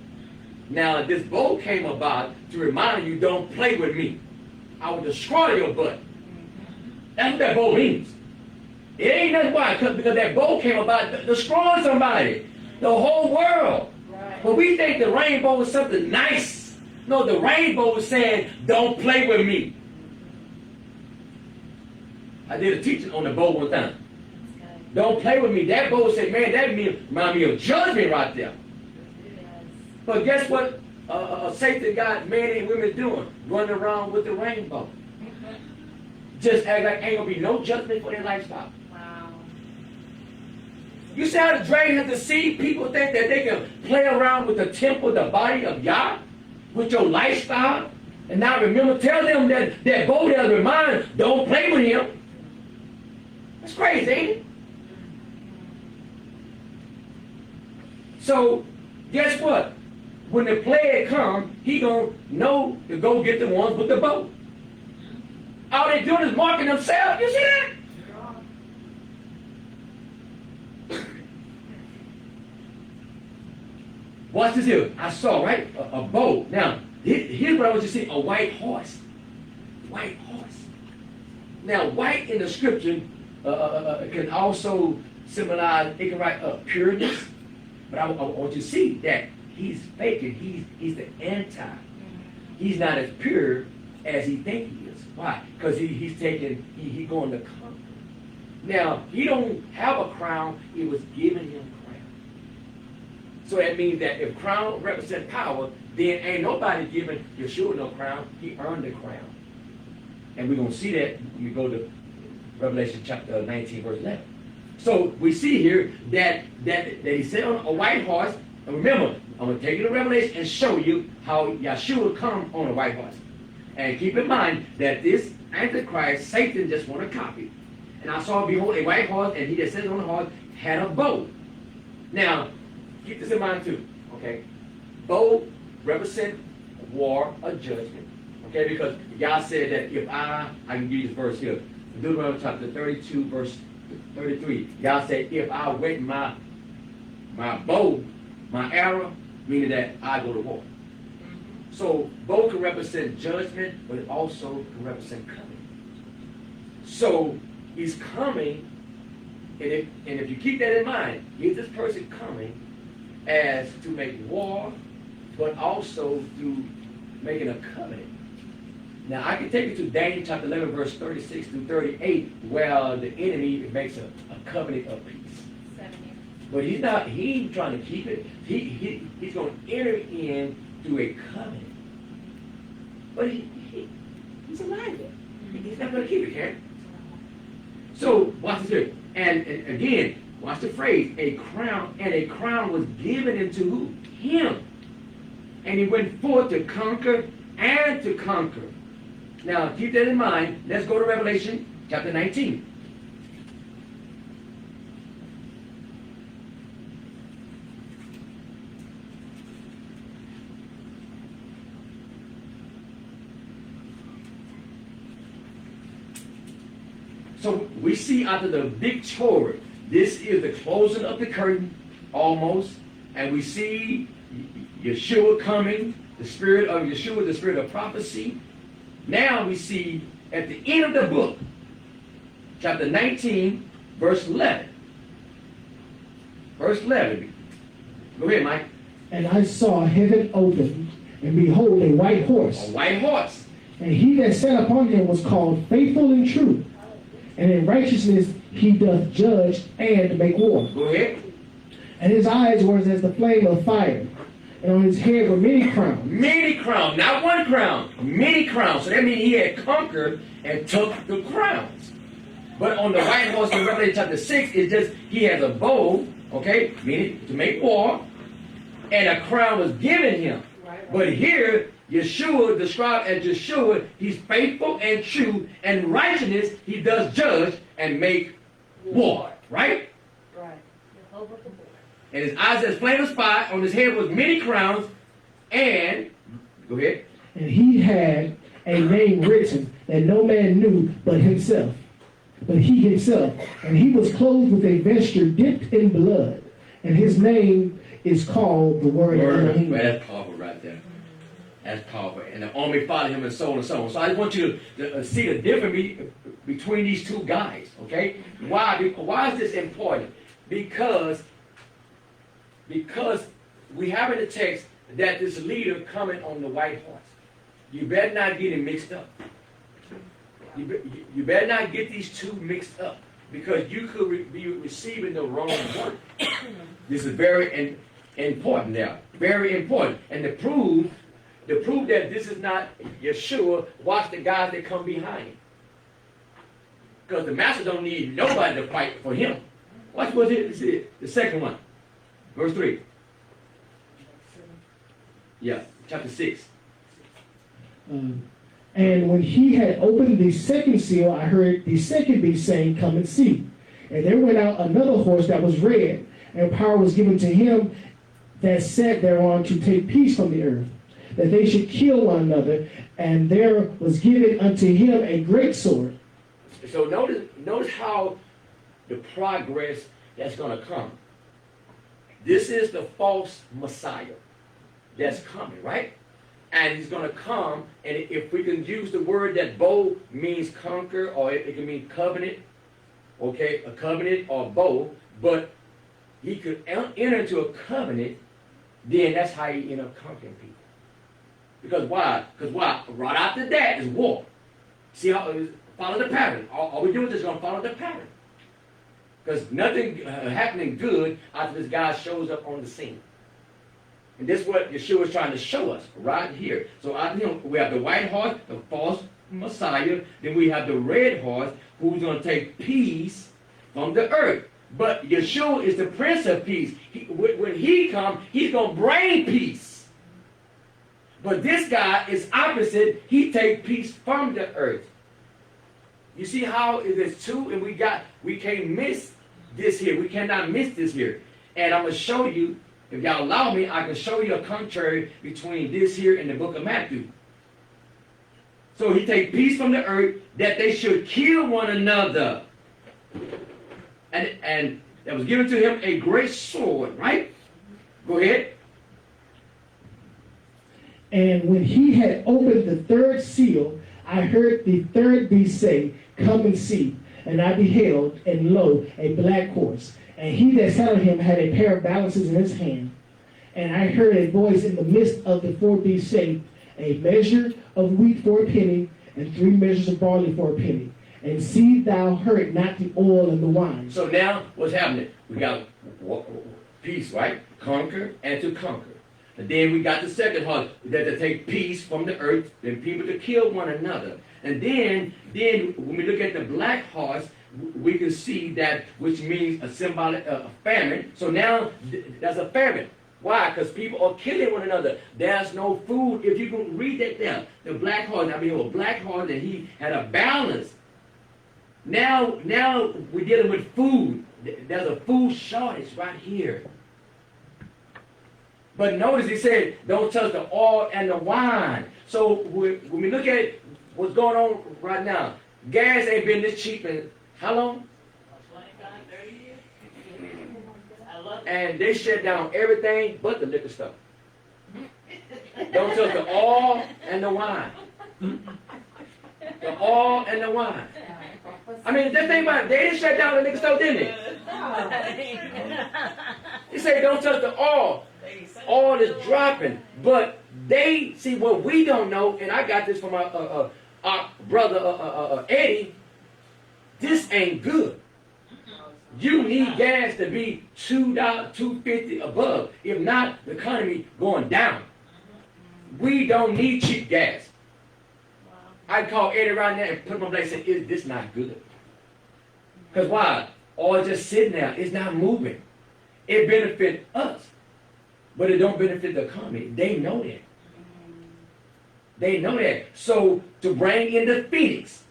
Now, this bow came about to remind you, don't play with me. I will destroy your butt. That's what that bow means. It ain't nothing why, because that bow came about destroying somebody, the whole world. Right. But we think the rainbow is something nice. No, the rainbow is saying, don't play with me. I did a teaching on the bow one time. Don't play with me. That bow said, man, that remind me of judgment right there. But guess what Satan got men and women doing? Running around with the rainbow. Just act like ain't going to be no judgment for their lifestyle. Wow. You see how the dragon has deceived people think that they can play around with the temple, the body of Yah, with your lifestyle? And now remember, tell them that bow there remind, don't play with him. That's crazy, ain't it? So, guess what? When the plague come, he gonna know to go get the ones with the bow. All they doing is marking themselves. You see that? Watch this here. I saw, right? A bow. Now, Here's what I want you to see, a white horse. White horse. Now, white in the scripture can also symbolize, it can write pureness, but I want you to see that he's faking, he's the anti. He's not as pure as he thinks he is. Why? Because he's going to conquer. Now, he don't have a crown, it was given him a crown. So that means that if crown represents power, then ain't nobody giving Yeshua no crown, he earned the crown. And we're going to see that when we go to Revelation chapter 19, verse 11. So we see here that he sat on a white horse. And remember, I'm going to take you to Revelation and show you how Yeshua come on a white horse. And keep in mind that this Antichrist, Satan just want to copy. And I saw, behold, a white horse, and he that sat on the horse had a bow. Now, keep this in mind too, okay? Bow represent war or judgment, okay? Because Yah said that if I can give you this verse here, Deuteronomy chapter 32, verse 33. Yah said, if I wet my bow, my arrow, meaning that I go to war. So bow can represent judgment, but it also can represent coming. So he's coming, and if you keep that in mind, is this person coming as to make war, but also through making a covenant. Now I can take you to Daniel chapter 11, verse 36 through 38, where the enemy makes a covenant of peace. 7 years. But he ain't trying to keep it. He's going to enter in through a covenant. But he's a liar. He's not going to keep it, Karen. So, watch this here. And again, watch the phrase, a crown, and a crown was given into who? Him. And he went forth to conquer and to conquer. Now, keep that in mind. Let's go to Revelation chapter 19. So we see after the big Torah, this is the closing of the curtain, almost, and we see Yeshua coming, the spirit of Yeshua, the spirit of prophecy. Now we see at the end of the book, chapter 19, verse 11. Verse 11. Go ahead, Mike. And I saw heaven open, and behold, a white horse. A white horse. And he that sat upon him was called Faithful and True. And in righteousness he doth judge and make war. Go ahead. And his eyes were as the flame of fire. And on his head were many crowns. Many crowns. Not one crown. Many crowns. So that means he had conquered and took the crowns. But on the white horse in Revelation chapter 6, it's just he has a bow, okay, meaning to make war, and a crown was given him. But here, Yeshua, described as Yeshua, he's faithful and true, and righteousness, he does judge and make war. Right? Right. And his eyes as flame of fire, on his head was many crowns, and, go ahead. And he had a name written that no man knew but himself. But he himself. And he was clothed with a vesture dipped in blood. And his name is called the Word of Elohim. Well, that's powerful right there. That's powerful. And the army followed him and so on and so on. So I just want you to see the difference between these two guys, okay? Why is this important? Because we have in the text that this leader coming on the white horse. You better not get him mixed up. You better not get these two mixed up, because you could be receiving the wrong one. This is very important now. Very important. And to prove that this is not Yeshua, watch the guys that come behind him. Because the master don't need nobody to fight for him. Watch what it is. The second one. Verse 3. Yeah, chapter 6. And when he had opened the second seal, I heard the second beast saying, Come and see. And there went out another horse that was red, and power was given to him that sat thereon to take peace from the earth, that they should kill one another. And there was given unto him a great sword. So notice how the progress that's going to come. This is the false Messiah that's coming, right? And he's going to come, and if we can use the word that bow means conquer, or it can mean covenant, okay, a covenant or bow, but he could enter into a covenant, then that's how he end up conquering people. Because why? Because why? Right after that is war. See how, follow the pattern. All we do is just going to follow the pattern. Because nothing happening good after this guy shows up on the scene. And this is what Yeshua is trying to show us right here. So after him, we have the white horse, the false Messiah. Then we have the red horse, who's going to take peace from the earth. But Yeshua is the Prince of Peace. When he comes, he's going to bring peace. But this guy is opposite. He takes peace from the earth. You see how it is two, and we can't miss this here. We cannot miss this here. And I'm going to show you, if y'all allow me, I can show you a contrary between this here and the book of Matthew. So he take peace from the earth, that they should kill one another. And that was given to him a great sword, right? Go ahead. And when he had opened the third seal, I heard the third beast say, Come and see. And I beheld, and lo, a black horse. And he that sat on him had a pair of balances in his hand. And I heard a voice in the midst of the four beasts say, A measure of wheat for a penny, and 3 measures of barley for a penny. And see thou hurt not the oil and the wine. So now, what's happening? We got peace, right? Conquer and to conquer. And then we got the second horse, that to take peace from the earth, and people to kill one another. And then when we look at the black horse, we can see that, which means a symbolic famine. So now that's a famine. Why? Because people are killing one another. There's no food. If you can read that down, the black horse, I mean, a black horse, and he had a balance. Now we're dealing with food. There's a food shortage right here. But notice he said, don't touch the oil and the wine. So when we look at what's going on right now, gas ain't been this cheap in how long? 25, 30 years. I love it. And they shut down everything but the liquor stuff. Don't touch the oil and the wine. The oil and the wine. I mean, that thing about it, they didn't shut down the liquor store, didn't they? He said, don't touch the oil. Oil is dropping. But they see what we don't know, and I got this from our brother Eddie. This ain't good. You need gas to be $2, $2.50 above. If not, the economy going down. We don't need cheap gas. I'd call Eddie right now and put him on place and say, is this not good? Because why? Oil just sitting there. It's not moving. It benefits us. But it don't benefit the economy. They know that. They know that. So to bring in the Phoenix,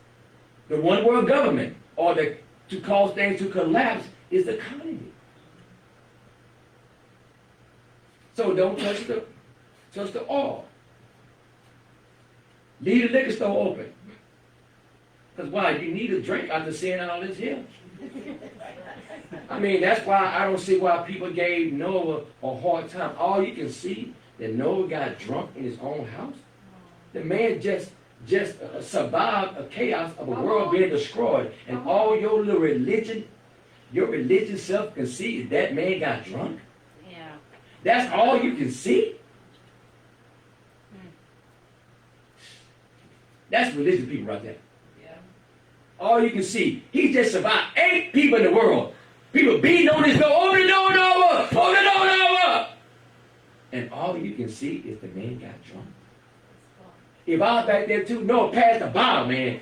the one world government, or to cause things to collapse is the economy. So don't touch the oil. Leave the liquor store open. Because why? You need a drink after seeing all this here. I mean, that's why I don't see why people gave Noah a hard time. All you can see that Noah got drunk in his own house. The man just survived a chaos of a world being destroyed. And all your little religion, your religious self can see is that man got drunk. Yeah. That's all you can see. That's religious people right there. Yeah. All you can see, he just survived 8 people in the world. People beating on his door, open the door and over, open the door and over. And all you can see is the man got drunk. If I was back there too, no, pass the bottle, man.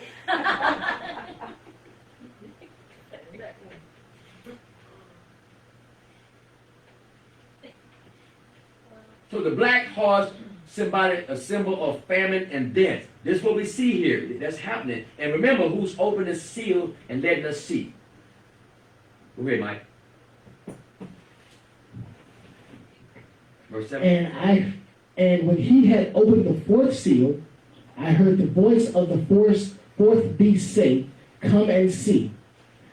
So the black horse symbolic a symbol of famine and death. This is what we see here. That's happening. And remember who's opened the seal and letting us see. Go ahead, Mike. Verse 7. And when he had opened the fourth seal, I heard the voice of the fourth beast say, Come and see.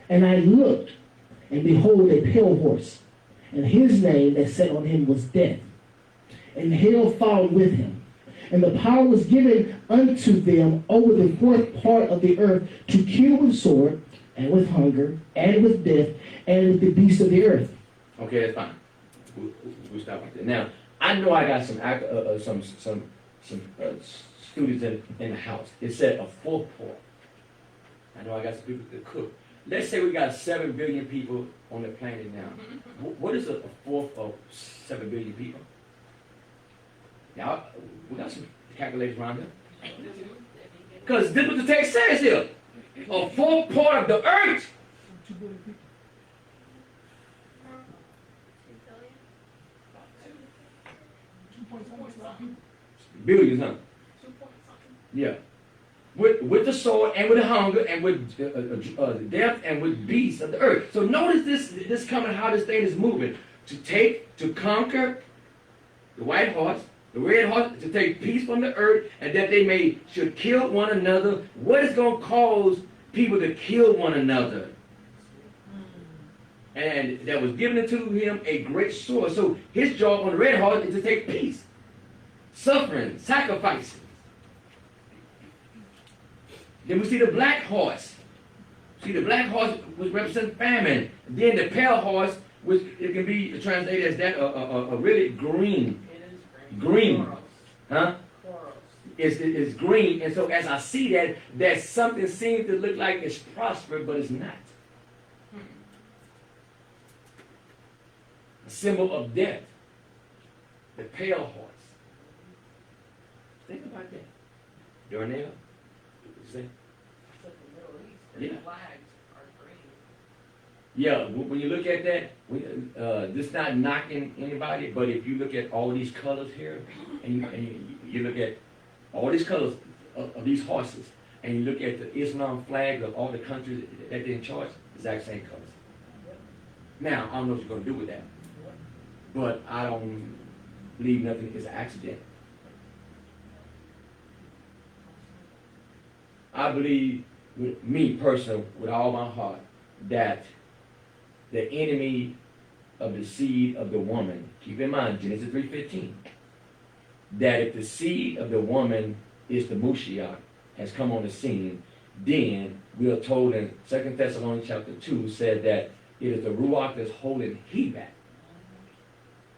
And I looked, and behold, a pale horse. And his name that sat on him was Death. And hell followed with him. And the power was given unto them over the fourth part of the earth to kill with sword, and with hunger, and with death, and with the beasts of the earth. Okay, that's fine. We'll stop right there. Now, I know I got some students in the house. It said a fourth part. I know I got some people that cook. Let's say we got 7 billion people on the planet now. What is a fourth of 7 billion people? Now, we got some calculators around here. Because this is what the text says here. A fourth part of the earth. Billions, huh? Yeah. With the sword and with the hunger and with death and with beasts of the earth. So notice this coming, how this thing is moving. To conquer the white horse, the red horse, to take peace from the earth, and that they should kill one another. What is going to cause people to kill one another? And that was given to him a great sword. So his job on the red horse is to take peace, suffering, sacrificing. Then we see the black horse. See, the black horse which represents famine. Then the pale horse, which it can be translated as that a really green. Green. Huh? It's green. And so as I see that something seems to look like it's prosperous, but it's not. A symbol of death. The pale horse. Think about that. Darnell? See? Yeah. Yeah, when you look at that, this not knocking anybody, but if you look at all these colors here, and you look at all these colors of these horses, and you look at the Islam flag of all the countries that they're in charge, exact same colors. Now, I don't know what you're going to do with that, but I don't believe nothing is an accident. I believe, with me personally, with all my heart, that the enemy of the seed of the woman, keep in mind, Genesis 3:15, that if the seed of the woman is the Mashiach, has come on the scene, then we are told in 2 Thessalonians chapter 2, said that it is the Ruach that's holding he back.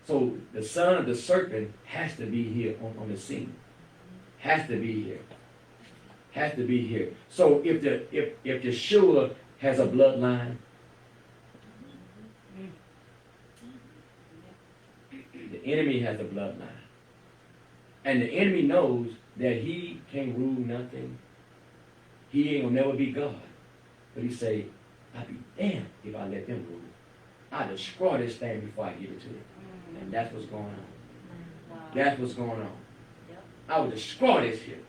So the son of the serpent has to be here on the scene. Has to be here. Has to be here. So if Yeshua has a bloodline, the enemy has a bloodline. And the enemy knows that he can't rule nothing. He ain't gonna never be God. But he say, I'd be damned if I let them rule. I destroy this thing before I give it to them. And that's what's going on. That's what's going on. I will destroy this here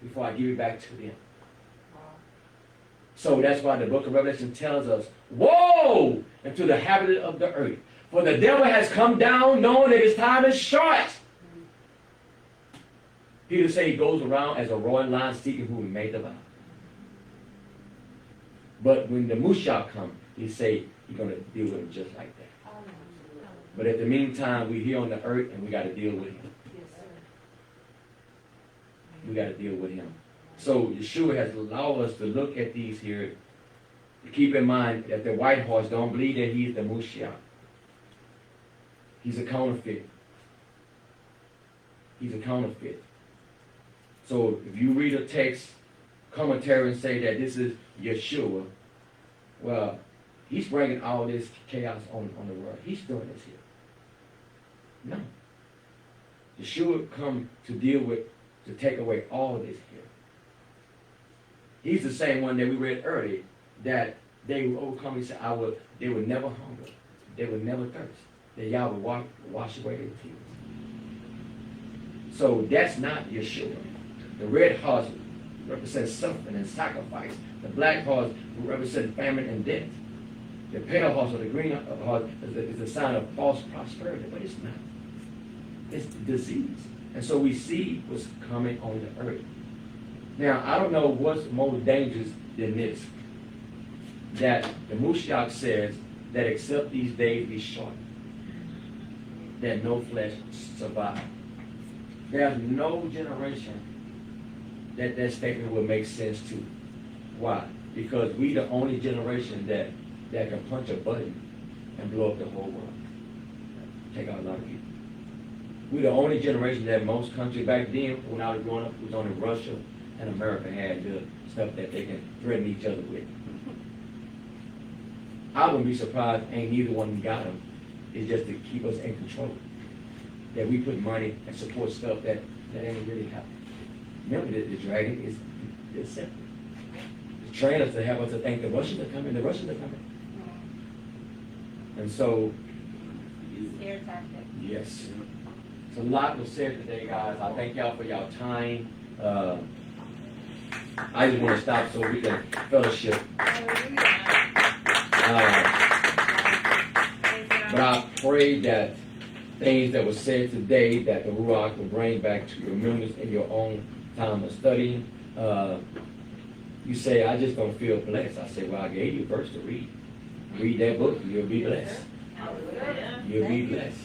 before I give it back to them. So that's why the book of Revelation tells us, woe unto the inhabitant of the earth. For the devil has come down knowing that his time is short. Peter say he goes around as a roaring lion seeking who he may devour. But when the Mashiach comes, he say he's going to deal with him just like that. But at the meantime, we're here on the earth and we got to deal with him. We got to deal with him. So Yeshua has allowed us to look at these here. To keep in mind that the white horse don't believe that he's the Mashiach. He's a counterfeit. He's a counterfeit. So if you read a text, commentary, and say that this is Yeshua, well, he's bringing all this chaos on the world. He's doing this here. No. Yeshua come to deal with, to take away all this here. He's the same one that we read earlier, that they will overcome. He said, they will never hunger. They will never thirst. That Yah will wash away their tears. So that's not Yeshua. The red horse represents suffering and sacrifice. The black horse represents famine and death. The pale horse or the green horse is a sign of false prosperity, but it's not. It's disease. And so we see what's coming on the earth. Now, I don't know what's more dangerous than this. That the Mashiach says that except these days be short, that no flesh survive. There's no generation that that statement will make sense to. Why? Because we the only generation that can punch a button and blow up the whole world. Take out a lot of people. We the only generation that most countries back then, when I was growing up, it was only Russia and America had the stuff that they can threaten each other with. I wouldn't be surprised ain't neither one got them. It's just to keep us in control. That we put money and support stuff that ain't really happening. Remember that the dragon is simple. To train us to have us to think the Russians are coming, the Russians are coming. And so, Scare tactic. yes. So a lot was said today, guys. I thank y'all for y'all time. I just want to stop so we can fellowship. But I pray that things that were said today, that the Ruach will bring back to your remembrance in your own time of studying. You say, I just don't feel blessed. I say, well, I gave you a verse to read. Read that book, and you'll be blessed. Hallelujah. You'll be blessed.